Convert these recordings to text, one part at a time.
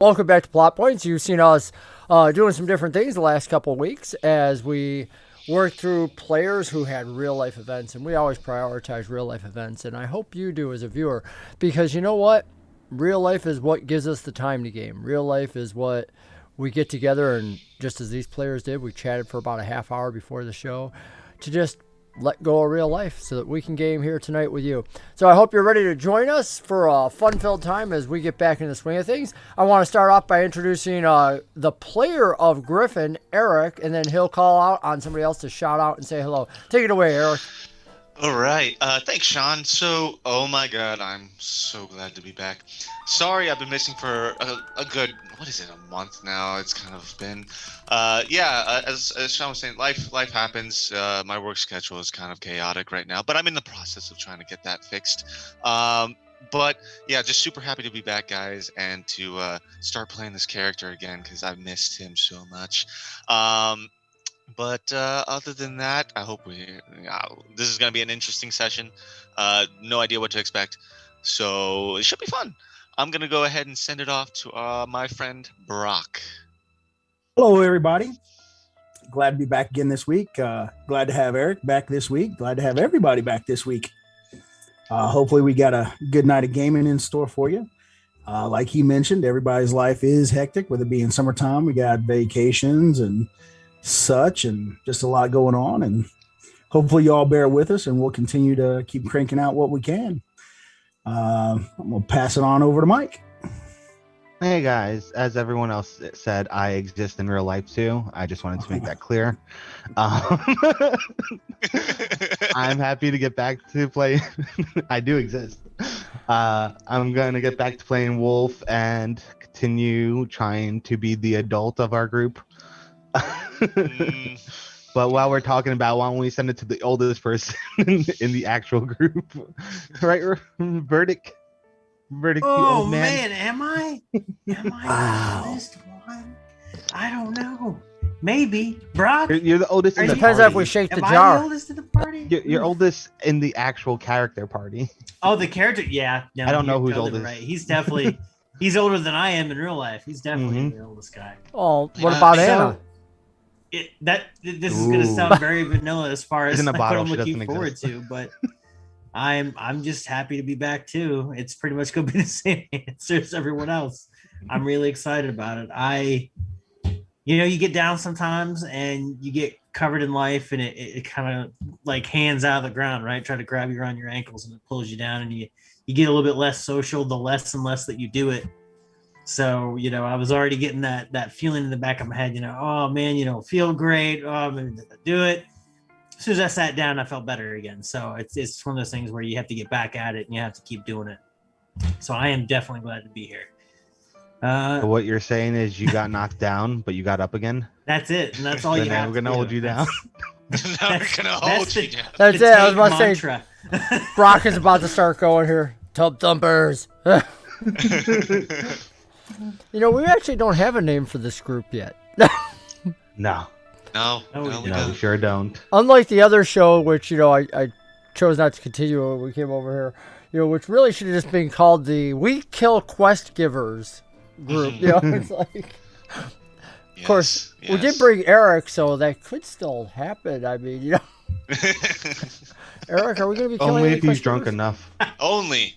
Welcome back to Plot Points. You've seen us doing some different things the last couple of weeks as we work through players who had real-life events, and we always prioritize real-life events, and I hope you do as a viewer, because you know what? Real life is what gives us the time to game. Real life is what we get together, and just as these players did, we chatted for about a half hour before the show to just let go of real life so that we can game here tonight with you. So I hope you're ready to join us for a fun-filled time as we get back in the swing of things. I want to start off by introducing the player of Griffin, Eric, and then he'll call out on somebody else to shout out and say hello. Take it away, Eric. All right. Thanks, Sean. So, oh my God, I'm so glad to be back. Sorry, I've been missing for a good, what is it, a month now? It's kind of been, as Sean was saying, life happens. My work schedule is kind of chaotic right now, but I'm in the process of trying to get that fixed. But yeah, just super happy to be back, guys, and to start playing this character again because I've missed him so much. But other than that, I hope this is going to be an interesting session. No idea what to expect, so it should be fun. I'm going to go ahead and send it off to my friend Brock. Hello, everybody. Glad to be back again this week. Glad to have Eric back this week. Glad to have everybody back this week. Hopefully we got a good night of gaming in store for you. Like he mentioned, everybody's life is hectic, with it being summertime. We got vacations and such, and just a lot going on, and hopefully you all bear with us, and we'll continue to keep cranking out what we can. I'm gonna pass it on over to Mike. Hey guys, as everyone else said, I exist in real life too. I just wanted to make that clear. I'm happy to get back to play. I do exist. I'm gonna get back to playing Wolf and continue trying to be the adult of our group. But while we're talking about, why don't we send it to the oldest person in the actual group, right? Verdic, oh, old man. Am I Wow. the oldest one? I don't know. Maybe Brock. You're the oldest in the Depends party. if we shake the Am I jar. the oldest in the party? You're oldest in the actual character party. Oh, the character. Yeah. No, I don't know you're who's totally oldest. right. He's definitely he's older than I am in real life. He's definitely the oldest guy. Oh, what about So, Anna? This is going to sound very vanilla as far as She's in a what bottle. I'm She looking doesn't forward exist. to, but I'm just happy to be back too. It's pretty much going to be the same answer as everyone else. I'm really excited about it. You get down sometimes and you get covered in life, and it kind of like hands out of the ground, right? Try to grab you around your ankles and it pulls you down, and you get a little bit less social the less and less that you do it. So, I was already getting that feeling in the back of my head, oh man, feel great. Oh, I'm going to do it. As soon as I sat down, I felt better again. So it's one of those things where you have to get back at it and you have to keep doing it. So I am definitely glad to be here. So what you're saying is you got knocked down, but you got up again? That's it. And that's all Then you have we're to gonna do. hold you down. Now we're going to hold you down. That's The it. I was Tate about to say, mantra. Brock is about to start going here. Tub thumpers. We actually don't have a name for this group yet. No, No, No, we we don't. we don't. sure don't. Unlike the other show, which, I chose not to continue when we came over here, which really should have just been called the We Kill Quest Givers group. It's like, of course, we did bring Eric, so that could still happen. I mean, Eric, are we going to be killing Only any if he's quest drunk givers? enough. Only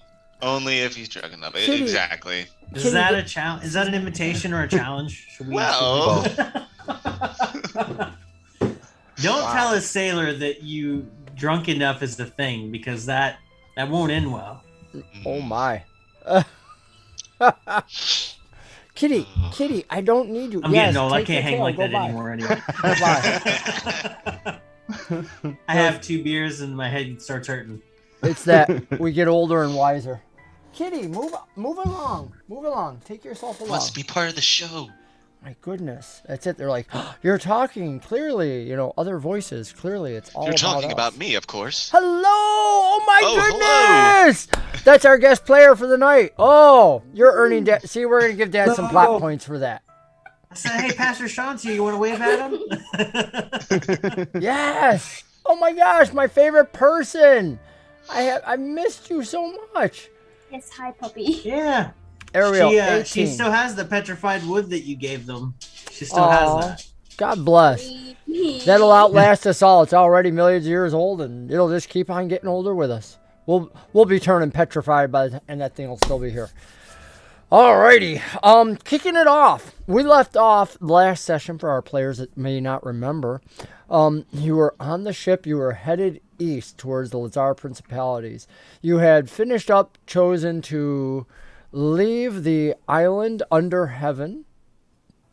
if he's drunk enough. Kitty. Exactly. Is that a challenge? Is that an invitation or a challenge? Should we, Well, don't tell a sailor that you drunk enough is the thing, because that won't end well. Oh, my. Kitty, I don't need you. I'm Yes, getting old. I take can't your hang tail, like go that by. anymore anyway. Go by. I have 2 beers and my head starts hurting. It's that we get older and wiser. Kitty, move along. Take yourself along. wants to be part of the show. My goodness, that's it. They're like, oh, you're talking clearly. Other voices. Clearly, it's all You're about talking us. about me, of course. Hello! Oh my Oh, goodness! That's our guest player for the night. Oh, you're earning Dad. See, we're gonna give Dad some plot points for that. I said, hey, Pastor Sean's here. You want to wave at him? Yes. Oh my gosh, my favorite person. I missed you so much. Yes, hi, puppy. Yeah. Ariel, 18. She still has the petrified wood that you gave them. She still has that. God bless. That'll outlast us all. It's already millions of years old, and it'll just keep on getting older with us. We'll be turning petrified and that thing will still be here. Alrighty. Kicking it off. We left off last session for our players that may not remember. You were on the ship. You were headed east towards the Lazar Principalities. You had finished up, chosen to leave the island under heaven,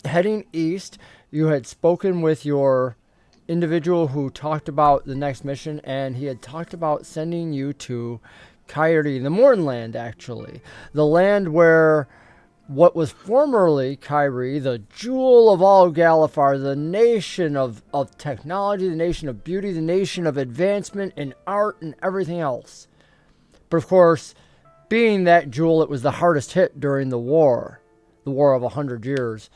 heading east. You had spoken with your individual who talked about the next mission, and he had talked about sending you to Kyrie, the Mornland, actually. The land where what was formerly Kyrie, the jewel of all Galifar, the nation of technology, the nation of beauty, the nation of advancement in art and everything else. But of course, being that jewel, it was the hardest hit during the War of 100 Years.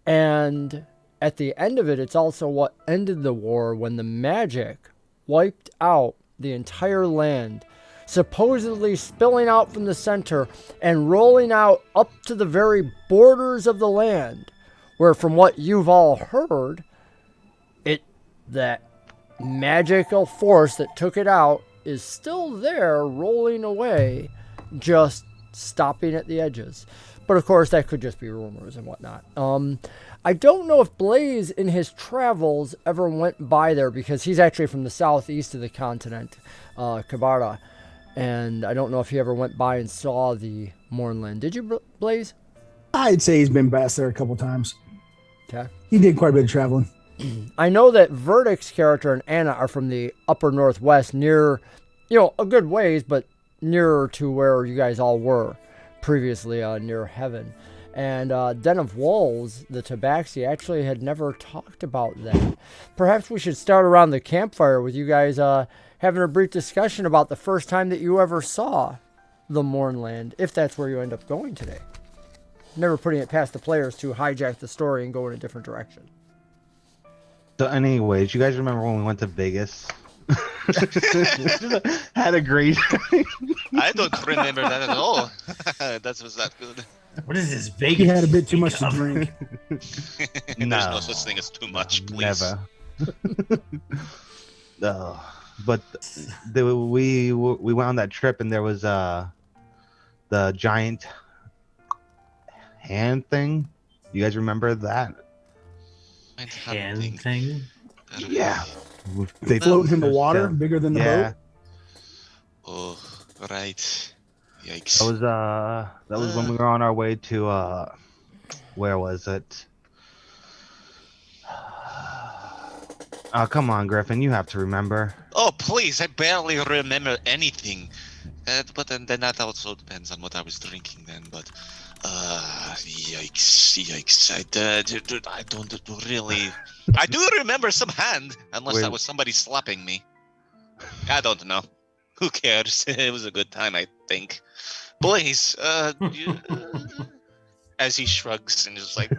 And at the end of it, it's also what ended the war when the magic wiped out the entire land, supposedly spilling out from the center and rolling out up to the very borders of the land, where from what you've all heard, that magical force that took it out is still there rolling away, just stopping at the edges. But of course, that could just be rumors and whatnot. I don't know if Blaze in his travels ever went by there, because he's actually from the southeast of the continent, Kabara. And I don't know if he ever went by and saw the Mornland. Did you, Blaze? I'd say he's been past there a couple times. Okay. He did quite a bit of traveling. I know that Verdic's character and Anna are from the upper northwest, near, a good ways, but nearer to where you guys all were previously, near heaven. And Den of Wolves, the Tabaxi, actually had never talked about that. Perhaps we should start around the campfire with you guys having a brief discussion about the first time that you ever saw the Mornland, if that's where you end up going today. Never putting it past the players to hijack the story and go in a different direction. So anyways, you guys remember when we went to Vegas? Had a great I don't remember that at all. That was that good. What is this Vegas? He had a bit too much to drink. There's no such thing as too much, please. Never. No. But we went on that trip, and there was the giant hand thing. You guys remember that? Hand thing? Yeah. They float in the water, bigger than the boat. Oh, right. Yikes. That was when we were on our way to where was it? Oh, come on, Griffin, you have to remember. Oh, please, I barely remember anything. But then that also depends on what I was drinking then. But, yikes. I don't really... I do remember some hand, unless that was somebody slapping me. I don't know. Who cares? It was a good time, I think. Blaze, as he shrugs and is like...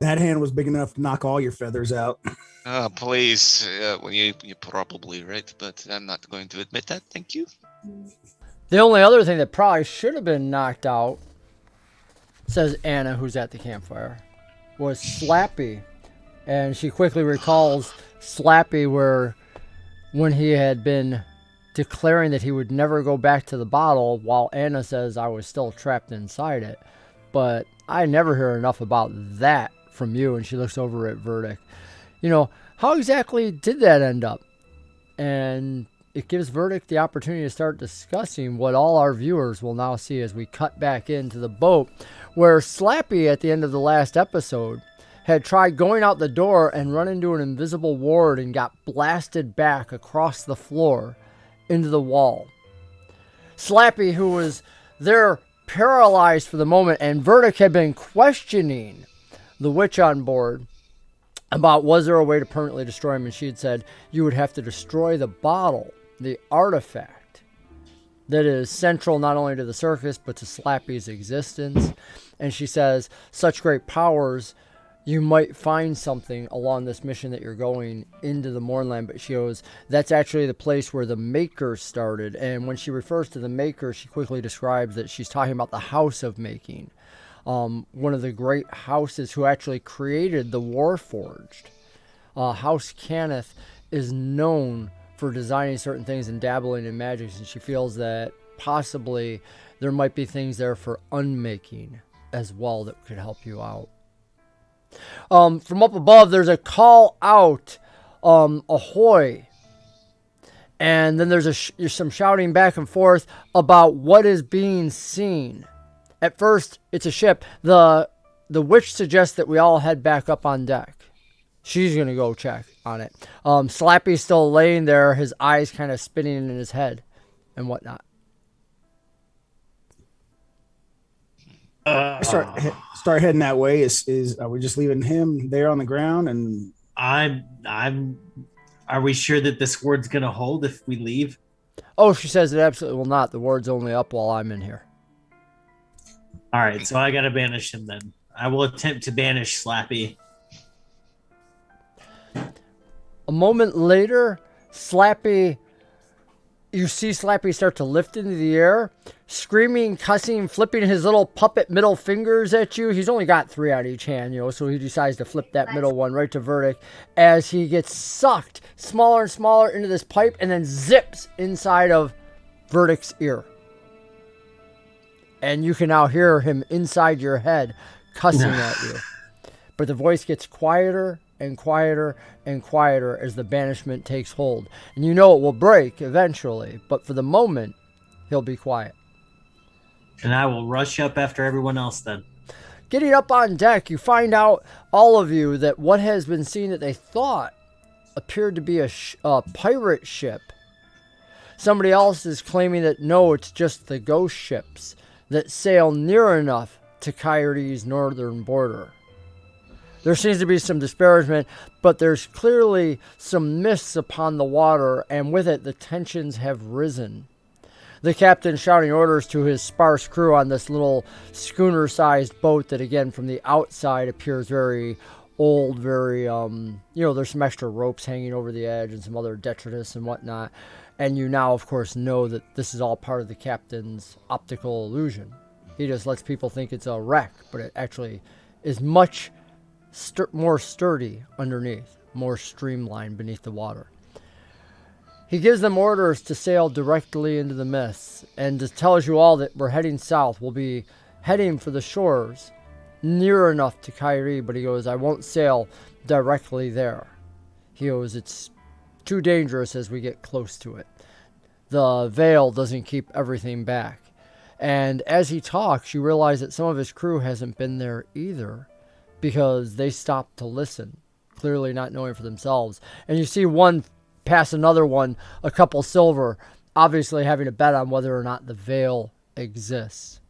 That hand was big enough to knock all your feathers out. Oh, please. Well, you're probably right, but I'm not going to admit that. Thank you. The only other thing that probably should have been knocked out, says Anna, who's at the campfire, was Slappy. And she quickly recalls Slappy when he had been declaring that he would never go back to the bottle, while Anna says I was still trapped inside it. But I never hear enough about that from you. And she looks over at Verdic. How exactly did that end up? And it gives Verdic the opportunity to start discussing what all our viewers will now see as we cut back into the boat, where Slappy at the end of the last episode had tried going out the door and run into an invisible ward and got blasted back across the floor into the wall. Slappy, who was there paralyzed for the moment, and Verdic had been questioning the witch on board about was there a way to permanently destroy him, and she had said you would have to destroy the bottle, the artifact that is central not only to the circus but to Slappy's existence. And she says such great powers, you might find something along this mission that you're going into the Mournland. But she goes, that's actually the place where the Maker started. And when she refers to the Maker, she quickly describes that she's talking about the House of Making. One of the great houses who actually created the Warforged. House Cannith is known for designing certain things and dabbling in magics, and she feels that possibly there might be things there for unmaking as well that could help you out. From up above, there's a call out, ahoy. And then there's some shouting back and forth about what is being seen. At first, it's a ship. The witch suggests that we all head back up on deck. She's going to go check on it. Slappy's still laying there, his eyes kind of spinning in his head and whatnot. Start heading that way. Are we just leaving him there on the ground? And are we sure that this word's going to hold if we leave? Oh, she says it absolutely will not. The word's only up while I'm in here. All right, so I got to banish him then. I will attempt to banish Slappy. A moment later, you see Slappy start to lift into the air, screaming, cussing, flipping his little puppet middle fingers at you. He's only got 3 on each hand, so he decides to flip that middle one right to Verdic as he gets sucked smaller and smaller into this pipe and then zips inside of Verdic's ear. And you can now hear him inside your head cussing at you. But the voice gets quieter and quieter and quieter as the banishment takes hold. And you know it will break eventually, but for the moment, he'll be quiet. And I will rush up after everyone else then. Getting up on deck, you find out, all of you, that what has been seen that they thought appeared to be a pirate ship. Somebody else is claiming that no, it's just the ghost ships that sail near enough to Kyrie's northern border. There seems to be some disparagement, but there's clearly some mists upon the water, and with it, the tensions have risen. The captain shouting orders to his sparse crew on this little schooner-sized boat that, again, from the outside appears very old, very, there's some extra ropes hanging over the edge and some other detritus and whatnot. And you now, of course, know that this is all part of the captain's optical illusion. He just lets people think it's a wreck, but it actually is much more sturdy underneath, more streamlined beneath the water. He gives them orders to sail directly into the mists and just tells you all that we're heading south. We'll be heading for the shores near enough to Kyrie, but he goes, I won't sail directly there. He goes, it's too dangerous as we get close to it. The veil doesn't keep everything back. And as he talks, you realize that some of his crew hasn't been there either because they stopped to listen, clearly not knowing for themselves. And you see one pass another one, a couple silver, obviously having a bet on whether or not the veil exists.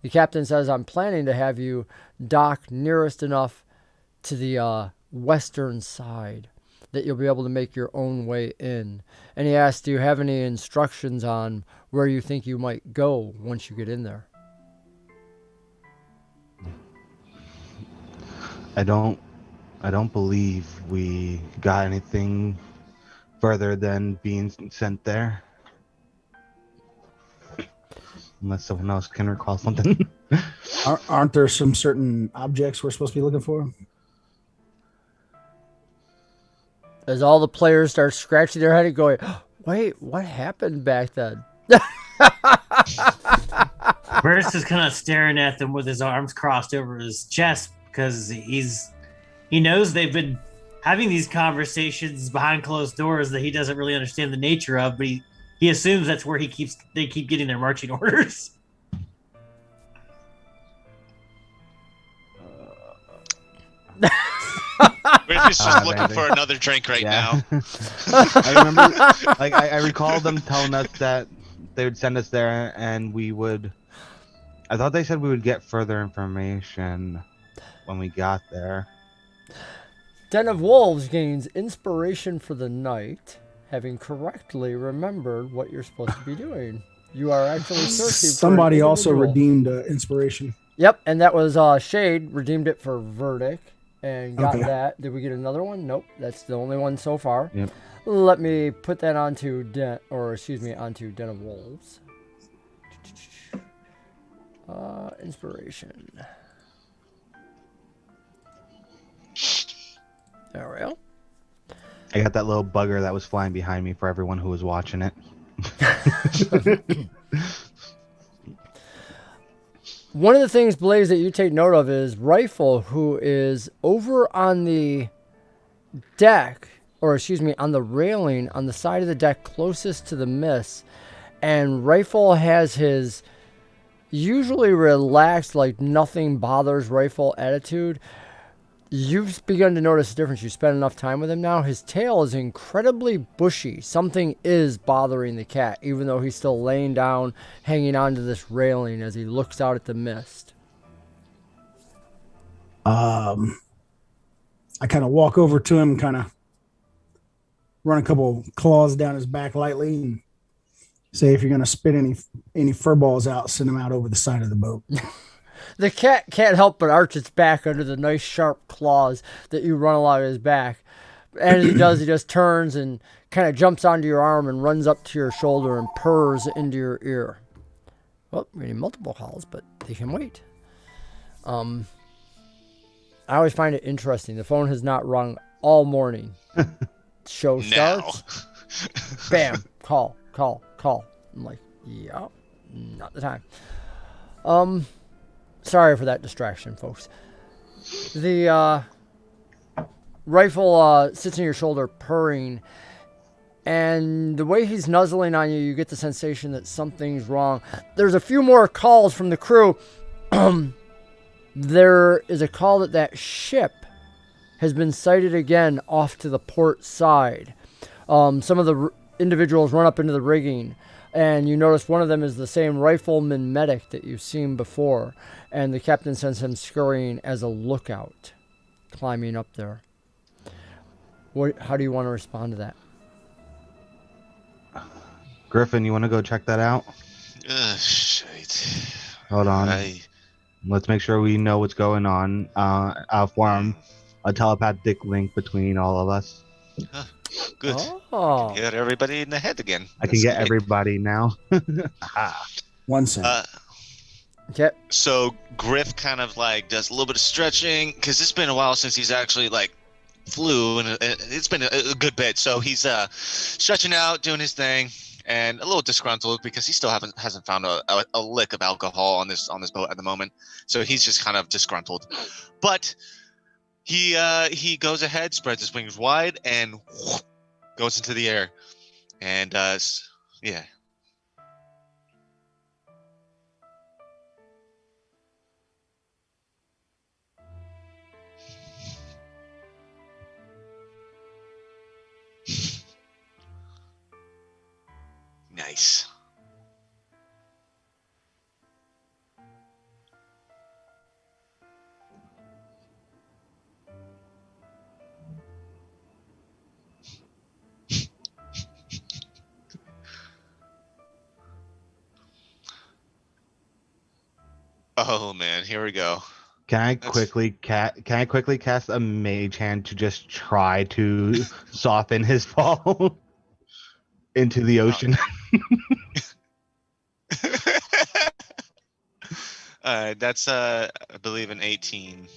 The captain says, I'm planning to have you dock nearest enough to the western side that you'll be able to make your own way in. And he asks, do you have any instructions on where you think you might go once you get in there? I don't believe we got anything further than being sent there. Unless someone else can recall something. Aren't there some certain objects we're supposed to be looking for? As all the players start scratching their head and going, wait, what happened back then? Burst is kind of staring at them with his arms crossed over his chest because he knows they've been having these conversations behind closed doors that he doesn't really understand the nature of, but he assumes that's where they keep getting their marching orders. Griff's just looking for another drink right now. I remember, I recall them telling us that they would send us there, and we would. I thought they said we would get further information when we got there. Den of Wolves gains inspiration for the night, having correctly remembered what you're supposed to be doing. You are actually searching. Somebody also redeemed inspiration. Yep, and that was Shade redeemed it for Verdic. and got Okay. that. Did we get another one? Nope. That's the only one so far. Yep. Let me put that onto onto Den of Wolves. Inspiration. There we go. I got that little bugger that was flying behind me for everyone who was watching it. One of the things, Blaze, that you take note of is Rifle, who is over on the deck, or excuse me, on the railing on the side of the deck closest to the mist. And Rifle has his usually relaxed, like nothing bothers Rifle attitude. You've begun to notice a difference. You spend enough time with him now. His tail is incredibly bushy. Something is bothering the cat, even though he's still laying down, hanging onto this railing as he looks out at the mist. I kind of walk over to him, kind of run a couple claws down his back lightly, and say, if you're going to spit any fur balls out, send them out over the side of the boat. The cat can't help but arch its back under the nice sharp claws that you run along his back. And as he does, he just turns and kind of jumps onto your arm and runs up to your shoulder and purrs into your ear. Well, we're getting multiple calls, but they can wait. I always find it interesting. The phone has not rung all morning. Show starts. Bam. Call. I'm like, yeah, not the time. Sorry for that distraction, folks. The Rifle sits on your shoulder purring, and the way he's nuzzling on you, you get the sensation that something's wrong. There's a few more calls from the crew. There is a call that ship has been sighted again off to the port side. Some of the individuals run up into the rigging, and you notice one of them is the same rifleman medic that you've seen before, and the captain sends him scurrying as a lookout, climbing up there. How do you want to respond to that? Griffin, you want to go check that out? Shit. Hold on. Let's make sure we know what's going on. I'll form a telepathic link between all of us. Good. Oh. Hit everybody in the head again. I can get everybody now. 1 second. Okay. So Griff kind of like does a little bit of stretching because it's been a while since he's actually like flew, and it's been a good bit. So he's stretching out, doing his thing, and a little disgruntled because he still hasn't found a lick of alcohol on this boat at the moment. So he's just kind of disgruntled, but he goes ahead, spreads his wings wide, and goes into the air, and yeah. Nice. Oh man, here we go. Can I quickly cast a mage hand to just try to soften his fall into the ocean? That's I believe an 18.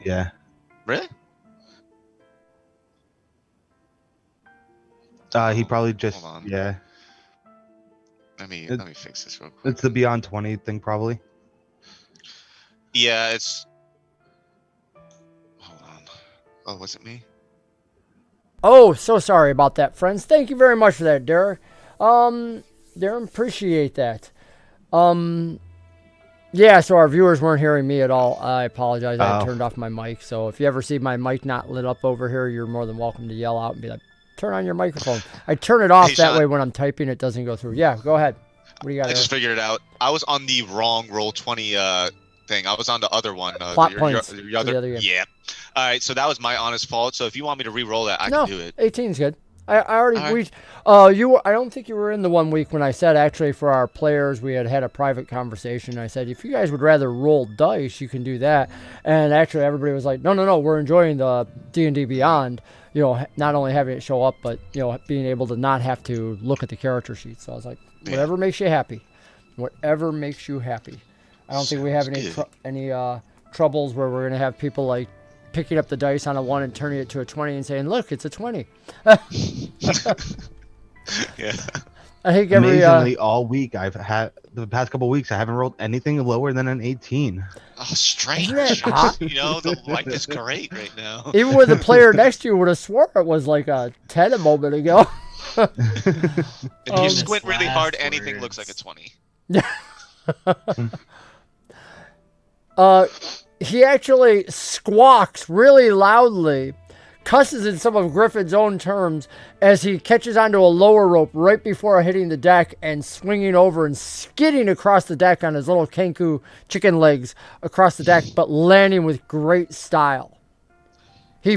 Yeah. Really? He probably just Hold on. yeah. Let me fix this real quick. It's the Beyond 20 thing probably. Yeah, it's. Hold on. Oh, was it me? Oh, so sorry about that, friends. Thank you very much for that, Derek. Darren, appreciate that. Yeah, so our viewers weren't hearing me at all. I apologize. I had turned off my mic. So if you ever see my mic not lit up over here, you're more than welcome to yell out and be like, turn on your microphone. I turn it off, Hey, that Sean. way when I'm typing it doesn't go through. Yeah, go ahead. What do you got, I Eric? just figured it out. I was on the wrong Roll20 thing. I was on the other one. Plot points for the other game. Yeah. All right, so that was my honest fault. So if you want me to re-roll that, I No, can do it. 18's good. I already All right. I don't think you were in the 1 week when I said actually for our players we had a private conversation. I said if you guys would rather roll dice, you can do that. And actually everybody was like, no, we're enjoying the D&D Beyond. You know, not only having it show up, but you know, being able to not have to look at the character sheet. So I was like, whatever makes you happy, whatever makes you happy. I don't think we have any troubles where we're gonna have people like picking up the dice on a 1 and turning it to a 20 and saying, look, it's a 20. Yeah. I think every Amazingly, all week the past couple weeks, I haven't rolled anything lower than an 18. Oh, strange. Isn't that hot? You know, the life is great right now. even with the player next to you would have swore it was like a 10 a moment ago. If you squint really hard, last anything words. looks like a 20. He actually squawks really loudly, cusses in some of Griffin's own terms as he catches onto a lower rope right before hitting the deck and swinging over and skidding across the deck on his little Kenku chicken legs across the deck, but landing with great style.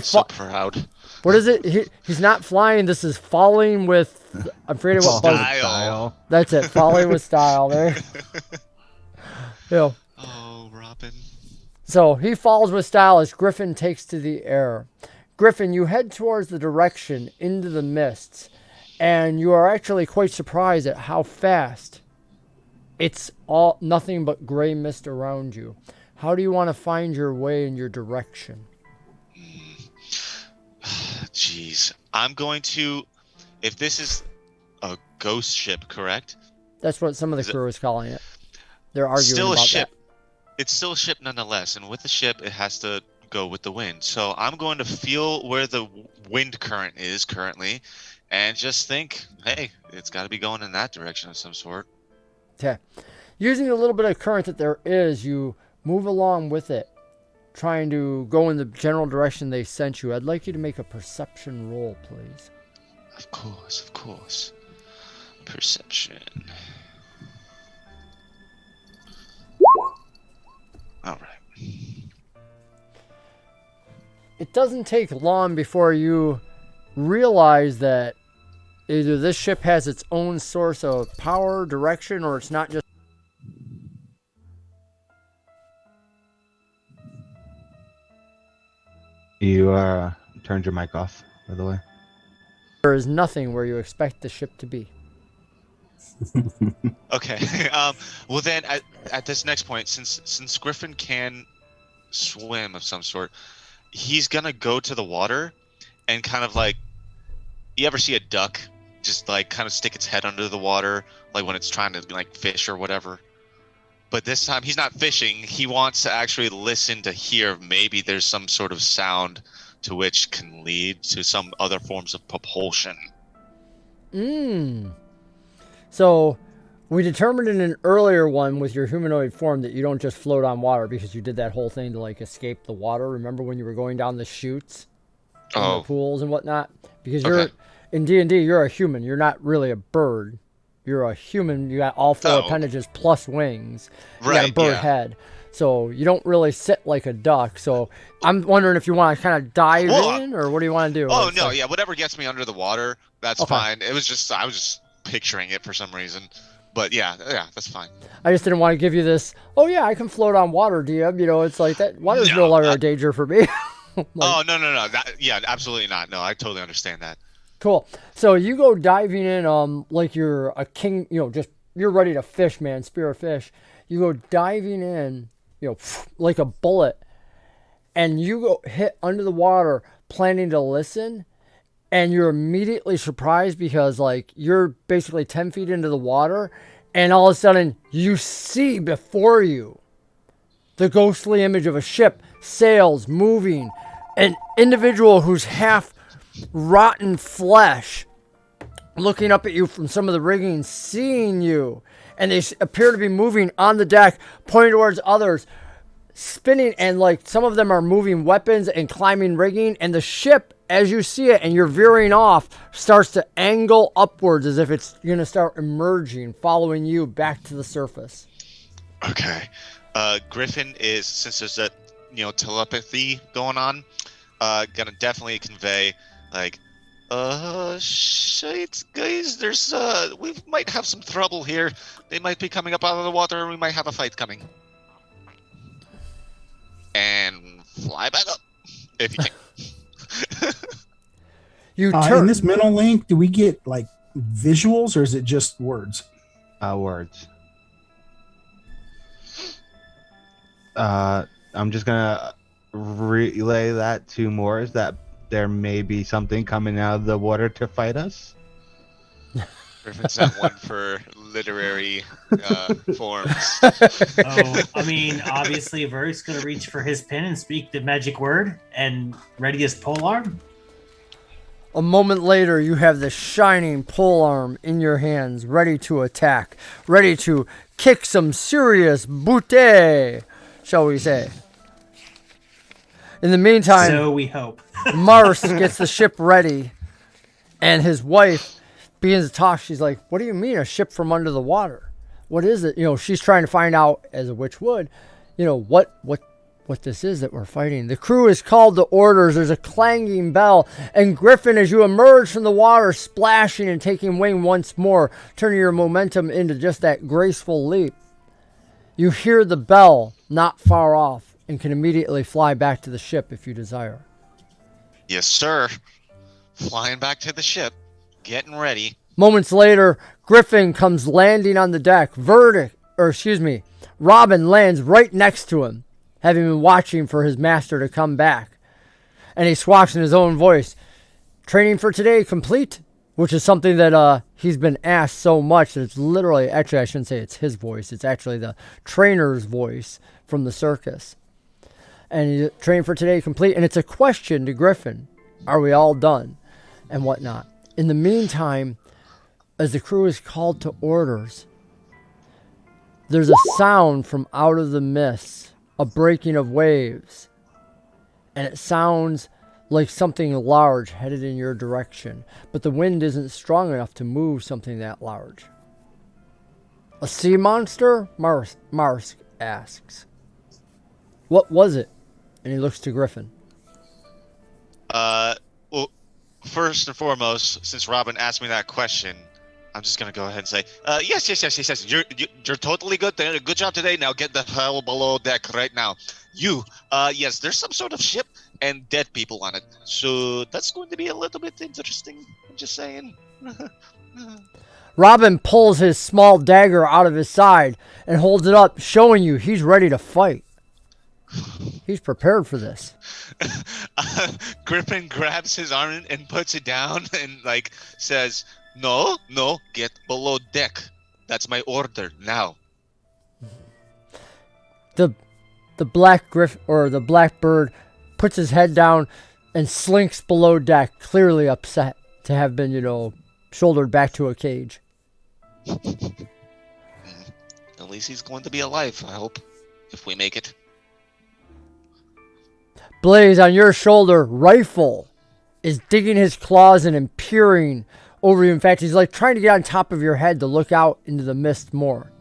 So proud. What is it? He's not flying. This is falling with. I'm forgetting what buzz. Style. That's it. Falling with style. There. Oh, Robin. So he falls with style as Griffin takes to the air. Griffin, you head towards the direction into the mists, and you are actually quite surprised at how fast it's all nothing but gray mist around you. How do you want to find your way in your direction? Jeez. I'm going to, if this is a ghost ship, correct? That's what some of the crew is calling it. They're arguing Still a about ship. that. It's still a ship nonetheless, and with the ship, it has to go with the wind. So I'm going to feel where the wind current is currently, and just think, hey, it's got to be going in that direction of some sort. Okay. Using a little bit of current that there is, you move along with it, trying to go in the general direction they sent you. I'd like you to make a perception roll, please. Of course. Perception. All right. It doesn't take long before you realize that either this ship has its own source of power, direction, or it's not just. You turned your mic off, by the way. There is nothing where you expect the ship to be. Okay. Well then, at this next point, since Griffin can swim of some sort, he's gonna go to the water and kind of like, you ever see a duck just like kind of stick its head under the water, like when it's trying to like fish or whatever? But this time he's not fishing. He wants to actually listen to hear if maybe there's some sort of sound to which can lead to some other forms of propulsion. So, we determined in an earlier one with your humanoid form that you don't just float on water because you did that whole thing to like escape the water. Remember when you were going down the chutes, in the pools and whatnot? Because you're in D&D, you're a human. You're not really a bird. You're a human. You got all four appendages plus wings. You got a bird head. So you don't really sit like a duck. So I'm wondering if you want to kind of dive in, or what do you want to do? Oh no, yeah, whatever gets me under the water, that's fine. It was just I was just picturing it for some reason, but yeah, that's fine. I just didn't want to give you this. Oh yeah, I can float on water, DM. You know, it's like that. Water's no longer a danger for me. No. Yeah, absolutely not. No, I totally understand that. Cool. So you go diving in, like you're a king. You know, just you're ready to fish, man. Spear a fish. You go diving in, you know, like a bullet, and you go hit under the water, planning to listen, and you're immediately surprised because like you're basically 10 feet into the water, and all of a sudden you see before you the ghostly image of a ship, sails moving, an individual who's half rotten flesh looking up at you from some of the rigging, seeing you, and they appear to be moving on the deck, pointing towards others, spinning, and like some of them are moving weapons and climbing rigging, and the ship, as you see it and you're veering off, starts to angle upwards as if it's going to start emerging, following you back to the surface. Okay. Griffin is, since there's that, telepathy going on, gonna definitely convey, like, Shit, guys, we might have some trouble here. They might be coming up out of the water, and we might have a fight coming. And fly back up, if you can. You In turn. this mental link, do we get like visuals or is it just words? Words. I'm just gonna relay that to Morris that there may be something coming out of the water to fight us. Griffin's not one for literary forms. Oh, I mean, obviously, Verdic's gonna reach for his pen and speak the magic word, and ready as polearm. A moment later, you have the shining polearm in your hands, ready to attack, ready to kick some serious booty, shall we say. In the meantime, So we hope. Mars gets the ship ready, and his wife begins to talk. She's like, what do you mean, a ship from under the water? What is it? You know, she's trying to find out, as a witch would, you know, what this is that we're fighting. The crew is called to orders. There's a clanging bell, and Griffin, as you emerge from the water, splashing and taking wing once more, turning your momentum into just that graceful leap. You hear the bell not far off and can immediately fly back to the ship if you desire. Yes, sir. Flying back to the ship, getting ready. Moments later, Griffin comes landing on the deck. Robin lands right next to him, having been watching for his master to come back. And he squawks in his own voice, training for today complete? Which is something that he's been asked so much that it's literally, actually I shouldn't say it's his voice, it's actually the trainer's voice from the circus. And he trained for today complete, and it's a question to Griffin. Are we all done? And whatnot. In the meantime, as the crew is called to orders, there's a sound from out of the mist, a breaking of waves, and it sounds like something large headed in your direction, but the wind isn't strong enough to move something that large. A sea monster? Marsk asks. What was it? And he looks to Griffin. Well, first and foremost, since Robin asked me that question, I'm just gonna go ahead and say, yes. You're totally good. Good job today. Now get the hell below deck right now. Yes, there's some sort of ship and dead people on it, so that's going to be a little bit interesting. I'm just saying. Robin pulls his small dagger out of his side and holds it up, showing you he's ready to fight. He's prepared for this. Griffin grabs his arm and puts it down and says, No, get below deck. That's my order now. The black the blackbird puts his head down and slinks below deck, clearly upset to have been, shouldered back to a cage. At least he's going to be alive, I hope, if we make it. Blaze, on your shoulder, Rifle is digging his claws in and peering over you. In fact, he's like trying to get on top of your head to look out into the mist more.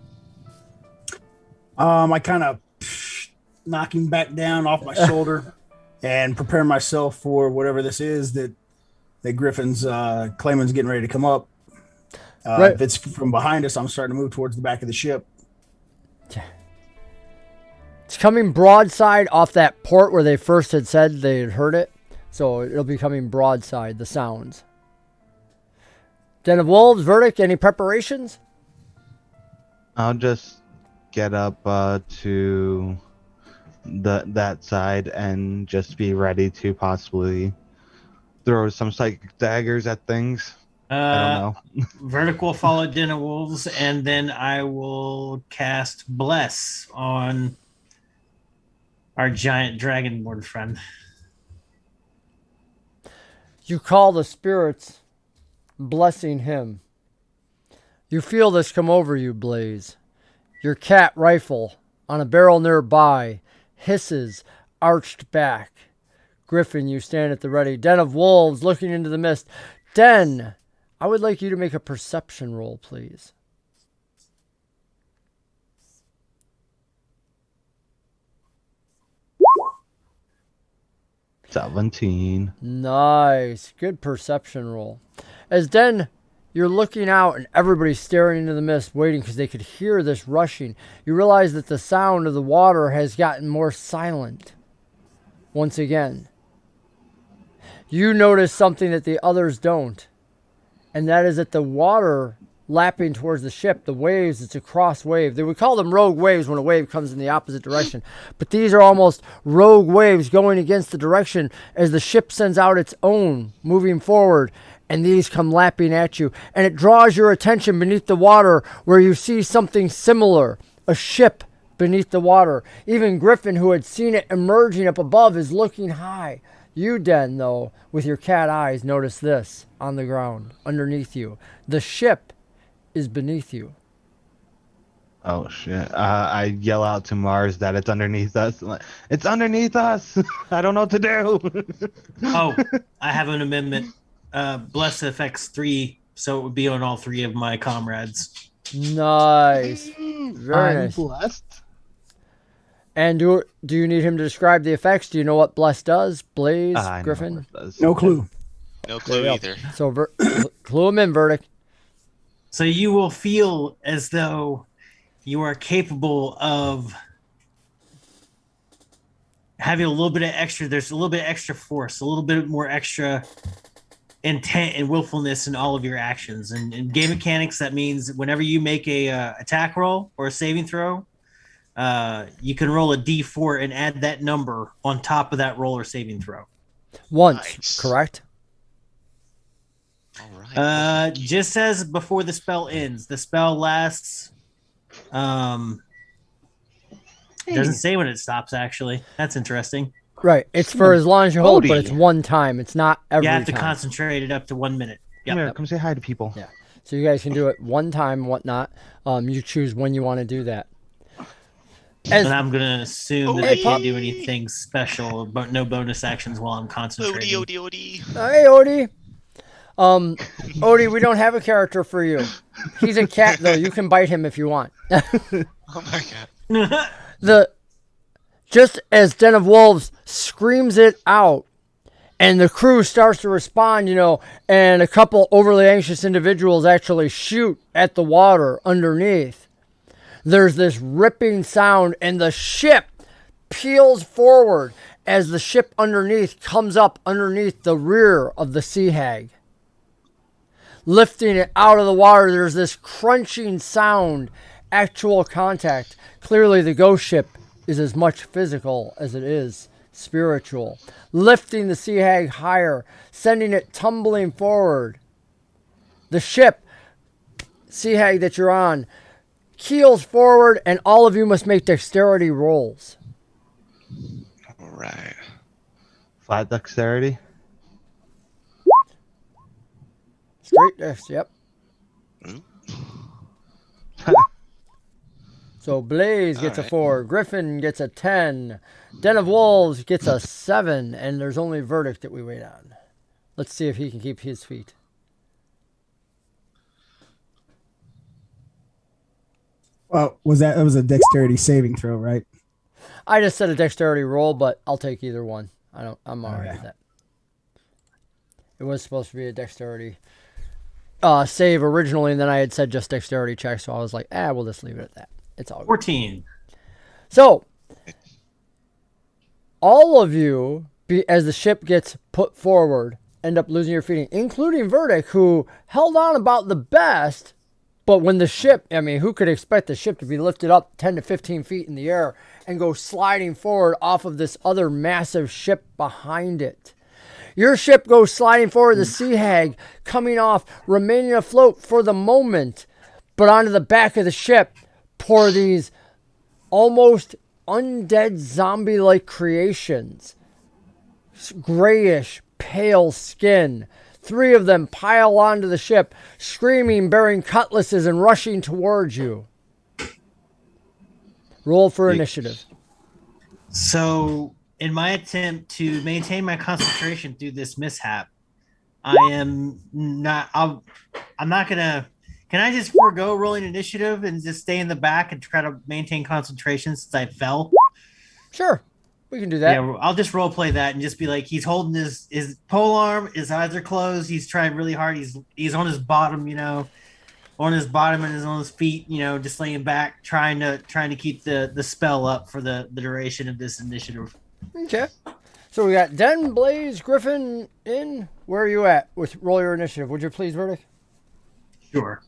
I kind of knock him back down off my shoulder and prepare myself for whatever this is that Griffin's claiming's getting ready to come up. Right. If it's from behind us, I'm starting to move towards the back of the ship. It's coming broadside off that port where they first had said they had heard it. So it'll be coming broadside, the sounds. Den of Wolves, Verdic, any preparations? I'll just get up to that side and just be ready to possibly throw some psychic daggers at things. I don't know. Verdic will follow Den of Wolves, and then I will cast Bless on our giant Dragonborn friend. You call the spirits, blessing him. You feel this come over you, Blaze. Your cat Rifle, on a barrel nearby, hisses, arched back. Griffin, you stand at the ready. Den of Wolves, looking into the mist. Den, I would like you to make a perception roll, please. 17. Nice. Good perception roll. As then you're looking out and everybody's staring into the mist, waiting because they could hear this rushing. You realize that the sound of the water has gotten more silent once again. You notice something that the others don't, and that is that the water lapping towards the ship, the waves, it's a cross wave. They would call them rogue waves when a wave comes in the opposite direction, but these are almost rogue waves going against the direction as the ship sends out its own, moving forward, and these come lapping at you, and it draws your attention beneath the water where you see something similar, a ship beneath the water. Even Griffin, who had seen it emerging up above, is looking high. You, Den, though, with your cat eyes, notice this on the ground underneath you. The ship is beneath you. Oh shit! I yell out to Mars that it's underneath us. It's underneath us. I don't know what to do. Oh, I have an amendment. Bless affects 3, so it would be on all 3 of my comrades. Nice. Very nice. Blessed. And do you need him to describe the effects? Do you know what Bless does? Blaze, I know Griffin? what it does. No clue. No clue either. So clue him in, Verdic. So you will feel as though you are capable of having a little bit of extra. There's a little bit of extra force, a little bit more extra intent and willfulness in all of your actions. And in game mechanics, that means whenever you make a attack roll or a saving throw, you can roll a d4 and add that number on top of that roll or saving throw. Once, Nice. correct? All right. Just as before the spell ends, the spell lasts. It doesn't say when it stops. Actually, that's interesting. Right. It's for as long as you hold, but Odie. it's one time. It's not every You have to time. concentrate it up to 1 minute. Come Yep. here, come say hi to people. Yeah. So you guys can do it one time, whatnot. You choose when you want to do that. And I'm gonna assume that I Odie. can't do anything special, but no bonus actions while I'm concentrating. Odie. Hey, Odie. Odie, we don't have a character for you. He's a cat, though. You can bite him if you want. Oh my god. Just as Den of Wolves screams it out, and the crew starts to respond, and a couple overly anxious individuals actually shoot at the water underneath. There's this ripping sound, and the ship peels forward as the ship underneath comes up underneath the rear of the sea hag. Lifting it out of the water, there's this crunching sound, actual contact. Clearly, the ghost ship is as much physical as it is spiritual. Lifting the sea hag higher, sending it tumbling forward. The ship, sea hag that you're on, keels forward, and all of you must make dexterity rolls. All right. Flat dexterity. Straight dex, yep. So Blaze gets a 4, Griffin gets a 10, Den of Wolves gets a 7, and there's only Verdic that we wait on. Let's see if he can keep his feet. Well, that was a dexterity saving throw, right? I just said a dexterity roll, but I'll take either one. I'm all right with that. It was supposed to be a dexterity save originally, and then I had said just dexterity check, so I was like, we'll just leave it at that. It's all good. 14. So, all of you, as the ship gets put forward, end up losing your feet, including Verdic, who held on about the best. But when the ship, who could expect the ship to be lifted up 10 to 15 feet in the air and go sliding forward off of this other massive ship behind it? Your ship goes sliding forward, the sea hag coming off, remaining afloat for the moment, but onto the back of the ship pour these almost undead zombie-like creations. Grayish, pale skin. 3 of them pile onto the ship, screaming, bearing cutlasses, and rushing towards you. Roll for initiative. So, in my attempt to maintain my concentration through this mishap, I'm not gonna. Can I just forego rolling initiative and just stay in the back and try to maintain concentration since I fell? Sure. We can do that. Yeah, I'll just role play that and just be like, he's holding his pole arm, his eyes are closed, he's trying really hard, he's on his bottom, on his bottom and on his feet, just laying back, trying to keep the spell up for the duration of this initiative. Okay. So we got Den, Blaze, Griffin in. Where are you at with roll your initiative? Would you please, Verdic? Sure.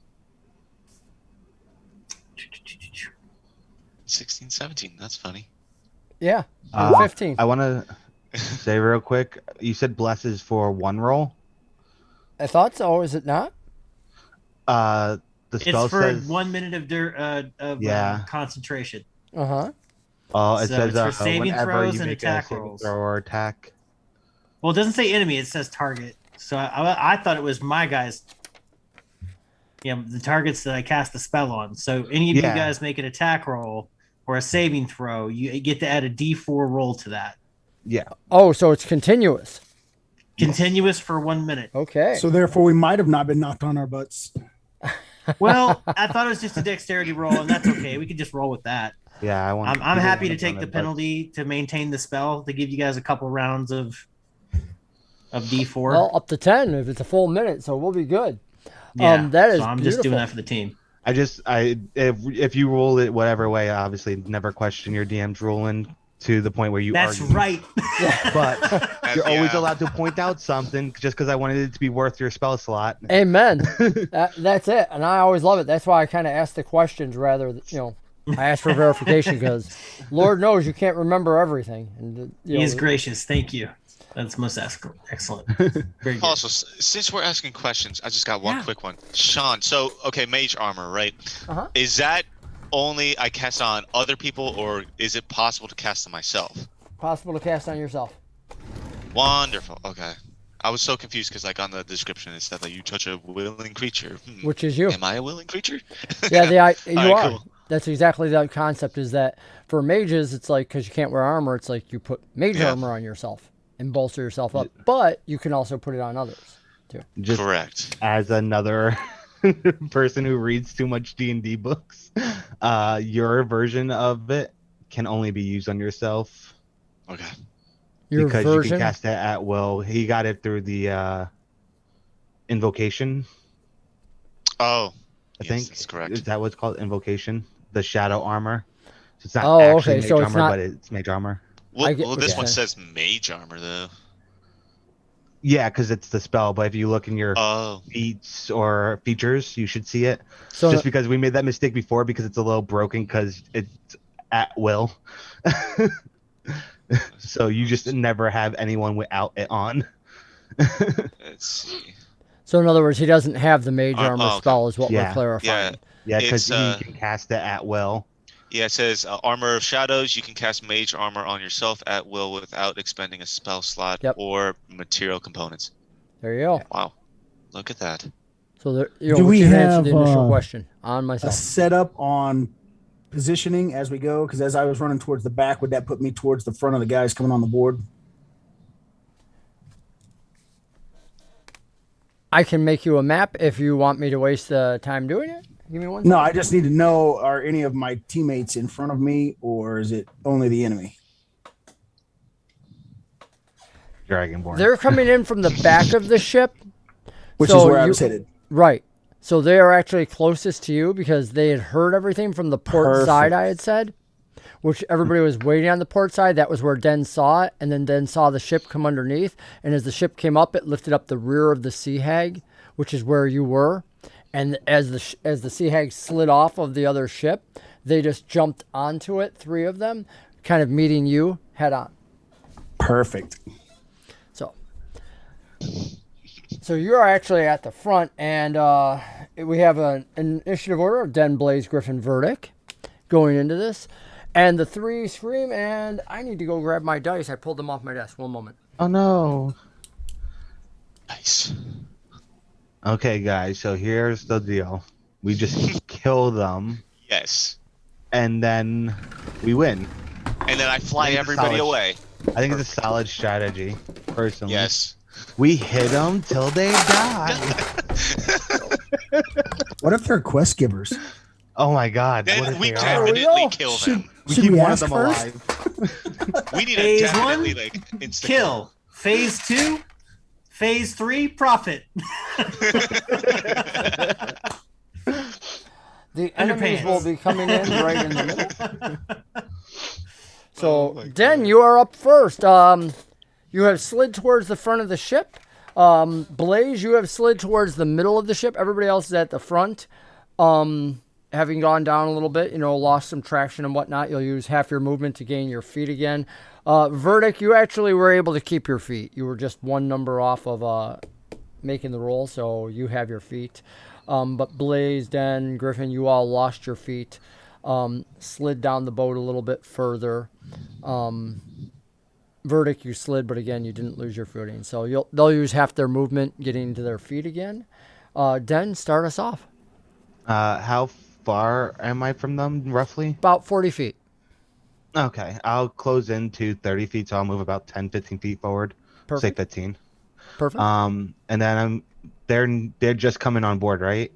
16, 17. That's funny. Yeah. 15. I want to say real quick. You said bless is for one roll. I thought so. Is it not? The spell It's for says 1 minute of concentration. it So says it's for saving whenever throws you and make attack a saving rolls. throw or attack. Well, it doesn't say enemy; it says target. So I thought it was my guys. Yeah, the targets that I cast the spell on. So any of you guys make an attack roll or a saving throw, you get to add a D4 roll to that. Yeah. Oh, so it's continuous. Continuous for 1 minute. Okay. So therefore, we might have not been knocked on our butts. Well, I thought it was just a dexterity roll, and that's okay. We could just roll with that. Yeah, I'm happy to take the penalty to maintain the spell to give you guys a couple rounds of D4. Well, up to 10 if it's a full minute, so we'll be good. Yeah, that is so I'm just doing beautiful. that for the team. If you roll it whatever way, obviously never question your DM's ruling to the point where you That's argue. right. But you're always Yeah. allowed to point out something just because I wanted it to be worth your spell slot. Amen. That's it. And I always love it. That's why I kind of ask the questions rather than, I ask for verification because Lord knows you can't remember everything. And He is gracious. Thank you. That's most excellent. Very good. Also, since we're asking questions, I just got one quick one. Sean, so, okay, mage armor, right? Uh-huh. Is that only I cast on other people, or is it possible to cast on myself? Possible to cast on yourself. Wonderful. Okay. I was so confused because, on the description, it said that you touch a willing creature. Which is you. Am I a willing creature? Yeah, you All right, are. cool. That's exactly the concept is that for mages, it's like, because you can't wear armor, it's like you put mage armor on yourself and bolster yourself up. But you can also put it on others, too. Just Correct. as another person who reads too much D&D books, your version of it can only be used on yourself. Okay. Your because you version? can cast it at will. He got it through the invocation, Oh. I yes, think. that's correct. Is that what's called? Invocation? The shadow armor. So it's not Oh, actually okay, mage so it's armor, not- but it's mage armor. Well, get- this okay. one says mage armor, though. Yeah, because it's the spell. But if you look in your Oh. feats or features, you should see it. So Just because we made that mistake before, because it's a little broken, because it's at will. So you just never have anyone without it on. Let's see. So in other words, he doesn't have the mage armor okay. spell is what we're Yeah. clarifying. Yeah, because It's, you can cast it at will. Yeah, it says Armor of Shadows. You can cast mage armor on yourself at will without expending a spell slot Yep. or material components. There you go. Wow. Look at that. So there, Do we you've answered have, the initial uh, question on A myself. setup on positioning as we go, because as I was running towards the back, would that put me towards the front of the guys coming on the board? I can make you a map if you want me to waste the time doing it. Give me one. No, I just need to know, are any of my teammates in front of me, or is it only the enemy? Dragonborn. They're coming in from the back of the ship. Which So is where I you- was headed. Right. So they are actually closest to you because they had heard everything from the port side, I had said, which everybody was waiting on the port side. That was where Den saw it, and then Den saw the ship come underneath. And as the ship came up, it lifted up the rear of the Sea Hag, which is where you were. And as the Sea Hag slid off of the other ship, they just jumped onto it, three of them, kind of meeting you head on. Perfect. So you're actually at the front, and we have an initiative order of Den, Blaze, Griffin, Verdic going into this. And the three scream, and I need to go grab my dice. I pulled them off my desk. One moment. Oh no. Nice. Okay, guys, so here's the deal. We just kill them, Yes. and then we win. And then I fly Solid. everybody away. I think it's a solid strategy, personally. Yes. We hit them till they die. What if they're quest givers? Oh my god. what Then if we they are? There we definitely go. kill Should- them. We Should keep we one of ask them first? alive. We need Phase to definitely one, like insta Kill. Phase 2, Phase 3, profit. The enemies will be coming in right in the middle. So, my Den, God. you are up first. You have slid towards the front of the ship. Blaze, you have slid towards the middle of the ship. Everybody else is at the front. Having gone down a little bit, lost some traction and whatnot, you'll use half your movement to gain your feet again. Verdic, you actually were able to keep your feet. You were just one number off of making the roll, so you have your feet. But Blaze, Den, Griffin, you all lost your feet. Slid down the boat a little bit further. Verdic, you slid, but again, you didn't lose your footing. So they'll use half their movement getting to their feet again. Den, start us off. How far am I from them, roughly? About 40 feet. Okay, I'll close into 30 feet, so I'll move about 10, 15 feet forward. Perfect. Say 15. Perfect. And then they're just coming on board, right?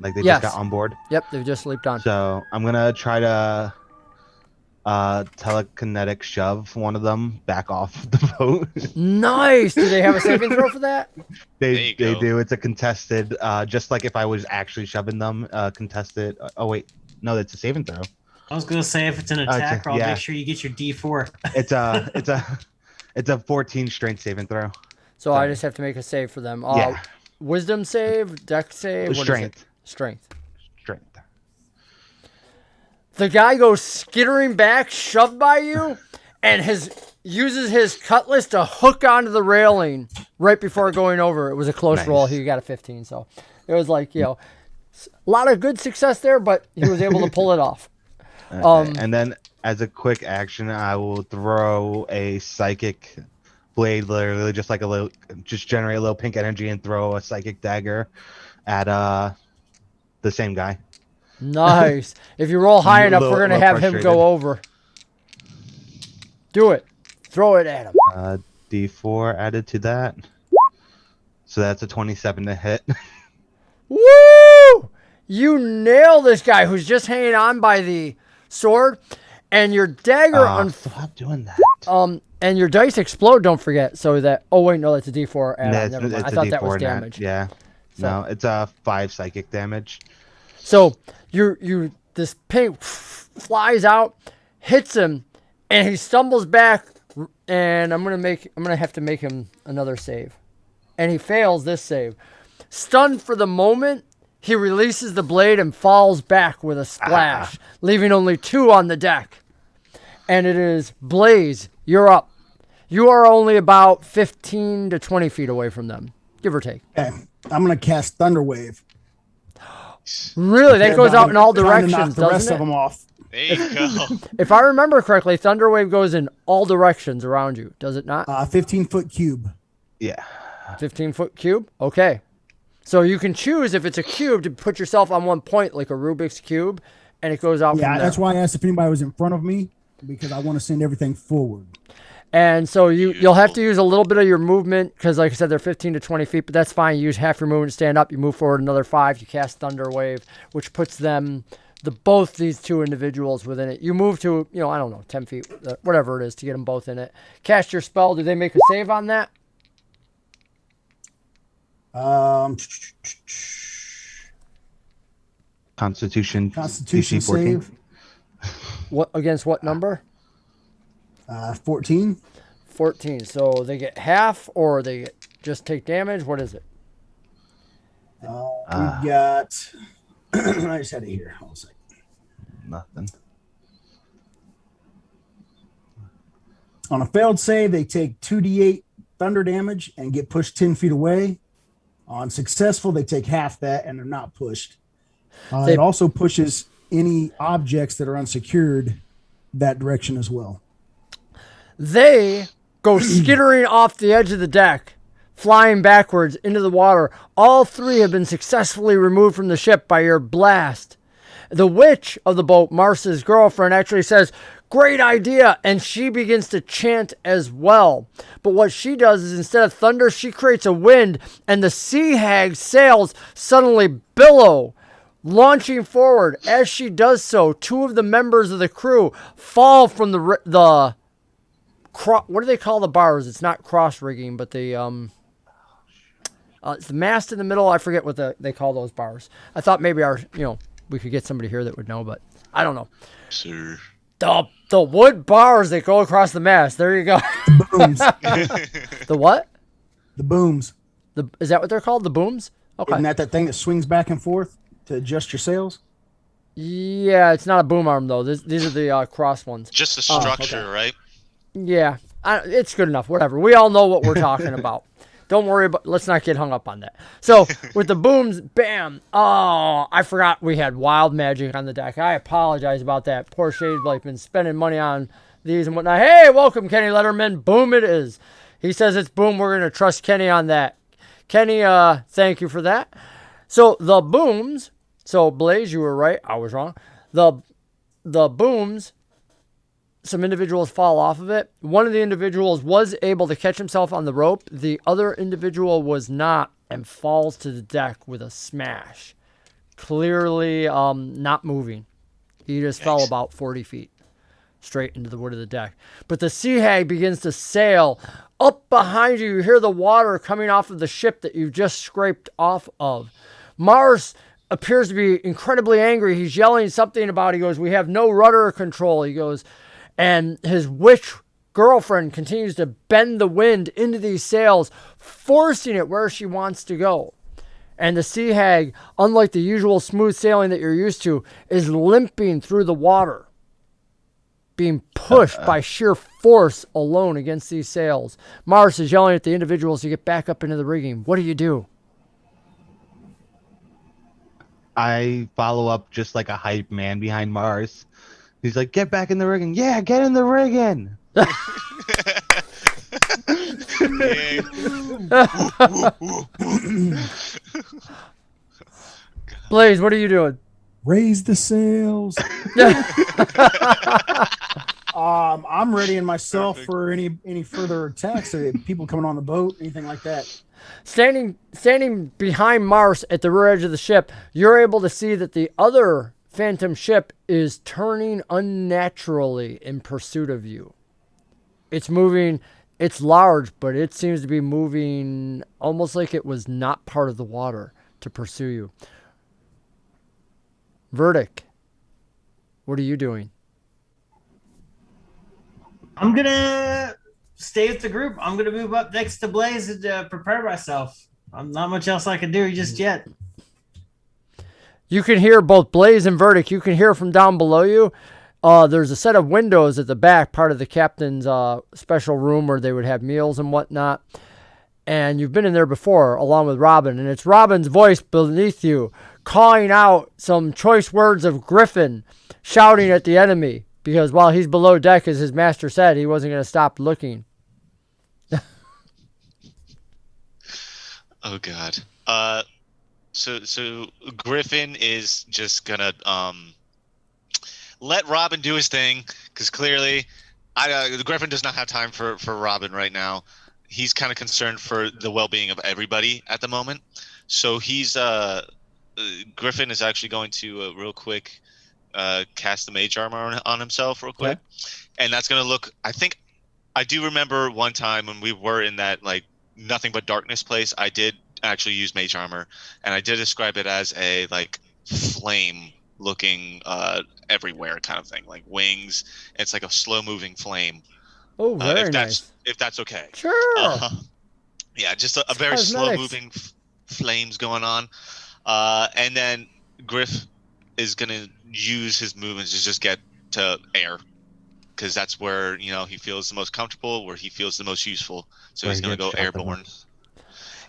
Like they Yes. just got on board. Yep, they've just leaped on. So I'm gonna try to telekinetic shove one of them back off the boat. Nice. Do they have a saving throw for that? They There you go. do. It's a contested. Just like if I was actually shoving them, contested. Oh wait, no, it's a saving throw. I was gonna say if it's an attack, I'll yeah. make sure you get your D4. It's a 14 strength saving throw. So I just have to make a save for them. Yeah. Wisdom save, dex save, what is it? Strength. Strength. Strength. The guy goes skittering back, shoved by you, and uses his cutlass to hook onto the railing right before going over. It was a close Nice. roll. He got a 15, so it was like, a lot of good success there, but he was able to pull it off. Okay. And then as a quick action, I will throw a psychic blade, literally just generate a little pink energy and throw a psychic dagger at the same guy. Nice. If you roll high enough, we're going to have him frustrated. go over. Do it. Throw it at him. D4 added to that. So that's a 27 to hit. Woo! You nail this guy who's just hanging on by the sword, and your dagger Stop doing that. and your dice explode, don't forget. So that no, that's a D4 add-on. Yeah, Never mind. it's I a thought that was D4 net. damage. Yeah. So- No, it's a 5 psychic damage. So this pink flies out, hits him, and he stumbles back, and I'm gonna have to make him another save. And he fails this save. Stunned for the moment, he releases the blade and falls back with a splash, leaving only 2 on the deck. And it is Blaze, you're up. You are only about 15 to 20 feet away from them, give or take. Okay, I'm gonna cast Thunder Wave. Really? That goes out in all Trying to knock directions, the rest doesn't of it? them off. There you go. If I remember correctly, Thunderwave goes in all directions around you, does it not? 15-foot cube. Yeah. 15-foot cube? Okay. So you can choose if it's a cube to put yourself on one point like a Rubik's Cube, and it goes out from Yeah, there. that's why I asked if anybody was in front of me, because I want to send everything forward. And so you'll have to use a little bit of your movement because, like I said, they're 15 to 20 feet, but that's fine. You use half your movement to stand up. You move forward another 5. You cast Thunder Wave, which puts them, both these 2 individuals within it. You move to, I don't know, 10 feet, whatever it is, to get them both in it. Cast your spell. Do they make a save on that? Constitution DC 14. save. What against what number? 14. 14. So they get half, or they just take damage. What is it? We've got. I just had it here. Hold on a second. Nothing. On a failed save, they take 2d8 thunder damage and get pushed 10 feet away. On successful, they take half that and they're not pushed. It also pushes any objects that are unsecured that direction as well. They go skittering off the edge of the deck, flying backwards into the water. All 3 have been successfully removed from the ship by your blast. The witch of the boat, Marsa's girlfriend, actually says, "Great idea," and she begins to chant as well. But what she does is, instead of thunder, she creates a wind, and the sea hag's sails suddenly billow, launching forward. As she does so, 2 of the members of the crew fall from the what do they call the bars? It's not cross rigging, but the it's the mast in the middle. I forget what they call those bars. I thought maybe we could get somebody here that would know, but I don't know. Sir. The wood bars that go across the mast. There you go. The booms. The what? The booms. Is that what they're called? The booms? Okay. Isn't that thing that swings back and forth to adjust your sails? Yeah, it's not a boom arm though. These are the cross ones. Just the structure, right? Yeah, it's good enough. Whatever. We all know what we're talking about. Don't worry about. Let's not get hung up on that. So with the booms, bam. Oh, I forgot we had wild magic on the deck. I apologize about that. Poor Shadeblade been spending money on these and whatnot. Hey, welcome Kenny Letterman. Boom, it is. He says it's boom. We're gonna trust Kenny on that. Kenny, thank you for that. So the booms. So Blaze, you were right. I was wrong. The booms. Some individuals fall off of it. One of the individuals was able to catch himself on the rope. The other individual was not and falls to the deck with a smash. Clearly not moving. He just fell about 40 feet straight into the wood of the deck. But the sea hag begins to sail up behind you. You hear the water coming off of the ship that you just scraped off of. Mars appears to be incredibly angry. He's yelling something about, he goes, we have no rudder control. He goes, and his witch girlfriend continues to bend the wind into these sails, forcing it where she wants to go. And the sea hag, unlike the usual smooth sailing that you're used to, is limping through the water, being pushed by sheer force alone against these sails. Mars is yelling at the individuals to get back up into the rigging. What do you do? I follow up just like a hype man behind Mars. He's like, get back in the rigging. Yeah, get in the rigging. Blaze, what are you doing? Raise the sails. I'm readying myself for any further attacks. People coming on the boat, anything like that. Standing behind Mars at the rear edge of the ship, you're able to see that the other phantom ship is turning unnaturally in pursuit of you. It's moving. It's large, but it seems to be moving almost like it was not part of the water to pursue you. Verdic, what are you doing? I'm gonna stay with the group. I'm gonna move up next to Blaze and prepare myself. I'm not much else I can do just yet. You can hear both Blaze and Verdic. You can hear from down below you. There's a set of windows at the back, part of the captain's special room where they would have meals and whatnot. And you've been in there before, along with Robin. And it's Robin's voice beneath you, calling out some choice words of Griffin, shouting at the enemy. Because while he's below deck, as his master said, he wasn't going to stop looking. Oh, God. So Griffin is just gonna let Robin do his thing, because clearly Griffin does not have time for Robin right now. He's kind of concerned for the well-being of everybody at the moment. So he's Griffin is actually going to real quick cast the mage armor on himself real quick. Okay. And that's going to look, I think I do remember one time when we were in that like nothing but darkness place, I did actually use mage armor, and I did describe it as a like flame looking everywhere kind of thing, like wings. It's like a slow moving flame. Oh, very nice. If that's okay. Sure. Yeah, just a very slow moving flames going on. And then Griff is going to use his movements to just get to air, because that's where, you know, he feels the most comfortable, where he feels the most useful. So he's going to go airborne.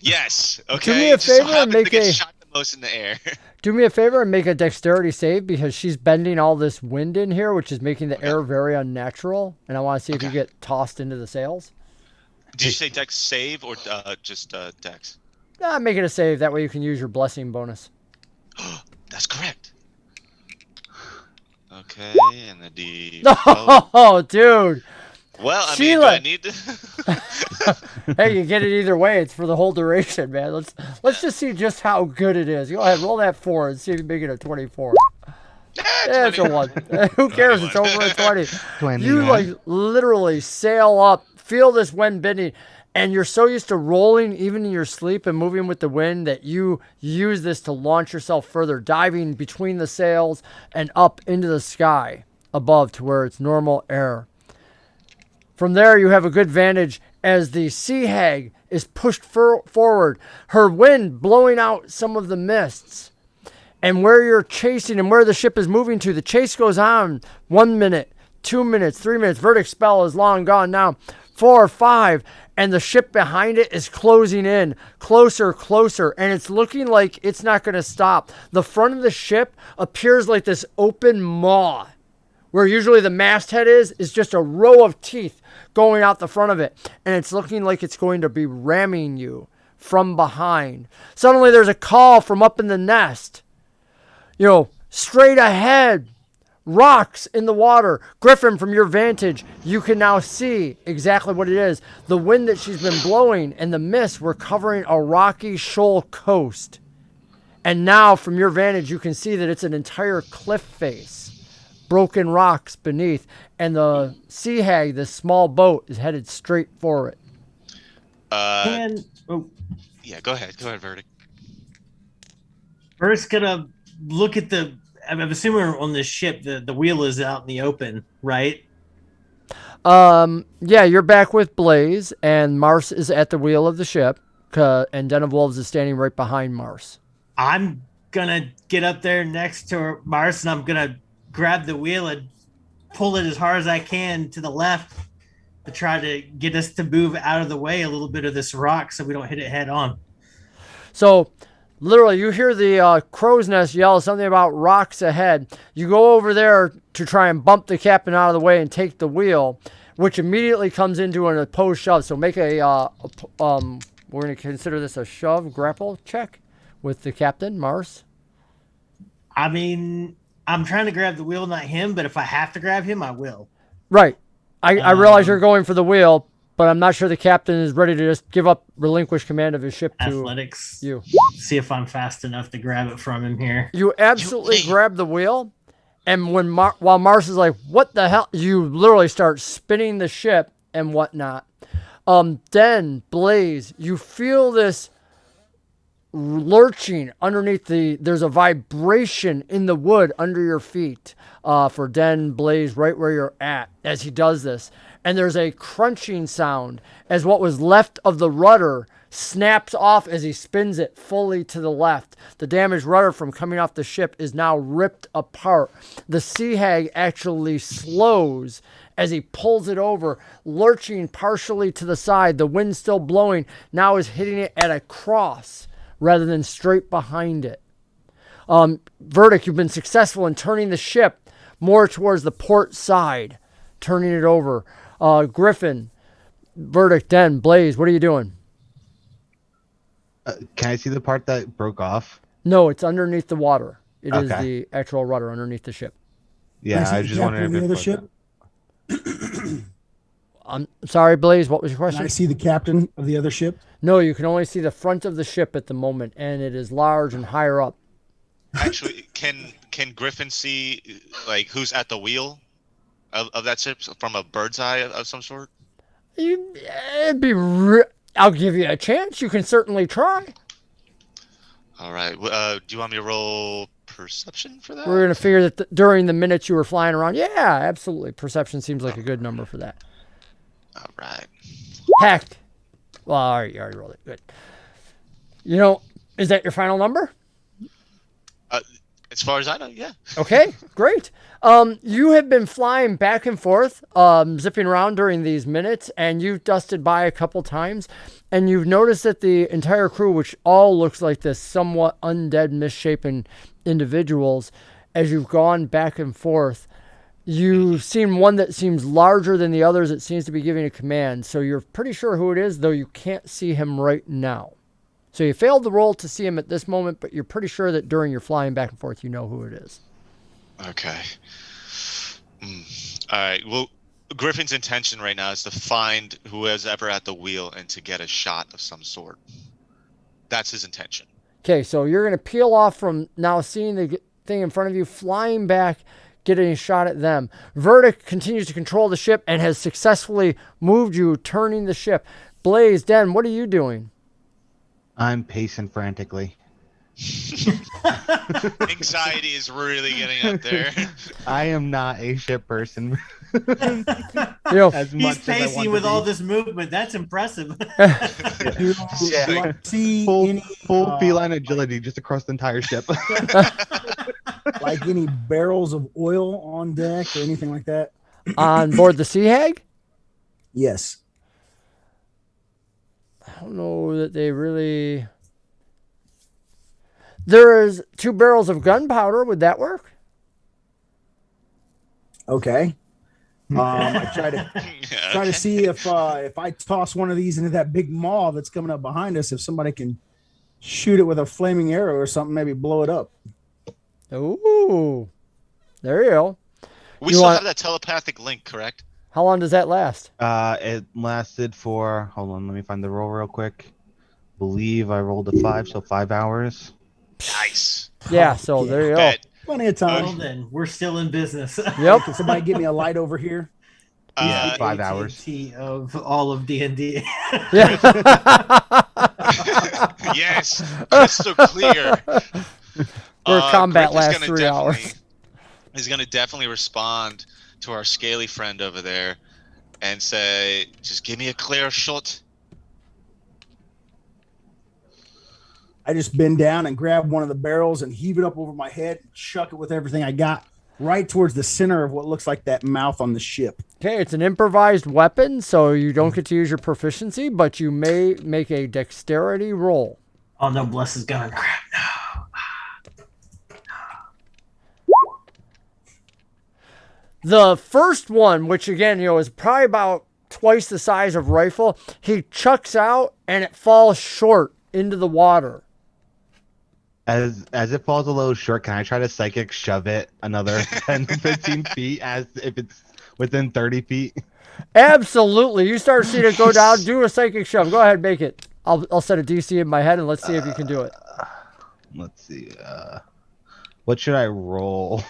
Yes. Okay. Do me a favor and make a shot the most in the air. Do me a favor and make a dexterity save, because she's bending all this wind in here, which is making the air very unnatural. And I want to see if you get tossed into the sails. Did you say dex save or just dex? Make it a save. That way you can use your blessing bonus. That's correct. Okay, and the D. Oh, dude. Well, I Sheila. mean, do I need to? Hey, you get it either way. It's for the whole duration, man. Let's just see just how good it is. Go ahead, roll that 4 and see if you make it a 24. Yeah, it's a 1. Who cares? It's over a 20. 20, You like literally sail up, feel this wind bending, and you're so used to rolling even in your sleep and moving with the wind that you use this to launch yourself further, diving between the sails and up into the sky above to where it's normal air. From there, you have a good vantage as the sea hag is pushed forward, her wind blowing out some of the mists. And where you're chasing and where the ship is moving to, the chase goes on 1 minute, 2 minutes, 3 minutes. Verdic spell is long gone now. 4, 5, and the ship behind it is closing in, closer, and it's looking like it's not going to stop. The front of the ship appears like this open maw, where usually the masthead is just a row of teeth going out the front of it, and it's looking like it's going to be ramming you from behind. Suddenly there's a call from up in the nest. Straight ahead, rocks in the water. Griffin, from your vantage, you can now see exactly what it is. The wind that she's been blowing and the mist were covering a rocky shoal coast. And now, from your vantage, you can see that it's an entire cliff face. Broken rocks beneath. And the sea hag, this small boat, is headed straight for it. Yeah, go ahead. Go ahead, Verdic. First, gonna look at I'm assuming on this ship, the wheel is out in the open, right? Yeah, you're back with Blaze, and Mars is at the wheel of the ship, and Den of Wolves is standing right behind Mars. I'm gonna get up there next to Mars, and I'm gonna grab the wheel and pull it as hard as I can to the left to try to get us to move out of the way a little bit of this rock so we don't hit it head on. So, literally, you hear the crow's nest yell something about rocks ahead. You go over there to try and bump the captain out of the way and take the wheel, which immediately comes into an opposed shove. So make we're going to consider this a shove grapple check with the captain, Mars. I mean, I'm trying to grab the wheel, not him, but if I have to grab him, I will. Right. I realize you're going for the wheel, but I'm not sure the captain is ready to just relinquish command of his ship to athletics. You. See if I'm fast enough to grab it from him here. You absolutely grab the wheel, and while Mars is like, what the hell? You literally start spinning the ship and whatnot. Then, Blaze, you feel this lurching underneath there's a vibration in the wood under your feet for Den, Blaze, right where you're at as he does this. And there's a crunching sound as what was left of the rudder snaps off as he spins it fully to the left. The damaged rudder from coming off the ship is now ripped apart. The sea hag actually slows as he pulls it over, lurching partially to the side. The wind still blowing, now is hitting it at a cross rather than straight behind it. Verdic, you've been successful in turning the ship more towards the port side, turning it over. Griffin, Verdic, Den, Blaze, what are you doing? Can I see the part that broke off? No, it's underneath the water. It is Okay. the actual rudder underneath the ship. Yeah, I was just wondering if the other it ship. I'm sorry, Blaze, what was your Can question? I see the captain of the other ship? No, you can only see the front of the ship at the moment, and it is large and higher up. Actually, can Griffin see like who's at the wheel of that ship from a bird's eye of some sort? I'll give you a chance. You can certainly try. All right. Do you want me to roll perception for that? We're going to figure that during the minutes you were flying around. Yeah, absolutely. Perception seems like a good number for that. All right. Heck. Well, all right, you already rolled it. Good. Is that your final number? As far as I know, yeah. Okay, great. You have been flying back and forth, zipping around during these minutes, and you've dusted by a couple times, and you've noticed that the entire crew, which all looks like this somewhat undead, misshapen individuals, as you've gone back and forth, you've seen one that seems larger than the others. It seems to be giving a command, so you're pretty sure who it is, though you can't see him right now. So you failed the roll to see him at this moment, but you're pretty sure that during your flying back and forth, you know who it is. Okay. All right. Well, Griffin's intention right now is to find who is ever at the wheel and to get a shot of some sort. That's his intention. Okay, so you're going to peel off from now seeing the thing in front of you, flying back, getting a shot at them. Verdic continues to control the ship and has successfully moved you, turning the ship. Blaze, Den, what are you doing? I'm pacing frantically. Anxiety is really getting up there. I am not a ship person. You know, As He's much as I want pacing to with be. all this movement. That's impressive. Do you see any full feline agility just across the entire ship. like any barrels of oil on deck or anything like that? on board the Sea Hag? Yes. I don't know that they really... There is 2 barrels of gunpowder. Would that work? Okay. I try to see if I toss one of these into that big maw that's coming up behind us, if somebody can shoot it with a flaming arrow or something, maybe blow it up. Ooh. There you go. We still have that telepathic link, correct? How long does that last? It lasted for, hold on, let me find the roll real quick. Believe I rolled a 5, so 5 hours. Nice. Yeah, so there you go. Bet. Plenty of time. Well, then we're still in business. Yep. Can somebody get me a light over here? Yeah, 5 hours. AT&T of all of D&D. Yeah. Yes, crystal clear. Where combat Griffin's lasts gonna 3 hours. He's going to definitely respond to our scaly friend over there and say, just give me a clear shot. I just bend down and grab one of the barrels and heave it up over my head, and chuck it with everything I got right towards the center of what looks like that mouth on the ship. Okay, it's an improvised weapon, so you don't get to use your proficiency, but you may make a dexterity roll. Oh no, bless his gun. Crap, no. The first one, which again, is probably about twice the size of rifle, he chucks out and it falls short into the water. As it falls a little short, can I try to psychic shove it another 10 to 15 feet as if it's within 30 feet? Absolutely. You start seeing it go down, do a psychic shove. Go ahead, make it. I'll set a DC in my head and let's see if you can do it. Let's see. What should I roll?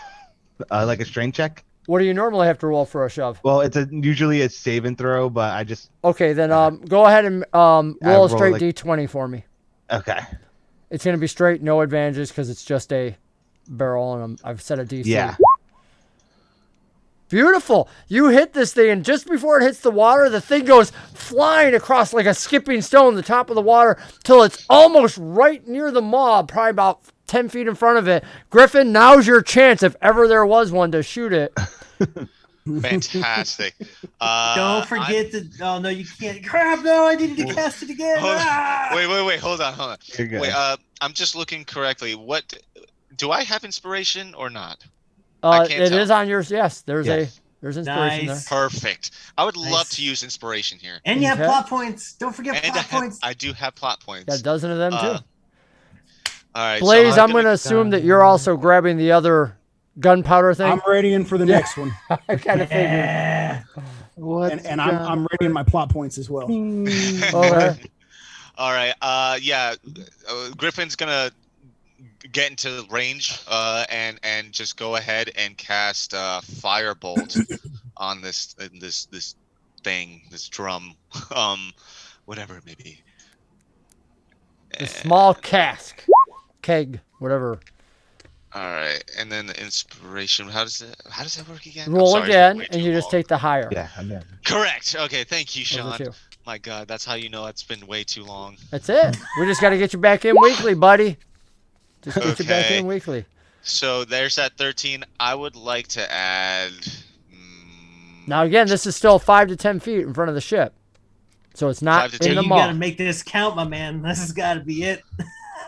Like a strength check? What do you normally have to roll for a shove? Well, it's usually a save and throw, but I just... Okay, then go ahead and roll a roll straight like- D20 for me. Okay. It's going to be straight, no advantages because it's just a barrel and I've set a DC. Yeah. Beautiful. You hit this thing, and just before it hits the water, the thing goes flying across like a skipping stone the top of the water till it's almost right near the mob, probably about 10 feet in front of it. Griffin, now's your chance, if ever there was one, to shoot it. Fantastic. Don't forget to. Oh no, you can't. Crap! No, I needed to cast it again. Wait. Hold on. You're good. Wait, I'm just looking correctly. What do I have inspiration or not? I can't It tell. is on yours. Yes, there's Yes. there's inspiration Nice. Perfect. I would love Nice. to use inspiration here. And you have Okay. plot points. Don't forget And plot points. I do have plot there. points. Got a dozen of them Uh, too. All right. Blaze, so I'm going to assume that you're also grabbing the other gunpowder thing. I'm readying for the next one, I kind of figured. Yeah. and I'm readying my plot points as well. Okay. All right. Yeah. Griffin's gonna get into range. And just go ahead and cast firebolt on this thing, this drum, whatever it may be. The small cask, keg, whatever. All right, and then the inspiration. How does that work again? I'm Roll sorry, it's been again, way and too you just long. take the higher. Yeah, I'm there. Correct. Okay, thank you, of the Sean. two. My God, that's how you know it's been way too long. That's it. We just got to get you back in weekly, buddy. Just get you back Okay. in weekly. So there's that 13. I would like to add. Now again, this is still 5 to 10 feet in front of the ship, so it's not 5 to in 10. the You maw. gotta make this count, my man. This has got to be it.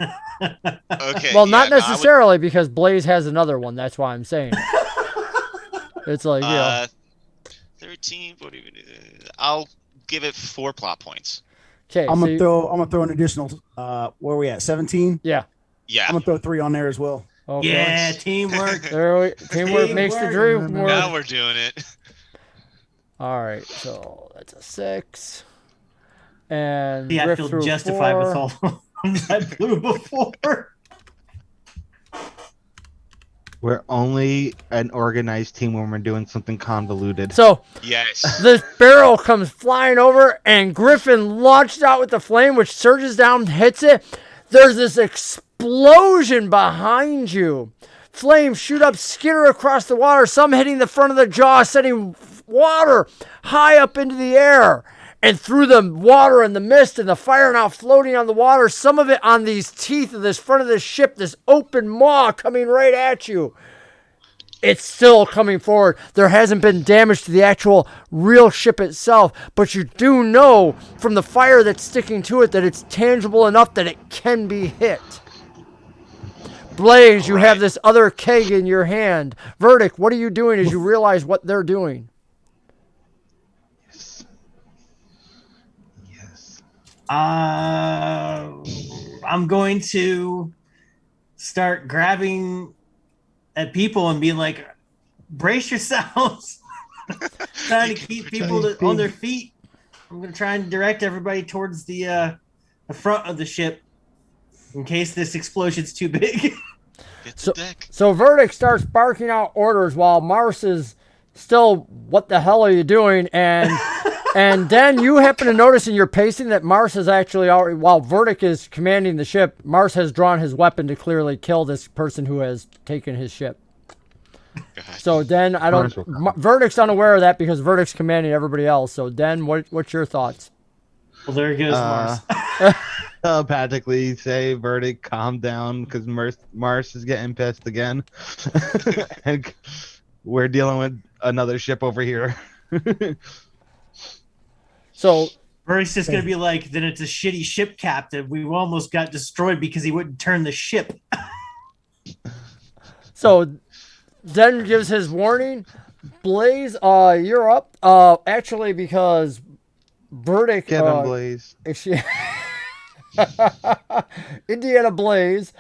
Okay. Well, yeah, not no, I would- necessarily because Blaze has another one. That's why I'm saying it. It's like, 13, 40, I'll give it 4 plot points. okay. I'm so gonna throw an additional. Where are we at? 17. yeah. Yeah. I'm gonna throw 3 on there as well. Okay. Yeah, teamwork. Teamwork makes the dream work. Now we're doing it. All right, so that's a 6. And See, I Griff feel through justified 4. with all the ones I blew before. We're only an organized team when we're doing something convoluted. So Yes. this barrel comes flying over, and Griffin launched out with the flame, which surges down, hits it. There's this explosion behind you. Flames shoot up, skitter across the water, some hitting the front of the jaw, sending water high up into the air. And through the water and the mist and the fire now floating on the water, some of it on these teeth of this front of this ship, this open maw coming right at you. It's still coming forward. There hasn't been damage to the actual real ship itself, but you do know from the fire that's sticking to it that it's tangible enough that it can be hit. Blaze, you have this other keg in your hand. Verdic, what are you doing as you realize what they're doing? Yes. I'm going to start grabbing at people and being like, brace yourselves. Trying to keep people on their feet. I'm going to try and direct everybody towards the front of the ship in case this explosion's too big. Get the deck. So Verdic starts barking out orders while Mars is still, what the hell are you doing? And and then you happen to notice in your pacing that Mars has actually already, while Verdic is commanding the ship, Mars has drawn his weapon to clearly kill this person who has taken his ship. So then Verdic's unaware of that because Verdic's commanding everybody else. So then what's your thoughts? Well, there goes Mars. Telepathically say, Verdic, calm down, because Mars is getting pissed again. And we're dealing with another ship over here. So Verdic's just going to be like, then it's a shitty ship captain. We almost got destroyed because he wouldn't turn the ship. So Den gives his warning. Blaze, you're up. Actually, because Verdic... Get him, Blaze. Indiana Blaze.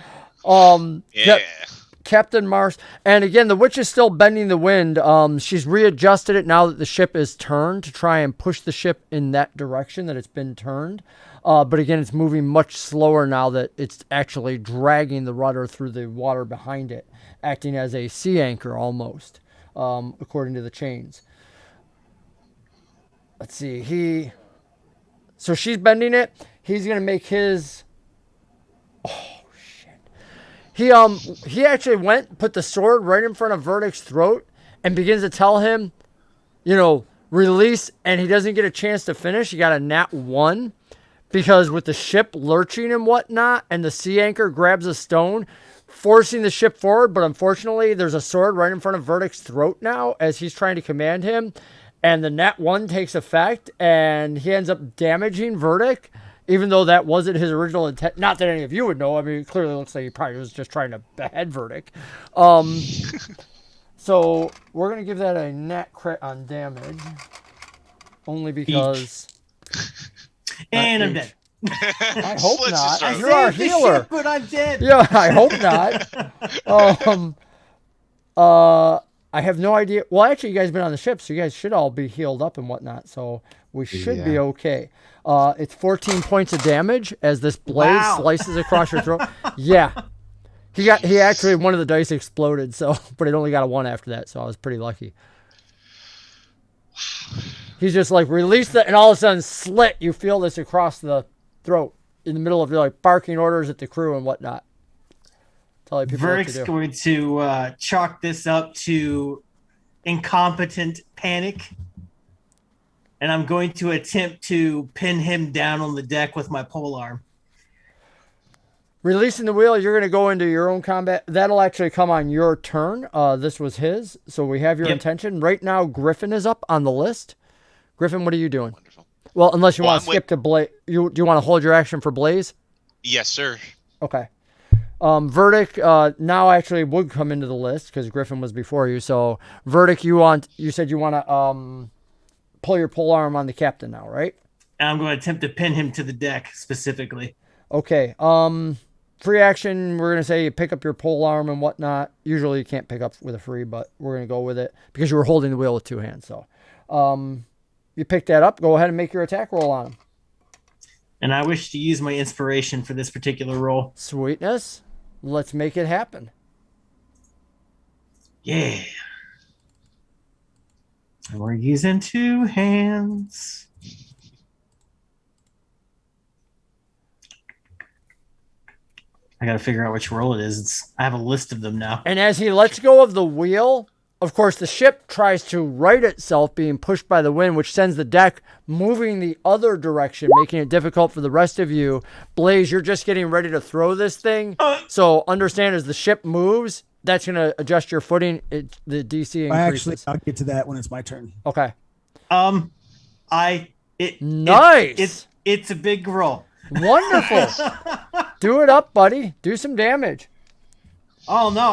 Captain Mars. And again, the witch is still bending the wind. She's readjusted it now that the ship is turned to try and push the ship in that direction that it's been turned. But again, it's moving much slower now that it's actually dragging the rudder through the water behind it, acting as a sea anchor almost, according to the chains. Let's see. So she's bending it. He's going to make his... He actually put the sword right in front of Verdic's throat and begins to tell him, release, and he doesn't get a chance to finish. He got a nat 1 because with the ship lurching and whatnot, and the sea anchor grabs a stone, forcing the ship forward, but unfortunately there's a sword right in front of Verdic's throat now as he's trying to command him, and the nat 1 takes effect, and he ends up damaging Verdic. Even though that wasn't his original intent. Not that any of you would know. I mean, it clearly looks like he probably was just trying to behead Verdic. So we're going to give that a nat crit on damage. Only because... And I'm dead. I hope Slits not. his throat. You're our Saved the healer. ship, but I'm dead. Yeah, I hope not. I have no idea. Well, actually, you guys have been on the ship, so you guys should all be healed up and whatnot. So we should be okay. It's 14 points of damage as this blade slices across your throat. Yeah. He actually, one of the dice exploded, but it only got a 1 after that, so I was pretty lucky. He's just like, release that, and all of a sudden, slit, you feel this across the throat in the middle of barking orders at the crew and whatnot. Telling people Verdic's what to do. going to chalk this up to incompetent panic. And I'm going to attempt to pin him down on the deck with my polearm. Releasing the wheel, you're going to go into your own combat. That'll actually come on your turn. This was his, so we have your intention. Right now, Griffin is up on the list. Griffin, what are you doing? Wonderful. Well, unless you want to skip to Blaze. Do you want to hold your action for Blaze? Yes, sir. Okay. Verdic now actually would come into the list because Griffin was before you. So, Verdic, you said you want to pull your polearm on the captain now, right? And I'm going to attempt to pin him to the deck specifically. Okay. Free action, we're going to say you pick up your polearm and whatnot. Usually you can't pick up with a free, but we're going to go with it because you were holding the wheel with 2 hands. So you pick that up. Go ahead and make your attack roll on him. And I wish to use my inspiration for this particular roll. Sweetness. Let's make it happen. Yeah. And we're using 2 hands. I got to figure out which roll it is. I have a list of them now. And as he lets go of the wheel, of course, the ship tries to right itself, being pushed by the wind, which sends the deck moving the other direction, making it difficult for the rest of you. Blaze, you're just getting ready to throw this thing. So understand, as the ship moves, that's going to adjust your footing. The DC increases. I'll get to that when it's my turn. Okay. Nice. It's a big roll. Wonderful. Do it up, buddy. Do some damage. Oh no,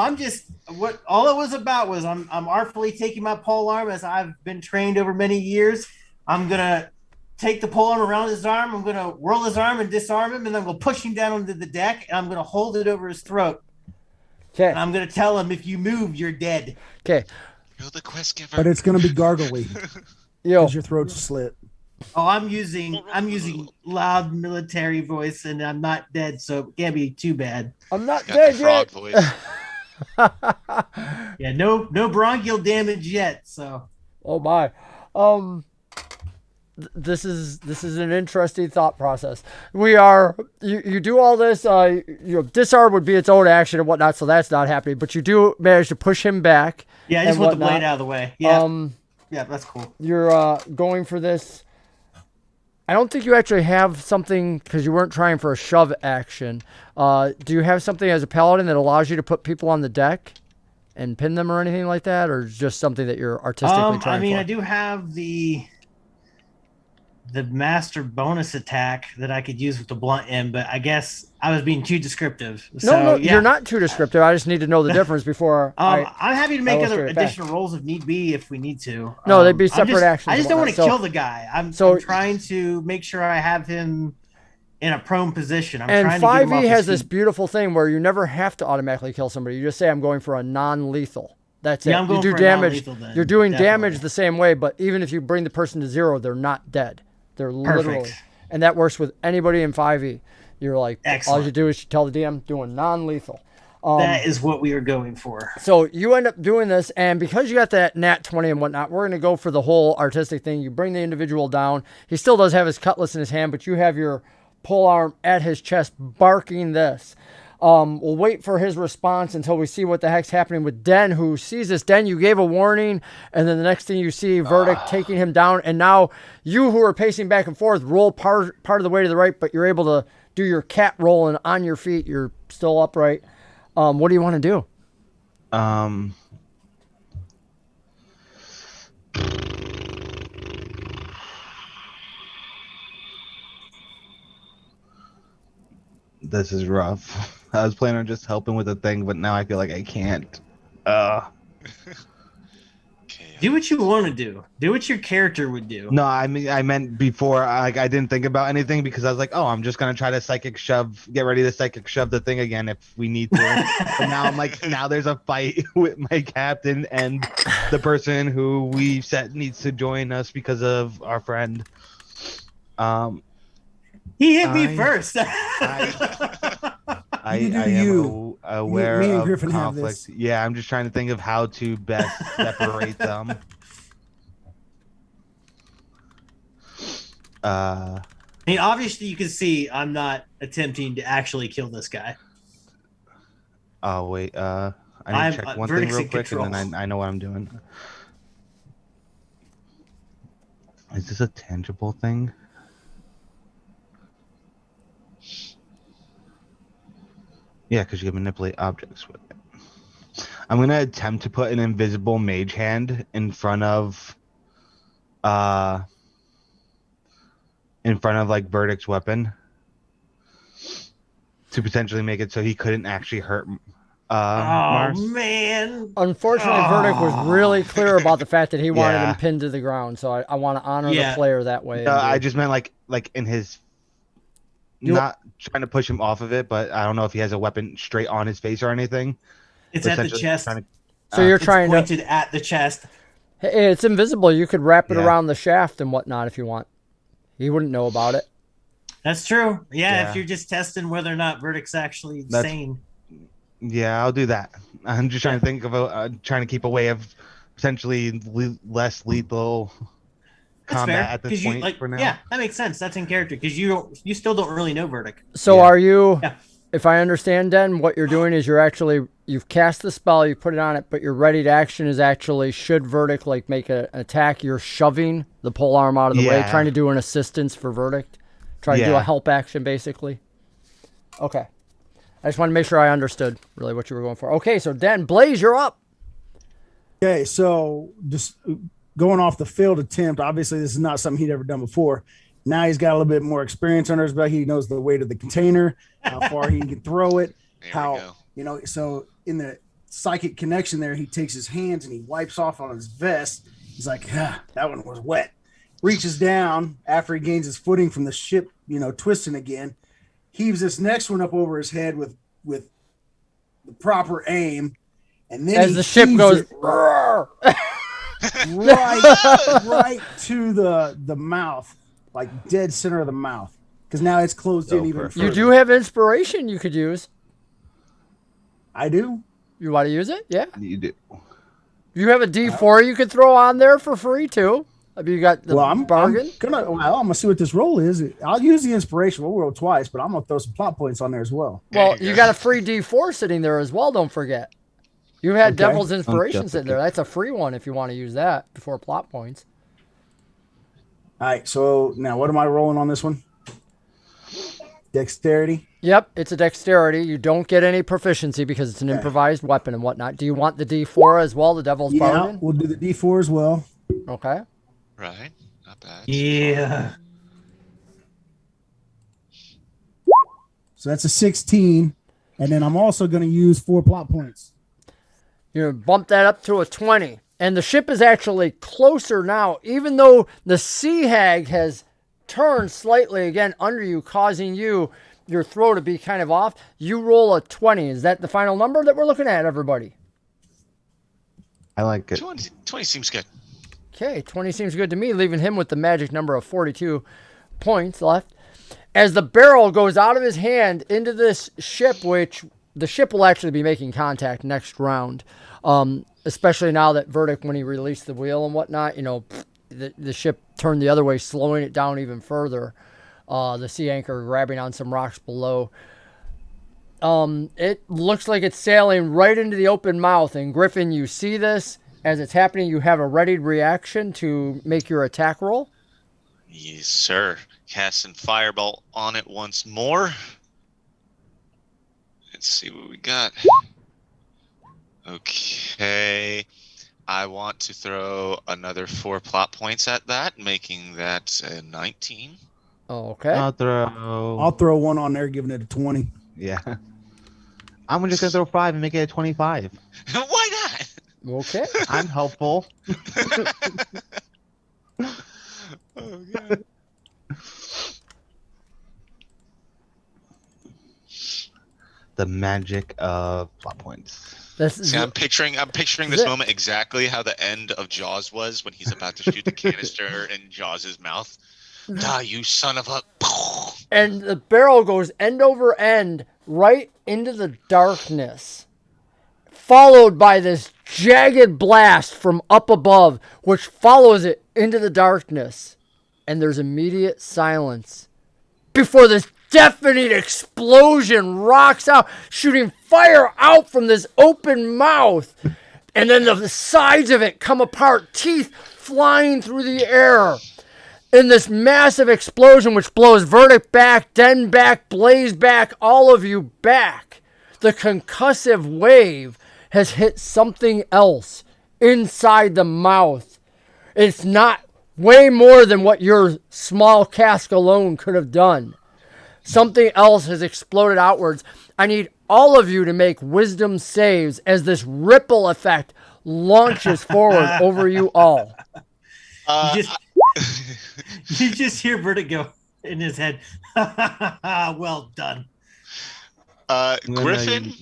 all it was about was I'm artfully taking my polearm, as I've been trained over many years. I'm gonna take the polearm around his arm, I'm gonna whirl his arm and disarm him, and then I'm gonna push him down onto the deck, and I'm gonna hold it over his throat. Okay. And I'm gonna tell him, if you move, you're dead. Okay. You're the quest giver. But it's gonna be gargly. Yo. Because your throat's slit. Oh, I'm using loud military voice, and I'm not dead, so it can't be too bad. I'm not Got dead the frog yet. voice. Yeah, no bronchial damage yet. So. Oh my. This is an interesting thought process. You do all this. Disarm would be its own action and whatnot, so that's not happening. But you do manage to push him back. Yeah, I just want the blade out of the way. Yeah. Yeah, that's cool. You're going for this. I don't think you actually have something, because you weren't trying for a shove action. Do you have something as a paladin that allows you to put people on the deck and pin them or anything like that, or just something that you're artistically trying for? I do have the master bonus attack that I could use with the blunt end, but I guess I was being too descriptive. No, you're not too descriptive. I just need to know the difference before. I'm happy to make other additional rolls if need be, if we need to. No, they'd be separate actions. I just don't want to kill the guy. I'm trying to make sure I have him in a prone position. And 5e has this beautiful thing where you never have to automatically kill somebody. You just say, I'm going for a non-lethal. That's it. You do damage. You're doing damage the same way, but even if you bring the person to 0, they're not dead. They're literally, and that works with anybody in 5e. You're like, all you do is you tell the DM, doing non-lethal. That is what we are going for. So you end up doing this, and because you got that nat 20 and whatnot, we're going to go for the whole artistic thing. You bring the individual down. He still does have his cutlass in his hand, but you have your polearm at his chest, barking this. We'll wait for his response until we see what the heck's happening with Den, who sees this. Den, you gave a warning, and then the next thing you see, Verdic taking him down, and now you, who are pacing back and forth, roll part of the way to the right, but you're able to do your cat roll, and on your feet, you're still upright. What do you want to do? This is rough. I was planning on just helping with the thing, but now I feel like I can't. Do what you want to do. Do what your character would do. No, I meant before. I didn't think about anything because I was like, oh, I'm just gonna try to psychic shove, get ready to psychic shove the thing again if we need to. But now I'm like, now there's a fight with my captain and the person who we said needs to join us because of our friend. He hit me first. I am aware me and of Griffin have conflict. this. Yeah, I'm just trying to think of how to best separate them. I mean, obviously, you can see I'm not attempting to actually kill this guy. Oh wait, I need to check one thing real quick, and then I know what I'm doing. Is this a tangible thing? Yeah, because you can manipulate objects with it. I'm going to attempt to put an invisible mage hand in front of like Verdic's weapon to potentially make it so he couldn't actually hurt Mars. Man. Unfortunately, Verdic was really clear about the fact that he wanted him pinned to the ground, so I want to honor the player that way. I just meant like in his... Not trying to push him off of it, but I don't know if he has a weapon straight on his face or anything. It's at the chest. So you're trying to pointed at the chest. Hey, it's invisible. You could wrap it around the shaft and whatnot if you want. He wouldn't know about it. That's true. Yeah, if you're just testing whether or not Verdict's actually sane. Yeah, I'll do that. I'm just trying to think of trying to keep a way of potentially less lethal That's combat fair at this because you point like for now. yeah, that makes sense. That's in character because you still don't really know Verdic. So Yeah. are you? Yeah. If I understand, then what you're doing is you've cast the spell, you put it on it, but your ready to action is actually should Verdict like make an attack, you're shoving the pole arm out of the way, Yeah. trying to do an assistance for Verdict, trying to do a Yeah. help action basically. Okay, I just want to make sure I understood really what you were going for. Okay, so then Blaze, you're up. Okay, so just going off the failed attempt, obviously this is not something he'd ever done before. Now he's got a little bit more experience under his belt. He knows the weight of the container, how far he can throw it, There we how go. so in the psychic connection there, he takes his hands and he wipes off on his vest. He's like, that one was wet. Reaches down after he gains his footing from the ship, twisting again. Heaves this next one up over his head with the proper aim, and then As the ship goes, right to the mouth, like dead center of the mouth, because now it's closed in even perfect. further. you do have inspiration you could use. I do. You want to use it? Yeah. You do. You have a D4 you could throw on there for free too. I mean, you got the bargain. I'm gonna see what this roll is. I'll use the inspiration. We'll roll twice, but I'm gonna throw some plot points on there as well. Well, There you you go. got a free D4 sitting there as well. Don't forget. You had Okay. Devil's Inspiration just sitting there. That's a free one if you want to use that before plot points. All right. So now, what am I rolling on this one? Dexterity. Yep, it's a dexterity. You don't get any proficiency because it's an improvised weapon and whatnot. Do you want the D4 as well, the Devil's Yeah, Bargain? we'll do the D4 as well. Okay. Right. Not bad. Yeah. So that's a 16, and then I'm also going to use 4 plot points. You bump that up to a 20. And the ship is actually closer now, even though the Sea Hag has turned slightly again under you, causing your throw to be kind of off. You roll a 20. Is that the final number that we're looking at, everybody? I like it. 20 seems good. Okay, 20 seems good to me, leaving him with the magic number of 42 points left. As the barrel goes out of his hand into this ship, which the ship will actually be making contact next round, especially now that Verdic, when he released the wheel and whatnot, the ship turned the other way, slowing it down even further. The sea anchor grabbing on some rocks below. It looks like it's sailing right into the open mouth. And Griffin, you see this as it's happening. You have a readied reaction to make your attack roll. Yes, sir. Casting Firebolt on it once more. Let's see what we got. Okay. I want to throw another 4 plot points at that, making that a 19. Okay. I'll throw. I'll throw one on there, giving it a 20. Yeah. I'm just gonna throw 5 and make it a 25. Why not? Okay. I'm helpful. Oh, God. The magic of plot points. This is See, I'm picturing this moment exactly how the end of Jaws was when he's about to shoot the canister in Jaws' mouth. Die, you son of a... and the barrel goes end over end right into the darkness, followed by this jagged blast from up above, which follows it into the darkness. And there's immediate silence before this deafening explosion rocks out, shooting fire out from this open mouth. And then the sides of it come apart, teeth flying through the air. In this massive explosion, which blows Verdic back, Den back, Blaze back, all of you back, the concussive wave has hit something else inside the mouth. It's not way more than what your small cask alone could have done. Something else has exploded outwards. I need all of you to make wisdom saves as this ripple effect launches forward over you all. You just hear Vertigo in his head. Well done. Griffin?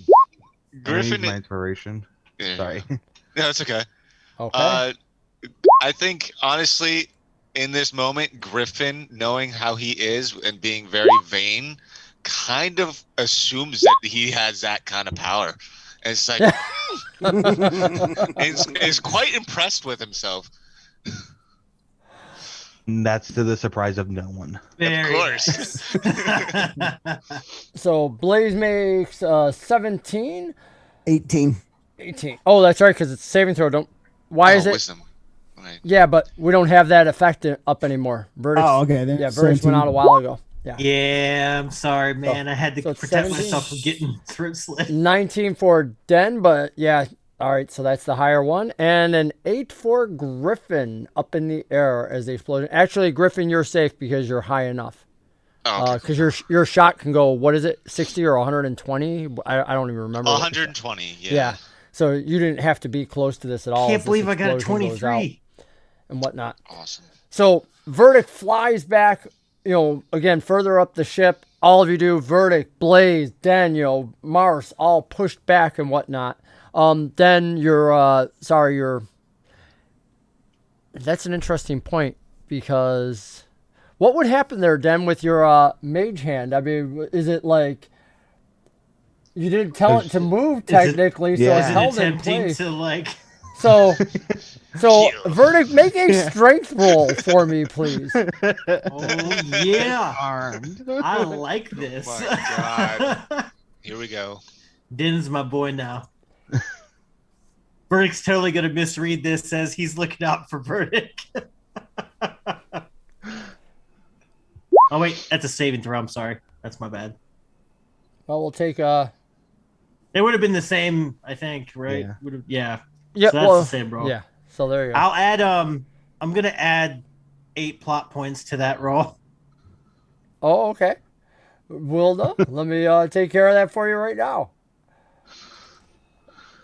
Griffin. My inspiration. Yeah. Sorry. No, it's okay. Okay. I think, honestly, in this moment, Griffin, knowing how he is and being very vain, kind of assumes that he has that kind of power. And it's like, is quite impressed with himself. And that's to the surprise of no one. Very course. nice. So Blaze makes 17, 18. 18. Oh, that's right, because it's saving throw. Why is it? Wisdom. Right. Yeah, but we don't have that effect up anymore. Verdict's, Oh, okay. Then yeah, Verdict's went out a while ago. Yeah. Yeah, I'm sorry, man. I had to so it's protect 17? myself from getting throat slit. 19 for Den, but yeah. All right, so that's the higher one. And an 8 for Griffin up in the air as the explosion. Actually, Griffin, you're safe because you're high enough. Oh, okay. Because your shot can go, what is it, 60 or 120? I don't even remember. 120, yeah. Yeah. So you didn't have to be close to this at all. Can't as believe this I got a explosion goes 23. out and whatnot. Awesome. So Verdic flies back, again, further up the ship. All of you do. Verdic, Blaze, Den, Mars, all pushed back and whatnot. Then that's an interesting point, because what would happen there, Den, with your mage hand? I mean, is it like you didn't tell it to move technically, so yeah. it's Is it held in attempting place? to like? So Verdic, make a strength roll for me, please. Oh yeah, Armed. I like this. my God. Here we go. Din's my boy now. Verdic's totally gonna misread this as he's looking out for Verdic. Oh wait, that's a saving throw. I'm sorry, that's my bad. Well, we'll take It would have been the same, I think, right? Yeah. Yeah. yeah, So that's well, the same roll. yeah. So there you go. I'll add I'm gonna add 8 plot points to that roll. Oh, okay. Wilda, let me take care of that for you right now.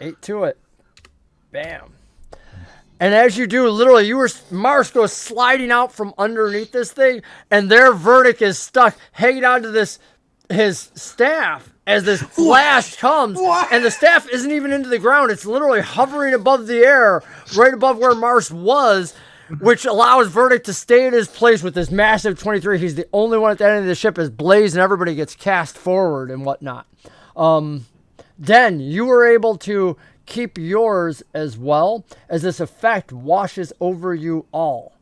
8 to it. Bam. And as you do, literally, Mars goes sliding out from underneath this thing, and their Verdic is stuck hanging onto his staff as this flash comes, and the staff isn't even into the ground. It's literally hovering above the air, right above where Mars was, which allows Verdic to stay in his place with this massive 23. He's the only one at the end of the ship as Blaze, and everybody gets cast forward and whatnot. Den, you were able to keep yours as well, as this effect washes over you all,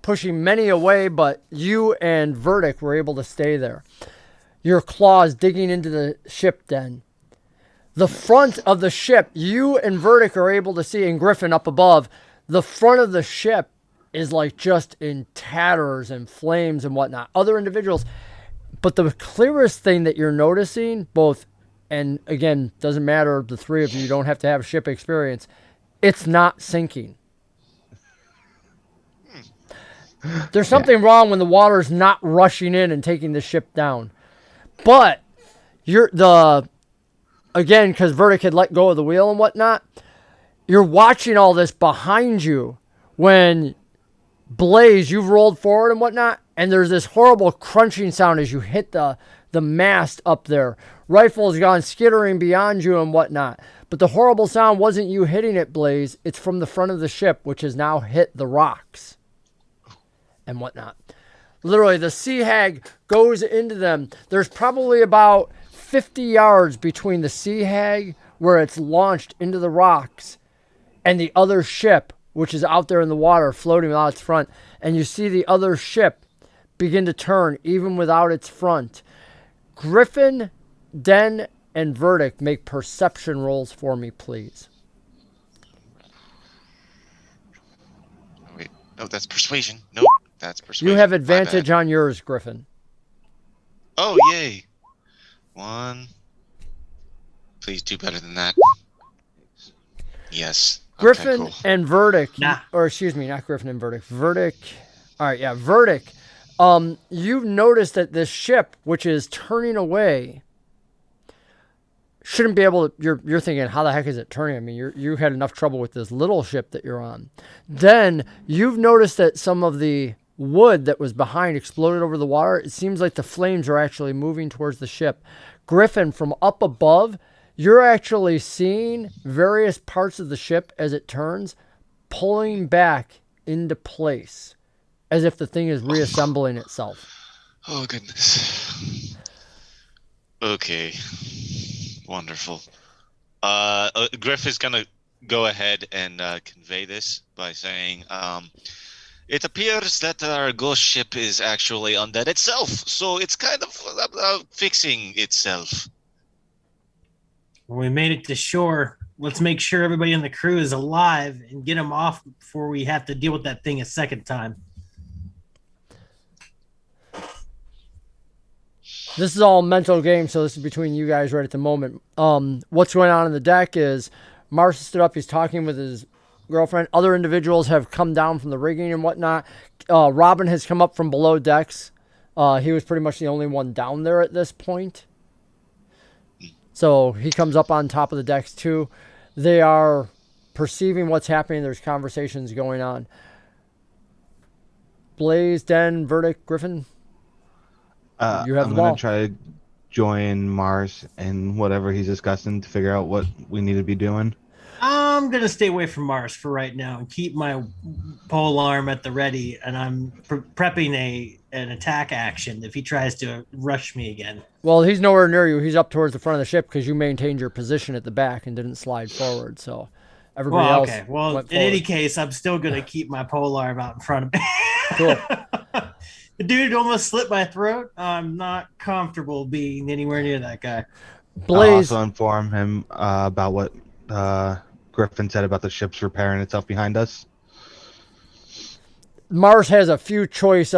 pushing many away, but you and Verdic were able to stay there. Your claws digging into the ship, Den. The front of the ship, you and Verdic are able to see, and Griffin up above, the front of the ship is like just in tatters and flames and whatnot. Other individuals. But the clearest thing that you're noticing, both, and again, doesn't matter, the three of you don't have to have ship experience, it's not sinking. There's something wrong when the water's not rushing in and taking the ship down. But again, because Verdic had let go of the wheel and whatnot, you're watching all this behind you when Blaze, you've rolled forward and whatnot, and there's this horrible crunching sound as you hit the mast up there. Rifle's gone skittering beyond you and whatnot. But the horrible sound wasn't you hitting it, Blaze. It's from the front of the ship, which has now hit the rocks and whatnot. Literally, the sea hag goes into them. There's probably about 50 yards between the sea hag, where it's launched into the rocks, and the other ship, which is out there in the water floating without its front. And you see the other ship begin to turn even without its front. Griffin, Den, and Verdic, make perception rolls for me, please. Oh, wait. No, that's persuasion. Nope. That's persuasion. You have My advantage bad. on yours, Griffin. Oh, yay. 1. Please do better than that. Yes. Griffin Okay, cool. and Verdic, Nah. or excuse me, not Griffin and Verdic. Verdic. All right, yeah, Verdic. You've noticed that this ship, which is turning away, shouldn't be able to. You're thinking, how the heck is it turning? I mean, you had enough trouble with this little ship that you're on. Then you've noticed that some of the wood that was behind exploded over the water. It seems like the flames are actually moving towards the ship. Griffin, from up above, you're actually seeing various parts of the ship as it turns, pulling back into place, as if the thing is reassembling itself. Oh, goodness. Okay. Wonderful. Griff is gonna go ahead and convey this by saying, it appears that our ghost ship is actually undead itself, so it's kind of fixing itself. When we made it to shore, let's make sure everybody in the crew is alive and get them off before we have to deal with that thing a second time. This is all mental game, so this is between you guys right at the moment. What's going on in the deck is Mars stood up. He's talking with his girlfriend. Other individuals have come down from the rigging and whatnot. Robin has come up from below decks. He was pretty much the only one down there at this point. So he comes up on top of the decks too. They are perceiving what's happening. There's conversations going on. Blaze, Den, Verdic, Griffin. You have I'm the gonna ball. try to join Mars and whatever he's discussing to figure out what we need to be doing. I'm gonna stay away from Mars for right now and keep my pole arm at the ready, and I'm prepping an attack action if he tries to rush me again. Well, he's nowhere near you. He's up towards the front of the ship because you maintained your position at the back and didn't slide forward. So everybody else. Okay. Well, went in any forward. case, I'm still gonna keep my pole arm out in front of me. Cool. The dude almost slit my throat. I'm not comfortable being anywhere near that guy. I'll Blaze, also inform him about what Griffin said about the ship's repairing itself behind us. Mars has a few choice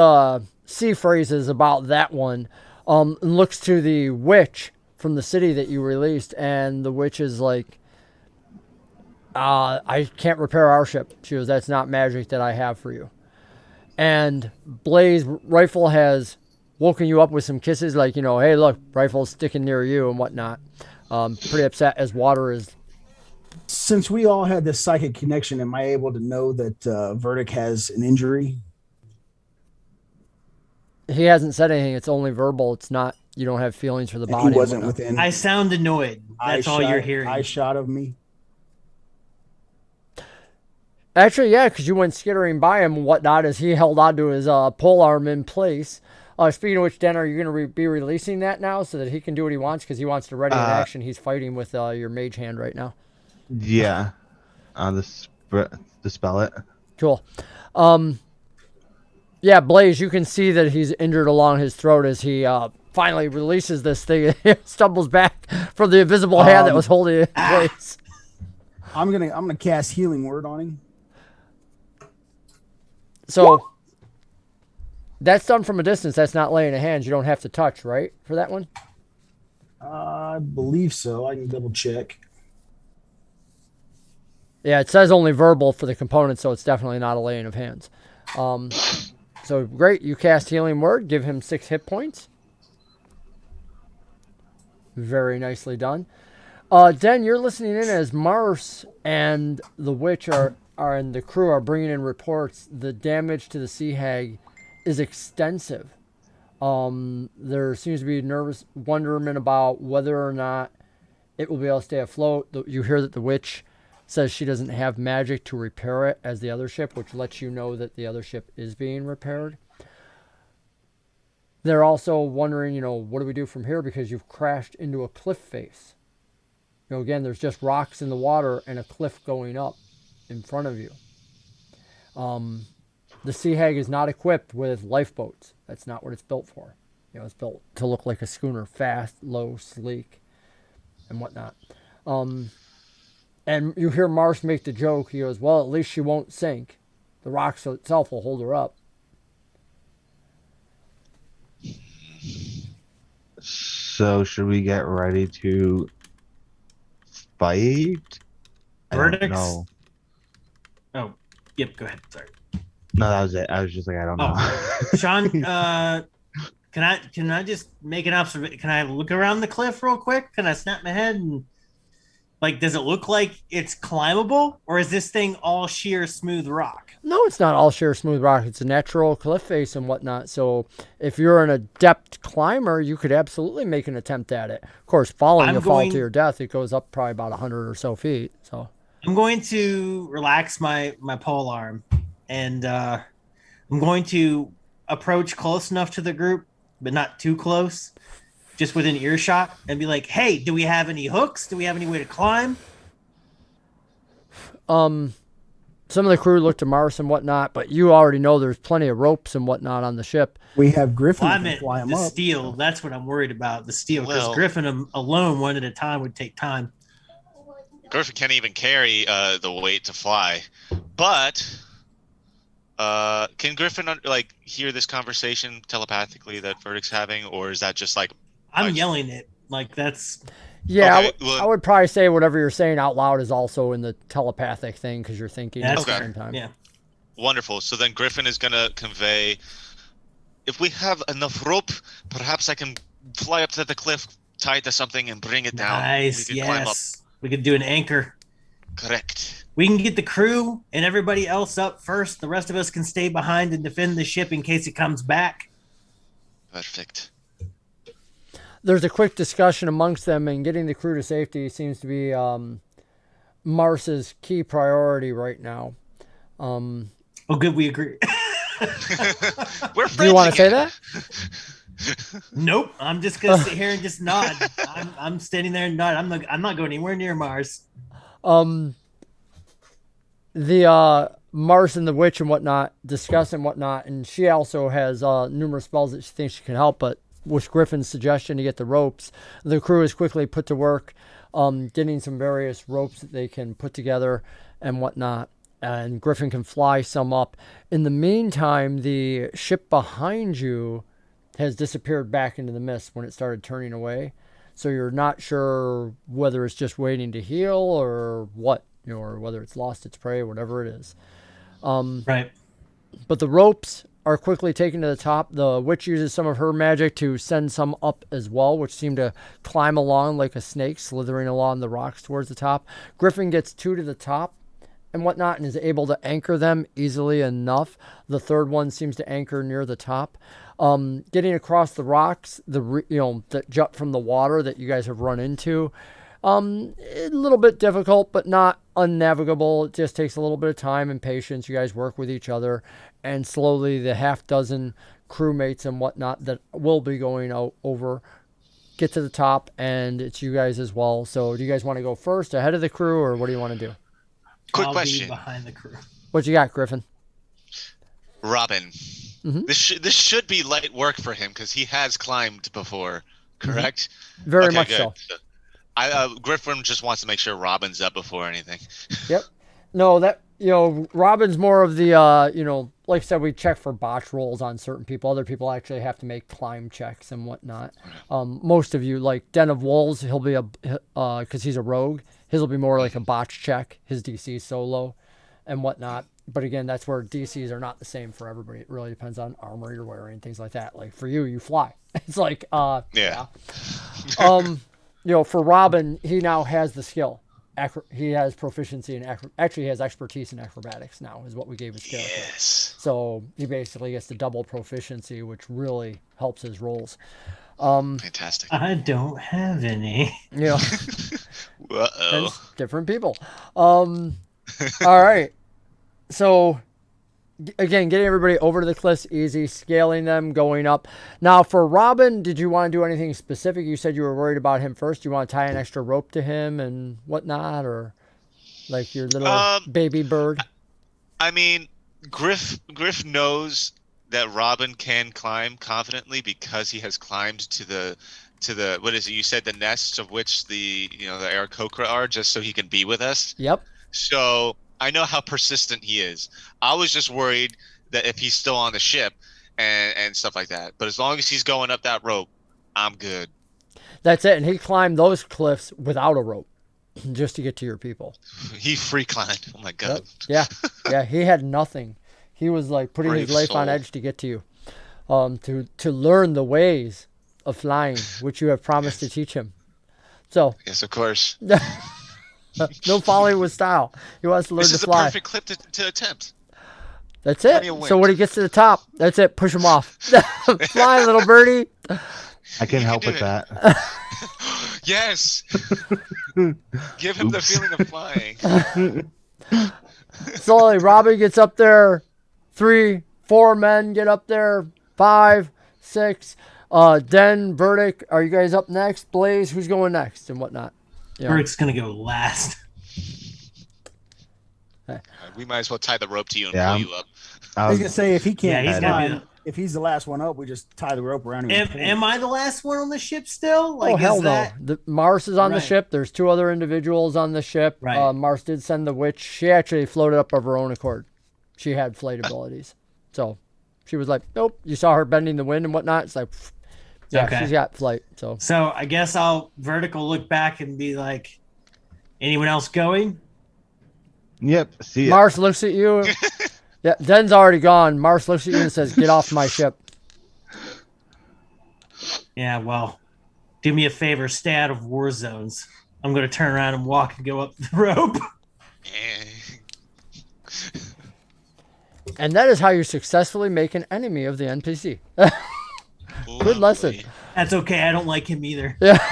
sea phrases about that one. And looks to the witch from the city that you released, and the witch is like, I can't repair our ship. She goes, that's not magic that I have for you. And Blaze Rifle has woken you up with some kisses, like, hey, look, Rifle's sticking near you and whatnot. Pretty upset as water is. Since we all had this psychic connection, am I able to know that Verdic has an injury? He hasn't said anything. It's only verbal. It's not, you don't have feelings for the And body. he wasn't and whatnot. within I sound annoyed. That's all you're hearing. eye shot of me. Actually, yeah, because you went skittering by him and whatnot as he held on to his pole arm in place. Speaking of which, Den, are you going to be releasing that now so that he can do what he wants? Because he wants to ready an action. He's fighting with your mage hand right now. Yeah. Dispel it. Cool. Yeah, Blaze, you can see that he's injured along his throat as he finally releases this thing. He stumbles back from the invisible hand that was holding it in place. I'm gonna cast Healing Word on him. So that's done from a distance. That's not laying of hands. You don't have to touch, right, for that one? I believe so. I can double check. Yeah, it says only verbal for the component, so it's definitely not a laying of hands. So great, you cast Healing Word, give him 6 hit points. Very nicely done. Den, you're listening in as Mars and the witch and the crew are bringing in reports. The damage to the Sea Hag is extensive. There seems to be nervous wonderment about whether or not it will be able to stay afloat. You hear that the witch says she doesn't have magic to repair it as the other ship, which lets you know that the other ship is being repaired. They're also wondering, what do we do from here because you've crashed into a cliff face. Again, there's just rocks in the water and a cliff going up in front of you. The Sea Hag is not equipped with lifeboats. That's not what it's built for. It's built to look like a schooner, fast, low, sleek, and whatnot. And you hear Marsh make the joke. He goes, well, at least she won't sink. The rocks itself will hold her up. So should we get ready to fight? Verdicts? No. Oh, yep. Go ahead. Sorry. No, that was it. I was just like, I don't know. Sean, can I just make an observation? Can I look around the cliff real quick? Can I snap my head and does it look like it's climbable, or is this thing all sheer smooth rock? No, it's not all sheer smooth rock. It's a natural cliff face and whatnot. So if you're an adept climber, you could absolutely make an attempt at it. Of course, following a fall to your death, it goes up probably about 100 or so feet. So I'm going to relax my pole arm, and I'm going to approach close enough to the group, but not too close, just within earshot and be like, "Hey, do we have any hooks? Do we have any way to climb?" Some of the crew look to Mars and whatnot, but you already know there's plenty of ropes and whatnot on the ship. We have Griffin Well, I that can meant fly him the up. steel. That's what I'm worried about. The steel, because Well- Griffin alone, one at a time, would take time. Griffin can't even carry the weight to fly, but can Griffin like hear this conversation telepathically that Verdic's having, or is that just like I'm yelling it like that's. Yeah, Okay, well- I would probably say whatever you're saying out loud is also in the telepathic thing because you're thinking at That's the okay. same time. Yeah. wonderful? So then Griffin is gonna convey, if we have enough rope, perhaps I can fly up to the cliff, tie it to something, and bring it down. Nice. We can climb up. Yes. We could do an anchor. Correct. We can get the crew and everybody else up first. The rest of us can stay behind and defend the ship in case it comes back. Perfect. There's a quick discussion amongst them, and getting the crew to safety seems to be Mars's key priority right now. Oh, good. We agree. We're Do you want to say again. that? Nope. I'm just gonna sit here and just nod. I'm standing there and nod. I'm not going anywhere near Mars. The Mars and the witch and whatnot discuss and whatnot, and she also has numerous spells that she thinks she can help, but with Griffin's suggestion to get the ropes, the crew is quickly put to work getting some various ropes that they can put together and whatnot, and Griffin can fly some up. In the meantime, the ship behind you has disappeared back into the mist when it started turning away, so you're not sure whether it's just waiting to heal or what, or whether it's lost its prey, whatever it is. Right. But the ropes are quickly taken to the top. The witch uses some of her magic to send some up as well, which seem to climb along like a snake, slithering along the rocks towards the top. Griffin gets 2 to the top and whatnot and is able to anchor them easily enough. The third one seems to anchor near the top. Getting across the rocks, that jut from the water that you guys have run into, a little bit difficult, but not unnavigable. It just takes a little bit of time and patience. You guys work with each other, and slowly the half dozen crewmates and whatnot that will be going over get to the top, and it's you guys as well. So do you guys want to go first ahead of the crew, or what do you want to do? Quick I'll question. be behind the crew. What you got, Griffin? Robin. Mhm. This should be light work for him because he has climbed before, correct? Very Okay, much good. so. Griffin just wants to make sure Robin's up before anything. Yep. No, that, Robin's more of the, like I said, we check for botch rolls on certain people. Other people actually have to make climb checks and whatnot. Most of you, like Den of Wolves, he'll be because he's a rogue, his will be more like a botch check. His DC is so low and whatnot. But again, that's where DCs are not the same for everybody. It really depends on armor you're wearing and things like that. Like for you fly. It's like, Yeah. For Robin, he now has the skill. He has proficiency in actually he has expertise in acrobatics now, is what we gave his character. Yes. So he basically gets the double proficiency, which really helps his rolls. Fantastic. I don't have any. Uh-oh. Hence, different people. All right. So again, getting everybody over to the cliffs easy, scaling them, going up. Now for Robin, did you want to do anything specific? You said you were worried about him first. Do you want to tie an extra rope to him and whatnot, or like your little baby bird? I mean, Griff knows that Robin can climb confidently because he has climbed to the what is it? You said the nests of which the Arakocra are, just so he can be with us. Yep. So I know how persistent he is. I was just worried that if he's still on the ship and stuff like that. But as long as he's going up that rope, I'm good. That's it. And he climbed those cliffs without a rope just to get to your people. He free climbed. Oh my god. Yep. Yeah. He had nothing. He was like putting Brave his life on soul. edge to get to you, to learn the ways of flying, which you have promised to teach him. So Yes, of course. no following with style. He wants to learn This to is a fly. perfect clip to attempt. That's Plenty it. of So wind. when he gets to the top, that's it. Push him off. Fly, little birdie. I can help do with it. that. Yes. Give him the feeling of flying. Slowly, Robin gets up there. 3, 4 men get up there. 5, 6. Den, Verdic, are you guys up next? Blaze, who's going next and whatnot? Yeah. Verdic's gonna go last. We might as well tie the rope to you and Yeah, pull you up. I was gonna say if he can't, Yeah, he's gonna be if he's the last one up, we just tie the rope around him. Am I the last one on the ship still? Like, Oh, hell is that... no. Mars is on the Right. ship. There's 2 other individuals on the ship. Right. Mars did send the witch. She actually floated up of her own accord. She had flight abilities. So she was like, nope. You saw her bending the wind and whatnot. It's like, yeah, Okay. she's got flight. So I guess Vertical look back and be like, anyone else going? Yep. See ya. Mars looks at you. Yeah, Den's already gone. Mars looks at you and says, get off my ship. Yeah, well, do me a favor, stay out of war zones. I'm going to turn around and walk and go up the rope. And that is how you successfully make an enemy of the NPC. Good lesson. That's okay. I don't like him either. Yeah.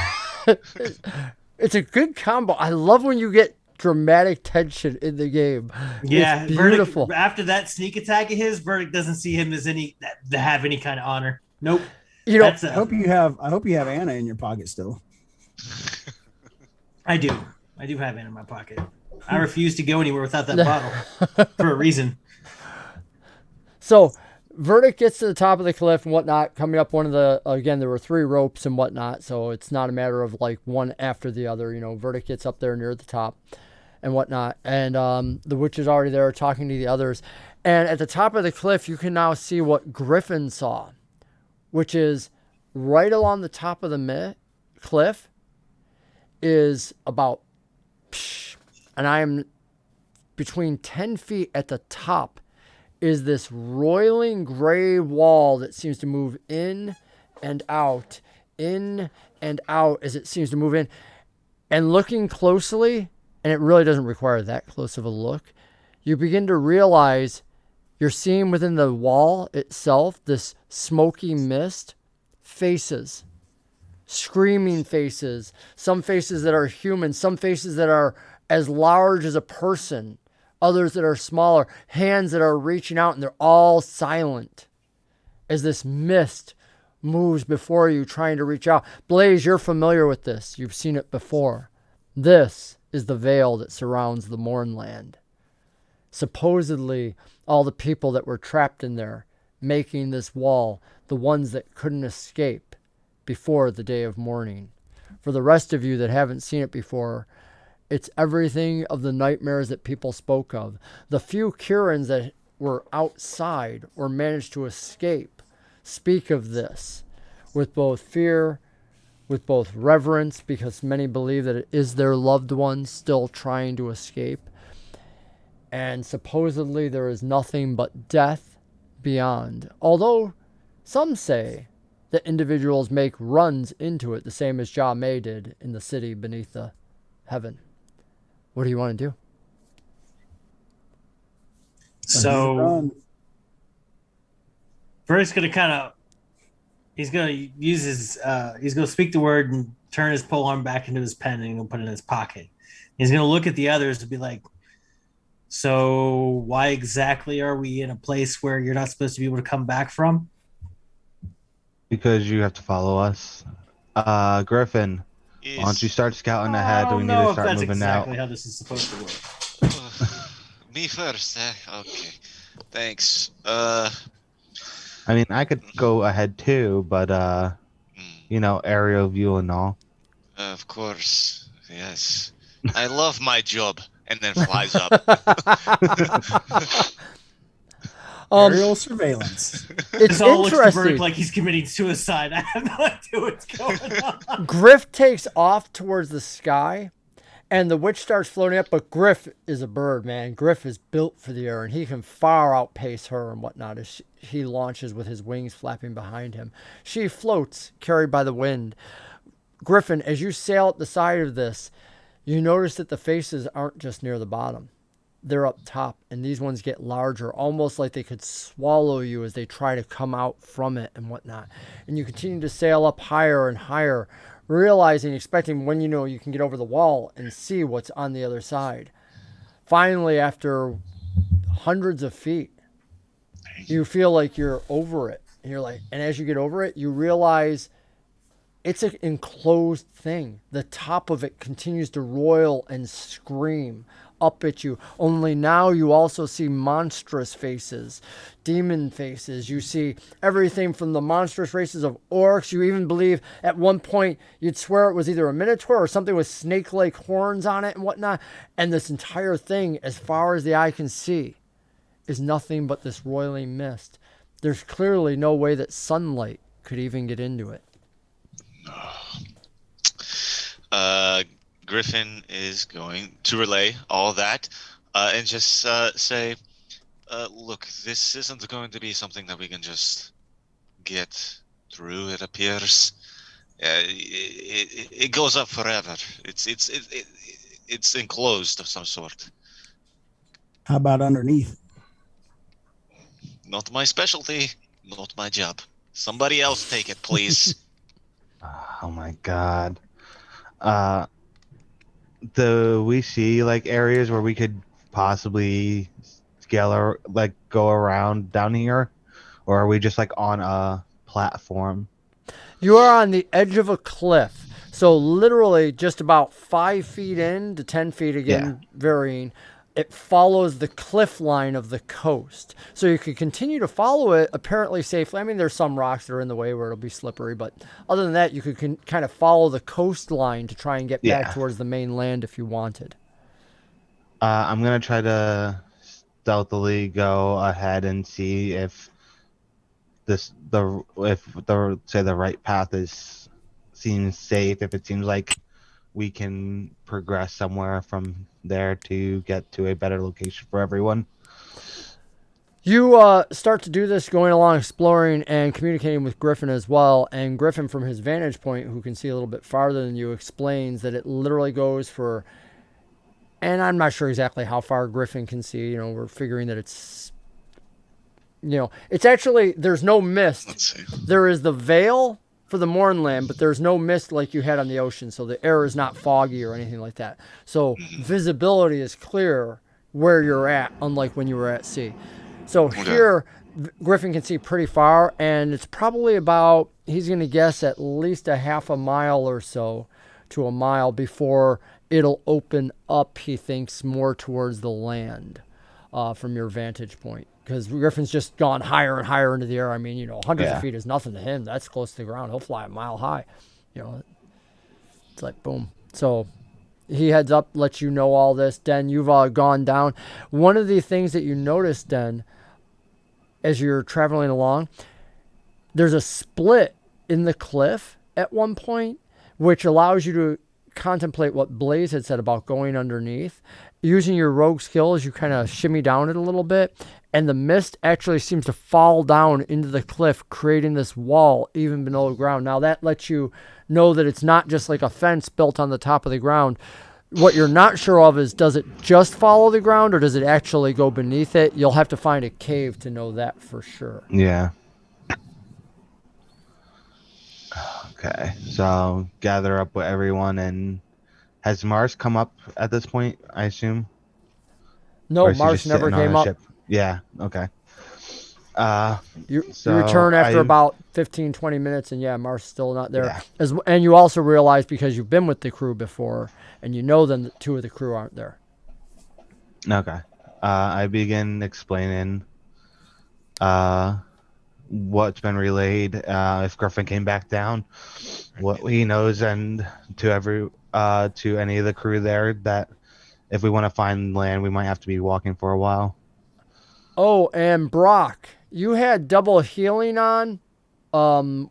It's a good combo. I love when you get dramatic tension in the game. Yeah, It's beautiful. Verdic, after that sneak attack of his, Verdic doesn't see him as to have any kind of honor. Nope. You know, I hope you have Anna in your pocket still. I do have it in my pocket. I refuse to go anywhere without that bottle for a reason. so Verdic gets to the top of the cliff and whatnot, coming up one of the, again, there were 3 ropes and whatnot, so it's not a matter of like one after the other. You know, Verdic gets up there near the top and whatnot, and the witch is already there talking to the others. And at the top of the cliff, you can now see what Griffin saw, which is right along the top of the cliff is about, and I am between 10 feet at the top, is this roiling gray wall that seems to move in and out as it seems to move in. And looking closely, and it really doesn't require that close of a look, you begin to realize you're seeing within the wall itself this smoky mist, faces, screaming faces, some faces that are human, some faces that are as large as a person, others that are smaller, hands that are reaching out, and they're all silent as this mist moves before you trying to reach out. Blaze, you're familiar with this. You've seen it before. This is the veil that surrounds the Mournland. Supposedly, all the people that were trapped in there, making this wall, the ones that couldn't escape before the day of mourning. For the rest of you that haven't seen it before, it's everything of the nightmares that people spoke of. The few Kurans that were outside or managed to escape speak of this with both fear, with both reverence, because many believe that it is their loved ones still trying to escape. And supposedly there is nothing but death beyond. Although some say that individuals make runs into it, the same as Ja May did in the city beneath the heaven. What do you want to do? So Verdic's going to he's going to use his, he's going to speak the word and turn his polearm back into his pen, and he'll put it in his pocket. He's going to look at the others to be like, so why exactly are we in a place where you're not supposed to be able to come back from? Because you have to follow us. Griffin, why don't you start scouting ahead? We need to start moving exactly out. how this is supposed to work. Me first, eh? Okay. Thanks. I mean, I could go ahead too, but aerial view and all. Of course. Yes. I love my job. And then flies up. Aerial surveillance. It's all looks to Verdic interesting. like he's committing suicide. I have no idea what's going on. Griff takes off towards the sky, and the witch starts floating up, but Griff is a bird, man. Griff is built for the air, and he can far outpace her and whatnot as he launches with his wings flapping behind him. She floats, carried by the wind. Griffin, as you sail up the side of this, you notice that the faces aren't just near the bottom. They're up top, and these ones get larger, almost like they could swallow you as they try to come out from it and whatnot. And you continue to sail up higher and higher, realizing, expecting when you can get over the wall and see what's on the other side. Finally, after hundreds of feet, you feel like you're over it, And you're like, and as you get over it, you realize it's an enclosed thing. The top of it continues to roil and scream up at you. Only now you also see monstrous faces, demon faces. You see everything from the monstrous races of orcs. You even believe at one point you'd swear it was either a minotaur or something with snake-like horns on it and whatnot. And this entire thing, as far as the eye can see, is nothing but this roiling mist. There's clearly no way that sunlight could even get into it. Griffin is going to relay all that and just say, look, this isn't going to be something that we can just get through, it appears. It goes up forever. It's enclosed of some sort. How about underneath? Not my specialty, not my job. Somebody else take it, please. Oh my god. Do we see like areas where we could possibly scale or like go around down here, or are we just like on a platform? You are on the edge of a cliff, so literally just about 5 feet in to 10 feet again, varying. It follows the cliff line of the coast, so you could continue to follow it apparently safely. I mean, there's some rocks that are in the way where it'll be slippery, but other than that, you could kind of follow the coastline to try and get back towards the main land if you wanted. I'm gonna try to stealthily go ahead and see if the right path seems safe. If it seems like we can progress somewhere from there to get to a better location for everyone. You start to do this, going along, exploring, and communicating with Griffin as well. And Griffin, from his vantage point, who can see a little bit farther than you, explains that it literally goes for, and I'm not sure exactly how far Griffin can see. You know, we're figuring that it's, you know, it's actually, there's no mist. Let's see. There is the veil for the Mournland, but there's no mist like you had on the ocean, so the air is not foggy or anything like that. So visibility is clear where you're at, unlike when you were at sea. So here, Griffin can see pretty far, and it's probably about, he's going to guess, at least a half a mile or so to a mile before it'll open up, he thinks, more towards the land from your vantage point. Because Griffin's just gone higher and higher into the air. I mean, you know, hundreds of feet is nothing to him. That's close to the ground. He'll fly a mile high. You know, it's like boom. So he heads up, lets you know all this. Den, you've gone down. One of the things that you notice, Den, as you're traveling along, there's a split in the cliff at one point, which allows you to contemplate what Blaze had said about going underneath. Using your rogue skills, you kind of shimmy down it a little bit, and the mist actually seems to fall down into the cliff, creating this wall even below the ground. Now that lets you know that it's not just like a fence built on the top of the ground. What you're not sure of is, does it just follow the ground, or does it actually go beneath it? You'll have to find a cave to know that for sure. Yeah. Okay, so I'll gather up with everyone. And has Mars come up at this point, I assume? No, Mars never came up. Ship? Yeah, okay. You return after about 15, 20 minutes, and Mars is still not there. Yeah. And you also realize, because you've been with the crew before, and you know then that 2 of the crew aren't there. Okay. I begin explaining what's been relayed, if Griffin came back down, what he knows, and to any of the crew there, that if we want to find land, we might have to be walking for a while. Oh, and Brock, you had double healing on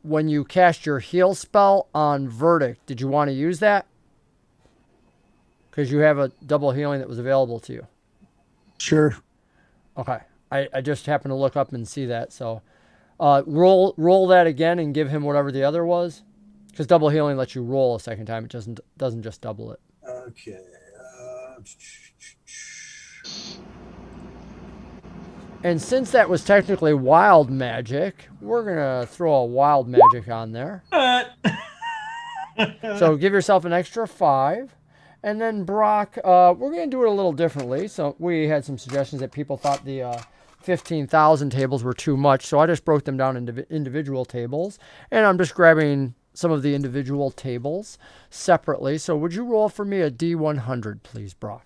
when you cast your heal spell on Verdic. Did you want to use that? Because you have a double healing that was available to you. Sure. Okay. I just happened to look up and see that. So roll that again and give him whatever the other was. Because double healing lets you roll a second time. It doesn't just double it. Okay. And since that was technically wild magic, we're going to throw a wild magic on there. So give yourself an extra 5. And then Brock, we're going to do it a little differently. So we had some suggestions that people thought the 15,000 tables were too much, so I just broke them down into individual tables, and I'm just grabbing some of the individual tables separately. So would you roll for me a D100, please, Brock?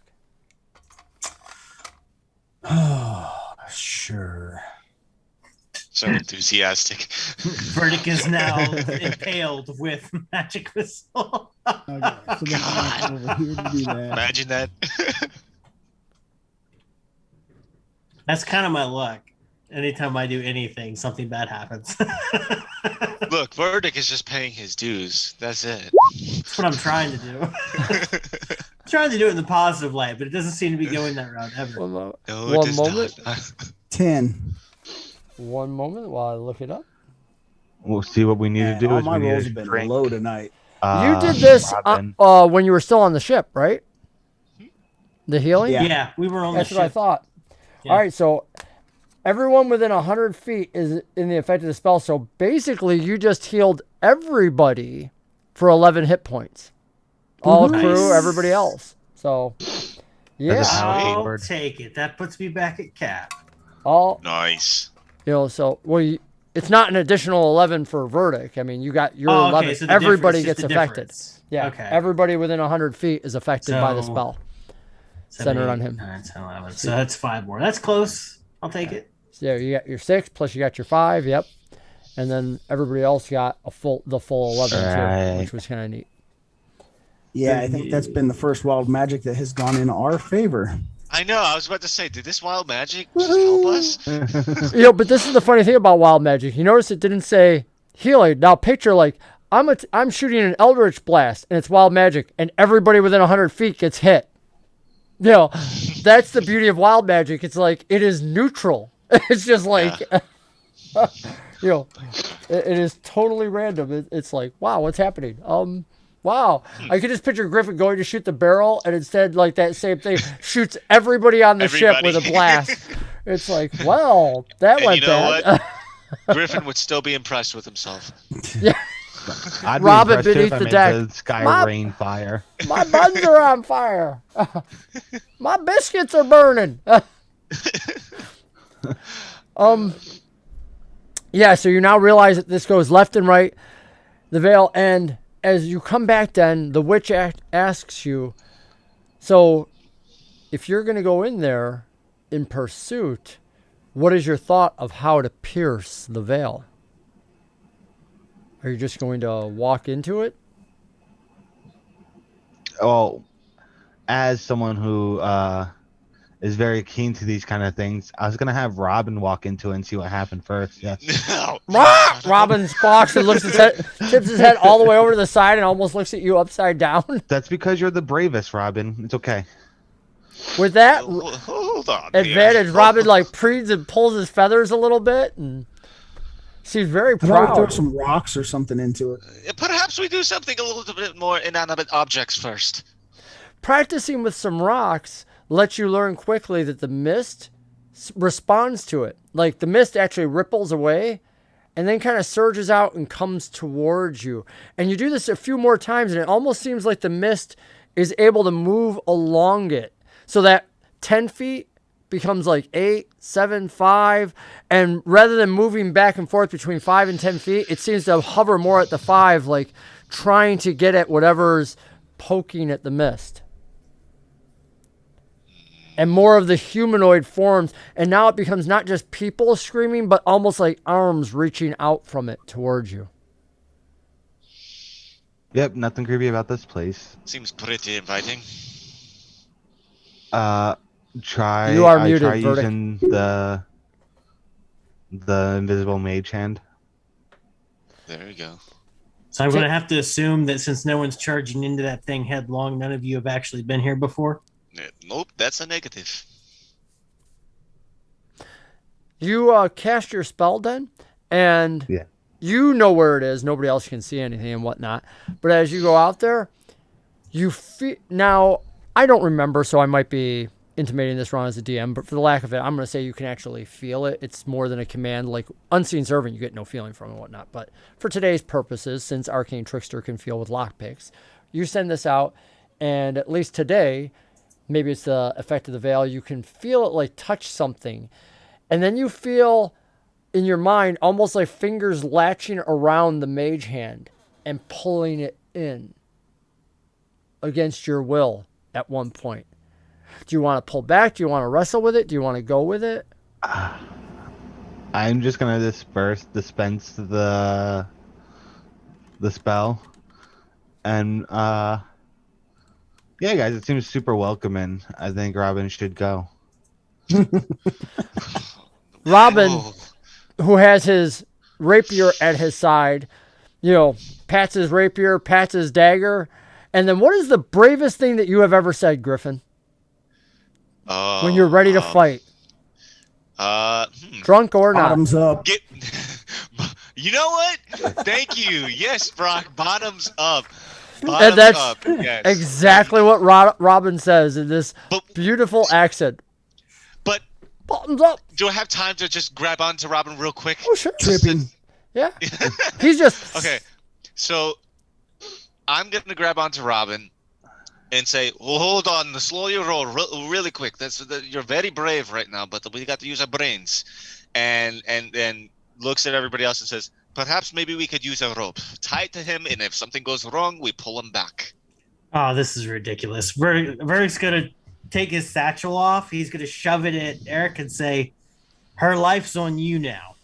Oh, sure. So enthusiastic. Verdic is now impaled with magic missile. Okay, so then I'm over here to do that. Imagine that. That's kind of my luck. Anytime I do anything, something bad happens. Look, Verdic is just paying his dues. That's it. That's what I'm trying to do. I'm trying to do it in the positive light, but it doesn't seem to be going that route ever. No, One it does moment. not. 10. One moment while I look it up. We'll see what we need to do. All Is my we need rolls to have been drink. low tonight. You did this Robin. when you were still on the ship, right? The healing? Yeah. Yeah, we were on That's the what I ship. thought. Yeah. All right, so everyone within 100 feet is in the effect of the spell. So basically, you just healed everybody for 11 hit points. All Nice. crew, everybody else. So, yeah. That is how it I'll works. take it. That puts me back at cap. All, Nice. so, it's not an additional 11 for Verdic. I mean, you got your Oh, 11. okay, so the Everybody difference- gets just the affected. difference. Yeah, Okay. everybody within 100 feet is affected by the So- spell. 7, Centered 8, on him. 9, 10, 11. So that's 5 more. That's close. I'll take it. So you got your 6 plus you got your 5. Yep. And then everybody else got the full 11 too, Right. which was kind of neat. Yeah, I think that's been the first wild magic that has gone in our favor. I know. I was about to say, did this wild magic just help us? But this is the funny thing about wild magic. You notice it didn't say healing. Now picture like I'm shooting an Eldritch Blast and it's wild magic and everybody within 100 feet gets hit. That's the beauty of wild magic. It's like it is neutral. It's just like it is totally random. It's like, wow, what's happening? Wow. I could just picture Griffin going to shoot the barrel and instead like that same thing shoots everybody on the ship with a blast. It's like, well, that And went you know bad. Griffin would still be impressed with himself. I'd be Robin impressed too beneath if the I deck. made the sky My- rain fire. My buns are on fire. My biscuits are burning. Yeah, so you now realize that this goes left and right, the veil, and as you come back then, the witch asks you, so if you're going to go in there in pursuit, what is your thought of how to pierce the veil? Are you just going to walk into it? Well, as someone who is very keen to these kind of things, I was gonna have Robin walk into it and see what happened first. Yeah. No. Robin squawks and looks his head, tips his head all the way over to the side and almost looks at you upside down. That's because you're the bravest, Robin. It's okay. With that Hold on. here. advantage, Robin like preens and pulls his feathers a little bit and seems very How about we throw proud. some rocks or something into it? Perhaps we do something a little bit more inanimate objects first. Practicing with some rocks lets you learn quickly that the mist responds to it. Like the mist actually ripples away and then kind of surges out and comes towards you. And you do this a few more times and it almost seems like the mist is able to move along it. So that 10 feet becomes like 8, 7, 5. And rather than moving back and forth between 5 and 10 feet, it seems to hover more at the 5, like trying to get at whatever's poking at the mist. And more of the humanoid forms. And now it becomes not just people screaming, but almost like arms reaching out from it towards you. Yep, nothing creepy about this place. Seems pretty inviting. Try. You are I muted, try Verdic. using the invisible mage hand. There we go. So I'm going to have to assume that since no one's charging into that thing headlong, none of you have actually been here before. Nope, that's a negative. You cast your spell then, and Yeah. you know where it is. Nobody else can see anything and whatnot. But as you go out there, you feel... Now, I don't remember, so I might be intimating this wrong as a DM, but for the lack of it, I'm going to say you can actually feel it. It's more than a command. Like Unseen Servant, you get no feeling from and whatnot. But for today's purposes, since Arcane Trickster can feel with lockpicks, you send this out, and at least today, maybe it's the effect of the veil, you can feel it like touch something. And then you feel in your mind almost like fingers latching around the mage hand and pulling it in against your will at one point. Do you want to pull back? Do you want to wrestle with it? Do you want to go with it? I'm just gonna dispense the spell, and yeah, guys, it seems super welcoming. I think Robin should go. Robin, Oh, who has his rapier at his side, pats his rapier, pats his dagger, and then what is the bravest thing that you have ever said, Griffin? When you're ready to fight, drunk or not? Bottoms up. You know what? Thank you. Yes, Brock. Bottoms up. And Bottoms that's up. Yes. exactly what Robin says in this beautiful accent. But Bottoms up. do I have time to just grab onto Robin real quick? Oh, sure. Tripping. Yeah. He's just... Okay. So I'm going to grab onto Robin and say, well, hold on. Slow your roll really quick. You're very brave right now, but we got to use our brains. And then looks at everybody else and says, perhaps maybe we could use a rope. Tie it to him, and if something goes wrong, we pull him back. Oh, this is ridiculous. Verdic's going to take his satchel off. He's going to shove it at Eric and say, her life's on you now.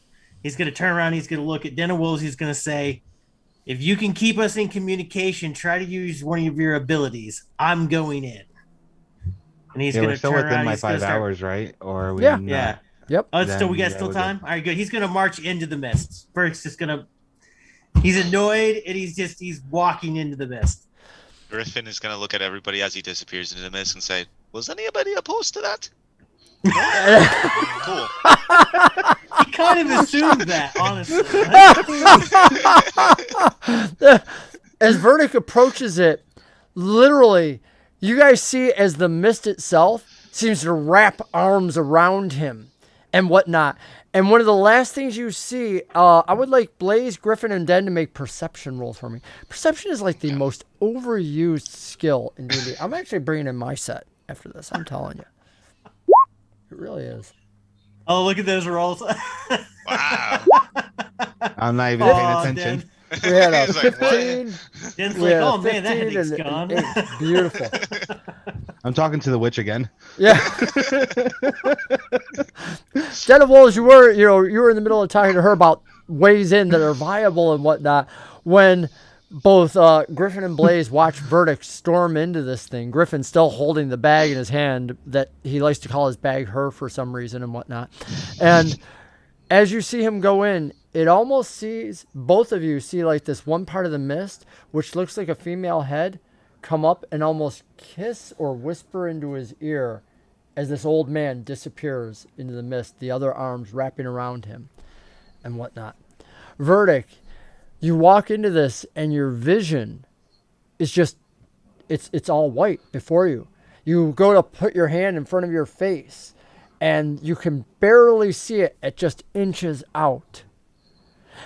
He's going to turn around. He's going to look at Denna Wolves. He's going to say, if you can keep us in communication, try to use one of your abilities. I'm going in. And he's going We're to still turn within around. my He's gonna 5 start- hours, right? Or are we Yeah. not? Yeah. Yep. Oh, still we got Then, still yeah, time. All right, good. He's gonna march into the mist. Verdic's just gonna. He's annoyed and he's walking into the mist. Griffin is going to look at everybody as he disappears into the mist and say, was anybody opposed to that? Cool. He kind of assumed that, honestly. As Verdic approaches it, literally, you guys see as the mist itself seems to wrap arms around him and whatnot. And one of the last things you see, I would like Blaze, Griffin, and Den to make perception rolls for me. Perception is like the most overused skill in D&D. I'm actually bringing in my set after this. I'm telling you. It really is. Oh, look at those rolls. Wow. I'm not even paying attention. Dan. We had a He's like, what? 15. Dan's we like, had a oh man, that 15 heading's and gone. an 8. Beautiful. I'm talking to the witch again. Yeah. Den of Wolves, you were in the middle of talking to her about ways in that are viable and whatnot. When both Griffin and Blaze watch Verdic storm into this thing, Griffin still holding the bag in his hand that he likes to call his bag her for some reason and whatnot. And as you see him go in, it almost sees, both of you see like this one part of the mist, which looks like a female head, come up and almost kiss or whisper into his ear as this old man disappears into the mist, the other arms wrapping around him and whatnot. Verdic, you walk into this and your vision is just, it's all white before you. You go to put your hand in front of your face and you can barely see it at just inches out.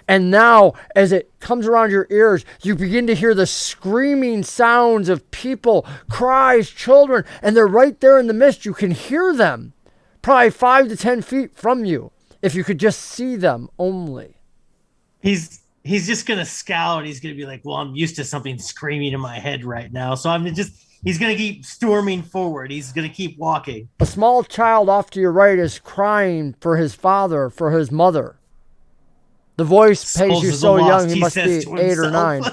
And now, as it comes around your ears, you begin to hear the screaming sounds of people, cries, children, and they're right there in the mist. You can hear them, probably 5 to 10 feet from you, if you could just see them only. He's just gonna scowl and he's gonna be like, well, I'm used to something screaming in my head right now, so he's gonna keep storming forward. He's gonna keep walking. A small child off to your right is crying for his father, for his mother. The voice pays you so young, he must be 8 or 9.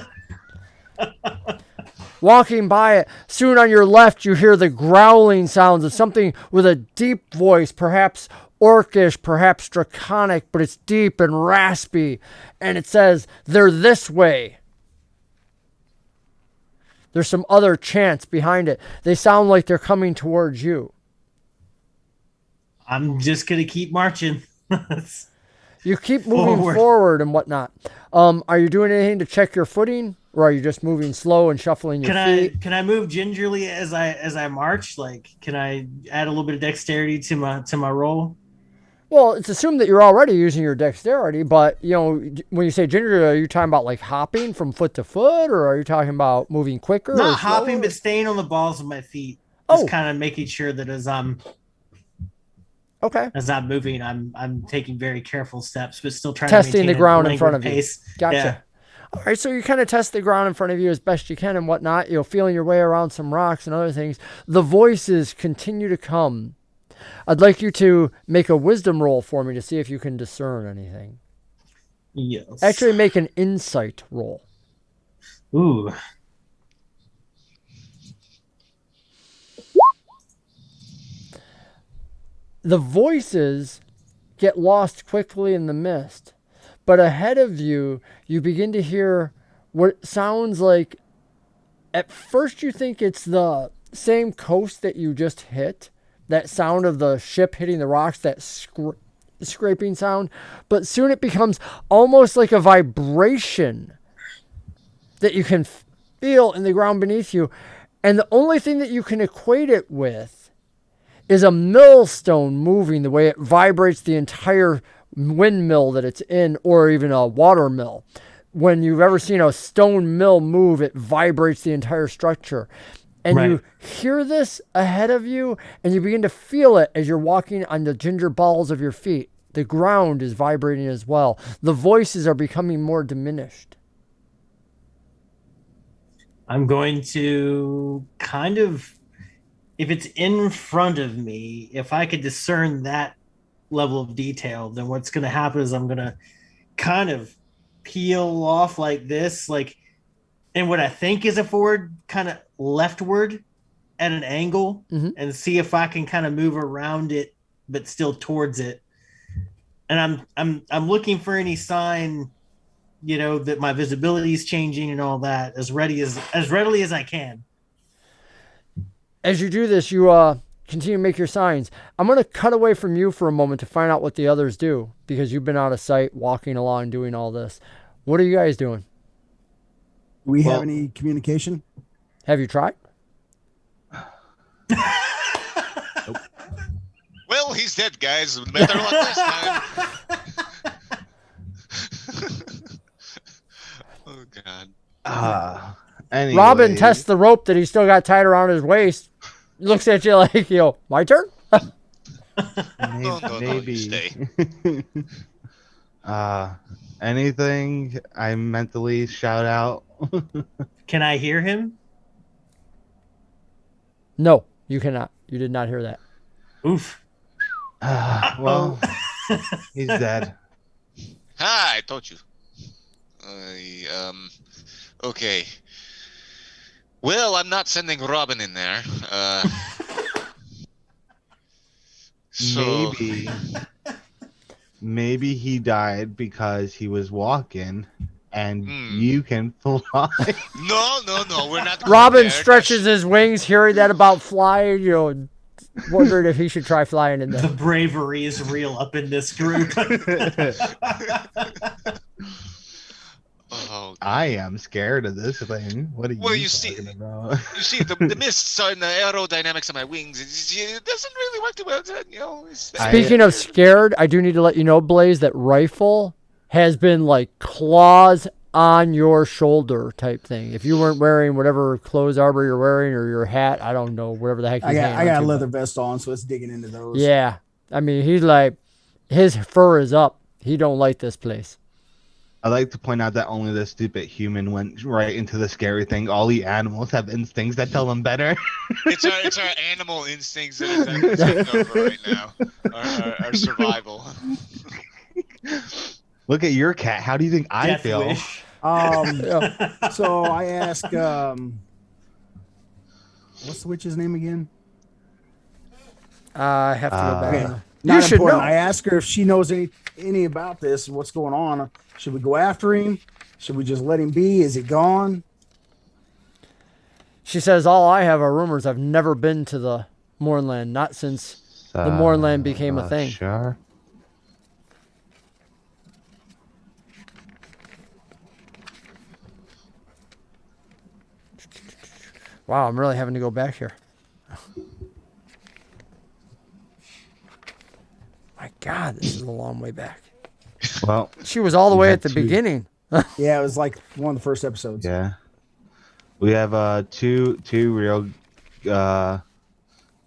Walking by it, soon on your left, you hear the growling sounds of something with a deep voice, perhaps orcish, perhaps draconic, but it's deep and raspy. And it says, they're this way. There's some other chants behind it. They sound like they're coming towards you. I'm just gonna keep marching. You keep moving forward and whatnot. Are you doing anything to check your footing, or are you just moving slow and shuffling your feet? Can I move gingerly as I march? Like, can I add a little bit of dexterity to my roll? Well, it's assumed that you're already using your dexterity, but when you say gingerly, are you talking about like hopping from foot to foot, or are you talking about moving quicker? Not hopping, but staying on the balls of my feet. Just kind of making sure that as I'm Okay. As I'm moving, I'm taking very careful steps, but still trying Testing to maintain the ground a in front languid of you. pace. Gotcha. Yeah. All right, so you kind of test the ground in front of you as best you can and whatnot, feeling your way around some rocks and other things. The voices continue to come. I'd like you to make a wisdom roll for me to see if you can discern anything. Yes. Actually, make an insight roll. Ooh. The voices get lost quickly in the mist, but ahead of you, you begin to hear what sounds like, at first you think it's the same coast that you just hit, that sound of the ship hitting the rocks, that scraping sound, but soon it becomes almost like a vibration that you can feel in the ground beneath you, and the only thing that you can equate it with is a millstone moving, the way it vibrates the entire windmill that it's in, or even a water mill. When you've ever seen a stone mill move, it vibrates the entire structure. And Right. you hear this ahead of you, and you begin to feel it as you're walking on the ginger balls of your feet. The ground is vibrating as well. The voices are becoming more diminished. I'm going to kind of, if it's in front of me, if I could discern that level of detail, then what's going to happen is I'm going to kind of peel off like this, like, and what I think is a forward, kind of leftward at an angle, and see if I can kind of move around it, but still towards it. And I'm looking for any sign, that my visibility is changing and all that as readily as I can. As you do this, you continue to make your signs. I'm going to cut away from you for a moment to find out what the others do, because you've been out of sight, walking along, doing all this. What are you guys doing? Do we have any communication? Have you tried? Well, he's dead, guys. Better luck this time. Oh God. Anyway. Robin tests the rope that he's still got tied around his waist. Looks at you like, my turn? No, Maybe. you stay. Anything I mentally shout out? Can I hear him? No, you cannot. You did not hear that. Oof. Well, he's dead. Hi, I told you. Okay. Well, I'm not sending Robin in there. So Maybe he died because he was walking, and you can fly. No, we're not. going Robin there. stretches his wings, hearing that about flying, wondering if he should try flying in The there. bravery is real up in this group. Oh, I am scared of this thing. What are you talking about? You see, the mists and the aerodynamics of my wings, it doesn't really work too well. Speaking of scared, I do need to let you know, Blaze, that rifle has been like claws on your shoulder type thing. If you weren't wearing whatever clothes arbor you're wearing, or your hat, I don't know, whatever the heck I he's got hanging a onto, leather vest on, so it's digging into those. Yeah. I mean, he's like, his fur is up. He don't like this place. I like to point out that only the stupid human went right into the scary thing. All the animals have instincts that tell them better. It's our animal instincts that are taking over right now. Our survival. Look at your cat. How do you think I Death feel? wish. So I ask, what's the witch's name again? I have to go back. Okay. You Not should important. know. I ask her if she knows any about this, what's going on. Should we go after him? Should we just let him be? Is he gone? She says, all I have are rumors. I've never been to the Mournland, not since the Mournland became a thing. Sure. Wow, I'm really having to go back here. My God, this is a long way back. Well, She was all the way had at the two. beginning. Yeah, it was like one of the first episodes. yeah. We have two real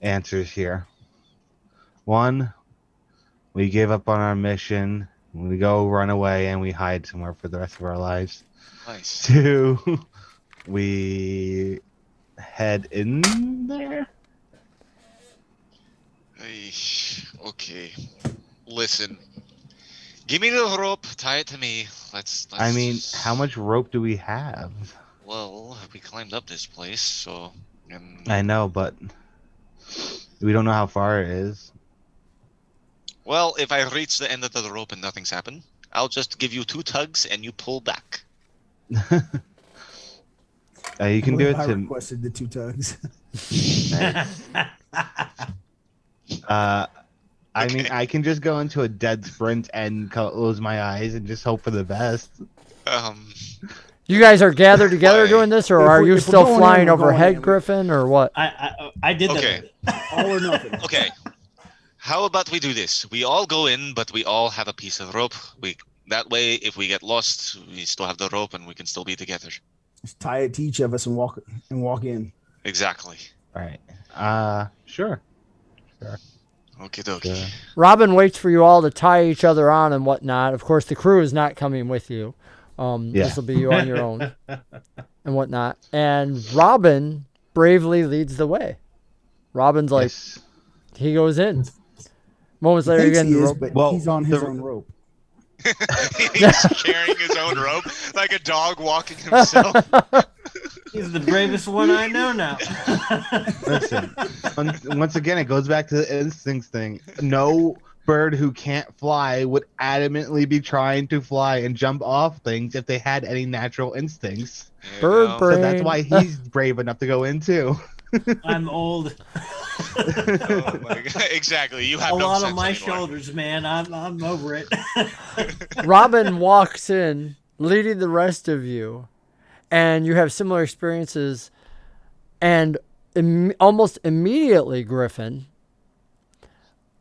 answers here. One, We give up on our mission. We go run away and we hide somewhere for the rest of our lives. Nice. 2, we head in there. Okay. Listen. Give me the rope. Tie it to me. Let's I mean, just- how much rope do we have? Well, we climbed up this place, so. I know, but we don't know how far it is. Well, if I reach the end of the rope and nothing's happened, I'll just give you 2 tugs and you pull back. You can do it I to. requested the 2 tugs. I mean, Okay. I can just go into a dead sprint and close my eyes and just hope for the best. You guys are gathered together Why? doing this, or If are we- you if we're still going in, flying we're going overhead, in. Griffin, or what? I did Okay. that. All or nothing. Okay. How about we do this? We all go in, but we all have a piece of rope. That way, if we get lost, we still have the rope and we can still be together. Just tie it to each of us and walk in. Exactly. All right. Sure. Okie dokie. Sure. Robin waits for you all to tie each other on and whatnot. Of course, the crew is not coming with you. Yeah. This will be you on your own and whatnot. And Robin bravely leads the way. Robin's like, Yes. he goes in. Moments He later, thinks again, he the is, rope. but Well, he's on his the- own rope. He's carrying his own rope like a dog walking himself. He's the bravest one I know now. Listen, once again, it goes back to the instincts thing. No bird who can't fly would adamantly be trying to fly and jump off things if they had any natural instincts. You Bird know? brain. So that's why he's brave enough to go in too. I'm old. Oh my God. Exactly. You have A no lot sense on my anymore. shoulders, man. I'm over it. Robin walks in, leading the rest of you, and you have similar experiences. And almost immediately, Griffin,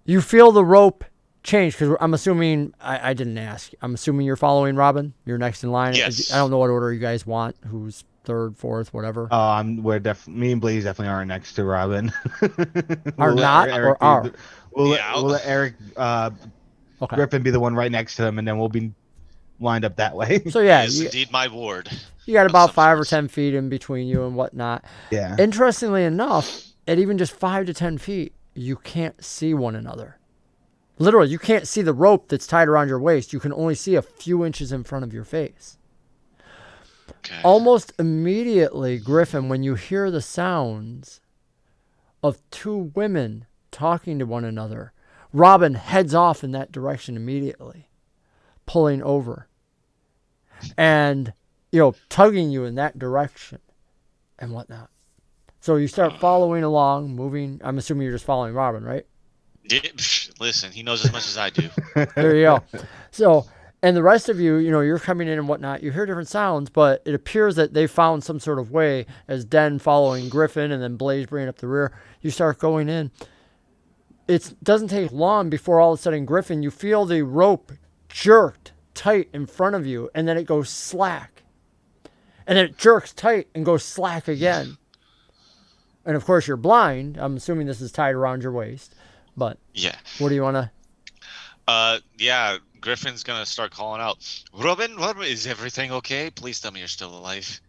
you feel the rope change, because I'm assuming, I didn't ask, I'm assuming you're following Robin. You're next in line. Yes. I don't know what order you guys want, who's third, fourth, whatever. Me and Blaze definitely aren't next to Robin. Are We'll let not Eric or be are? the- We'll, Yeah, we'll let Eric Okay. Griffin be the one right next to him, and then we'll be lined up that way. So yeah, He is you, indeed my ward. you got about some 5 or sorts. 10 feet in between you and whatnot. Yeah. Interestingly enough, at even just 5 to 10 feet, you can't see one another. Literally, you can't see the rope that's tied around your waist. You can only see a few inches in front of your face. Okay. Almost immediately, Griffin, when you hear the sounds of 2 women talking to one another, Robin heads off in that direction immediately, pulling over and, tugging you in that direction and whatnot. So you start following along, moving. I'm assuming you're just following Robin, right? Yeah, listen, he knows as much as I do. There you go. So, and the rest of you, you're coming in and whatnot. You hear different sounds, but it appears that they found some sort of way, as Den following Griffin and then Blaze bringing up the rear. You start going in. It doesn't take long before all of a sudden, Griffin, you feel the rope jerked tight in front of you, and then it goes slack. And then it jerks tight and goes slack again. And of course, you're blind. I'm assuming this is tied around your waist. But Yeah. what do you want to... Yeah, Griffin's gonna start calling out, Robin, is everything okay? Please tell me you're still alive.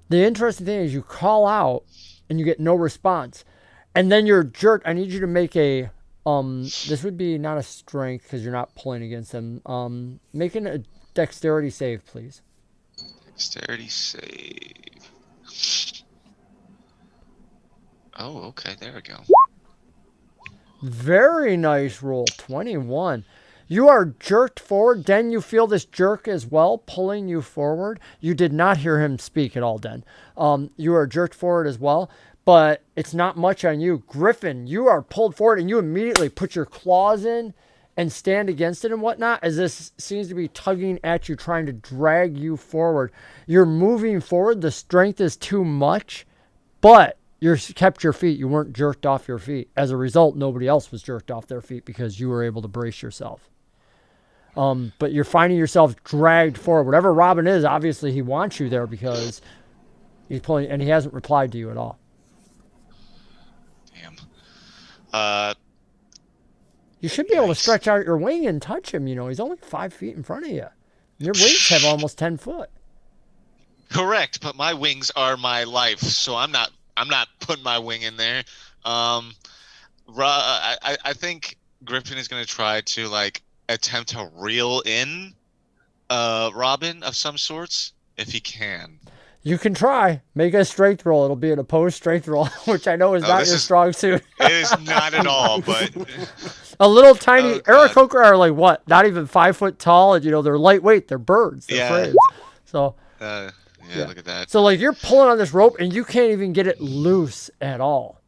The interesting thing is you call out and you get no response. And then you're jerked. I need you to make a... this would be not a strength because you're not pulling against them. Making a dexterity save, please. Dexterity save. Oh, okay, there we go. Very nice roll, 21. You are jerked forward. Den, you feel this jerk as well, pulling you forward. You did not hear him speak at all, Den. You are jerked forward as well, but it's not much on you. Griffin, you are pulled forward, and you immediately put your claws in and stand against it and whatnot, as this seems to be tugging at you, trying to drag you forward. You're moving forward. The strength is too much, but you kept your feet. You weren't jerked off your feet. As a result, nobody else was jerked off their feet because you were able to brace yourself. But you're finding yourself dragged forward. Whatever Robin is, obviously he wants you there because he's pulling, and he hasn't replied to you at all. Damn. You should be able to Nice. stretch out your wing and touch him. He's only 5 feet in front of you. Your wings have almost 10 foot. Correct, but my wings are my life, so I'm not putting my wing in there. I think Griffin is gonna try to like attempt to reel in Robin of some sorts if he can. You can try. Make a strength roll. It'll be an opposed strength roll, which I know is not your strong suit. It is not at all, but A little tiny Oh, God. Arakocra are like what? Not even 5 foot tall, and they're lightweight. They're birds. They're Yeah. frames. So yeah, look at that. So like you're pulling on this rope and you can't even get it loose at all.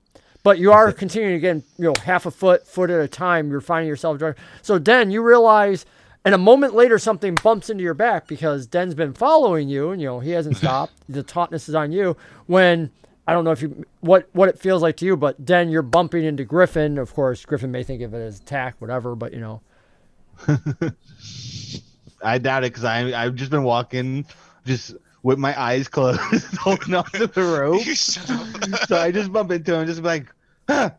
But you are continuing to get, half a foot at a time. You're finding yourself driving. So Den, you realize, and a moment later something bumps into your back because Den's been following you, and he hasn't stopped. The tautness is on you. When I don't know if what it feels like to you, but Den, you're bumping into Griffin. Of course, Griffin may think of it as attack, whatever. But I doubt it because I've just been walking, just with my eyes closed, holding on to the rope. You son of So I just bump into him, just like, ah.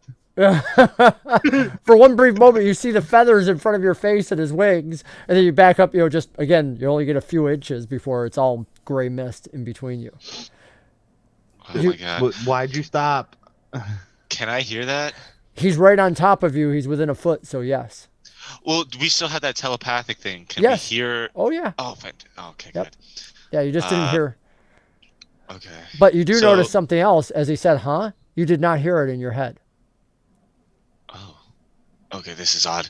For one brief moment, you see the feathers in front of your face and his wings, and then you back up. Just again, you only get a few inches before it's all gray mist in between you. Oh my god! Why'd you stop? Can I hear that? He's right on top of you. He's within a foot, so yes. Well, we still have that telepathic thing. Can Yes. we hear? Oh yeah. Oh, okay, Yep. good. Yeah, you just didn't hear. Okay. But you do So- notice something else. As he said, huh? You did not hear it in your head. Oh, okay. This is odd.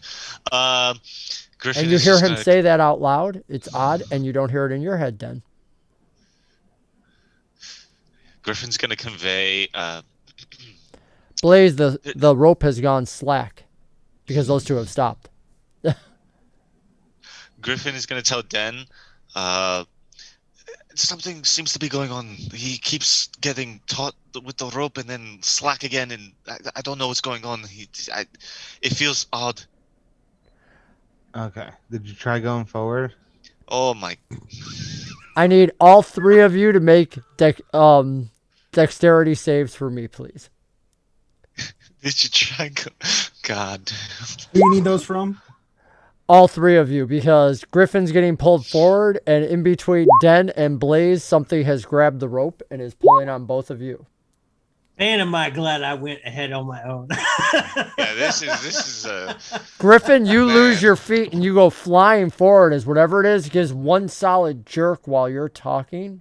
Griffin And you is hear just him gonna- say that out loud. It's odd, and you don't hear it in your head then. Griffin's gonna convey. Blaze, the rope has gone slack because those two have stopped. Griffin is gonna tell Den. Something seems to be going on. He keeps getting taut with the rope and then slack again, and I don't know what's going on. It feels odd. Okay. Did you try going forward? Oh my! I need all three of you to make dexterity saves for me, please. Did you try? God. Who you need those from? All three of you, because Griffin's getting pulled forward, and in between Den and Blaze, something has grabbed the rope and is pulling on both of you. Man, am I glad I went ahead on my own. Yeah, this is Griffin, you Man. lose your feet and you go flying forward as whatever it is gives one solid jerk while you're talking.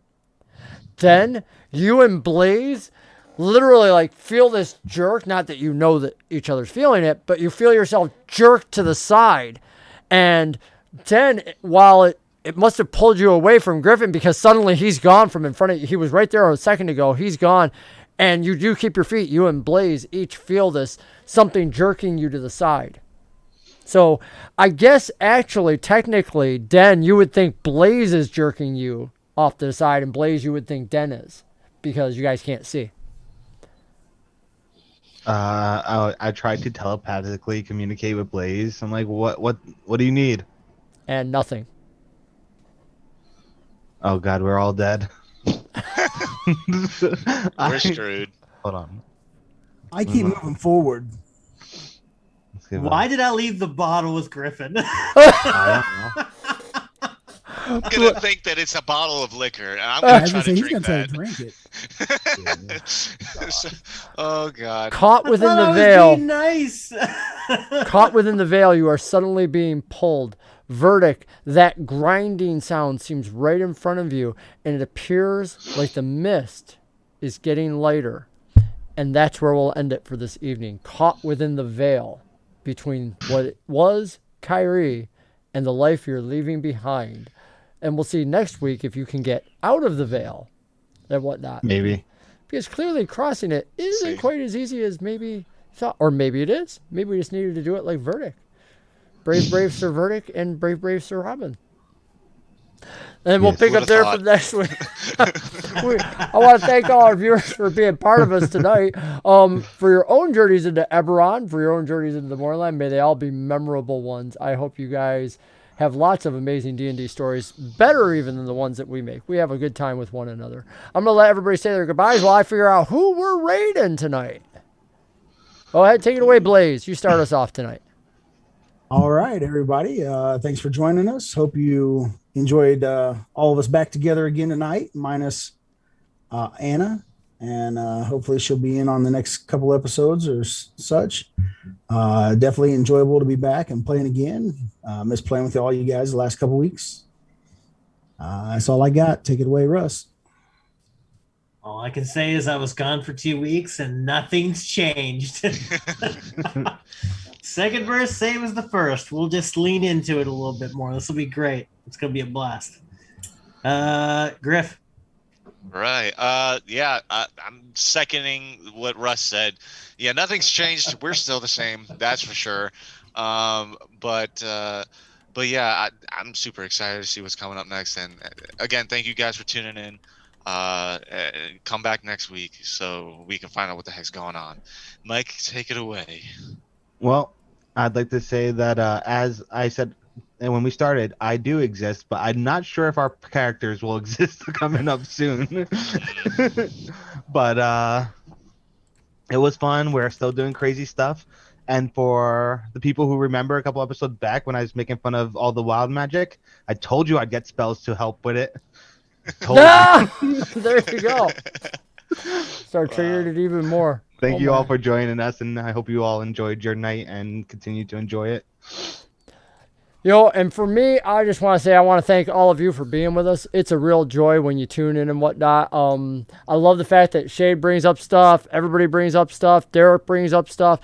Then you and Blaze literally like feel this jerk. Not that you know that each other's feeling it, but you feel yourself jerked to the side. And then while it must have pulled you away from Griffin because suddenly he's gone from in front of you. He was right there a second ago. He's gone. And you do keep your feet. You and Blaze each feel this something jerking you to the side. So I guess actually, technically, Den, you would think Blaze is jerking you off to the side, and Blaze, you would think Den is because you guys can't see. I tried to telepathically communicate with Blaze. I'm like, what do you need? And nothing. Oh God, we're all dead. we're screwed. Hold on. I keep moving forward. Let's give Why did I leave the bottle with Griffin? I don't know. I'm gonna think that it's a bottle of liquor, and I'm I gonna was try gonna say, to he's drink gonna try that. to drink it. So- oh God. Caught within Well, I the was veil. being nice. Caught within the veil, you are suddenly being pulled. Verdic, that grinding sound seems right in front of you, and it appears like the mist is getting lighter. And that's where we'll end it for this evening. Caught within the veil between what it was, Kyrie, and the life you're leaving behind. And we'll see next week if you can get out of the veil and whatnot. Maybe. Because clearly crossing it isn't See. quite as easy as maybe thought. Or maybe it is. Maybe we just needed to do it like Verdic. Brave Sir Verdic and Brave Sir Robin. And we'll Yes. pick up Who'da there thought? from next week. I want to thank all our viewers for being part of us tonight. For your own journeys into Eberron, for your own journeys into the Moorland, may they all be memorable ones. I hope you guys have lots of amazing D&D stories, better even than the ones that we make. We have a good time with one another. I'm going to let everybody say their goodbyes while I figure out who we're raiding tonight. Go ahead, take it away, Blaze. You start us off tonight. All right, everybody. Thanks for joining us. Hope you enjoyed all of us back together again tonight, minus Anna. And hopefully she'll be in on the next couple episodes or such. Definitely enjoyable to be back and playing again. Miss playing with all you guys the last couple weeks. That's all I got. Take it away, Russ. All I can say is I was gone for 2 weeks and nothing's changed. Second verse, same as the first. We'll just lean into it a little bit more. This will be great. It's going to be a blast. Griff. Right. Yeah, I'm seconding what Russ said. Yeah, nothing's changed. We're still the same. That's for sure. But yeah, I'm super excited to see what's coming up next. And again, thank you guys for tuning in. Come back next week so we can find out what the heck's going on. Mike, take it away. Well, I'd like to say that as I said when we started, I do exist, but I'm not sure if our characters will exist coming up soon. But it was fun. We're still doing crazy stuff. And for the people who remember a couple episodes back when I was making fun of all the wild magic, I told you I'd get spells to help with it. There you go. Start triggering it even more. Thank you all for joining us, and I hope you all enjoyed your night and continue to enjoy it. And for me, I just want to say I want to thank all of you for being with us. It's a real joy when you tune in and whatnot. I love the fact that Shade brings up stuff, everybody brings up stuff, Derek brings up stuff.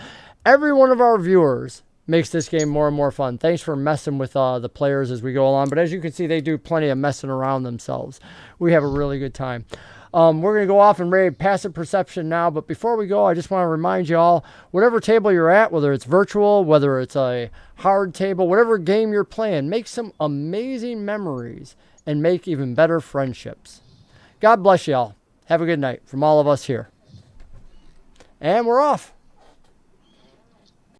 Every one of our viewers makes this game more and more fun. Thanks for messing with the players as we go along. But as you can see, they do plenty of messing around themselves. We have a really good time. We're going to go off and raid Passive Perception now. But before we go, I just want to remind you all, whatever table you're at, whether it's virtual, whether it's a hard table, whatever game you're playing, make some amazing memories and make even better friendships. God bless y'all. Have a good night from all of us here. And we're off.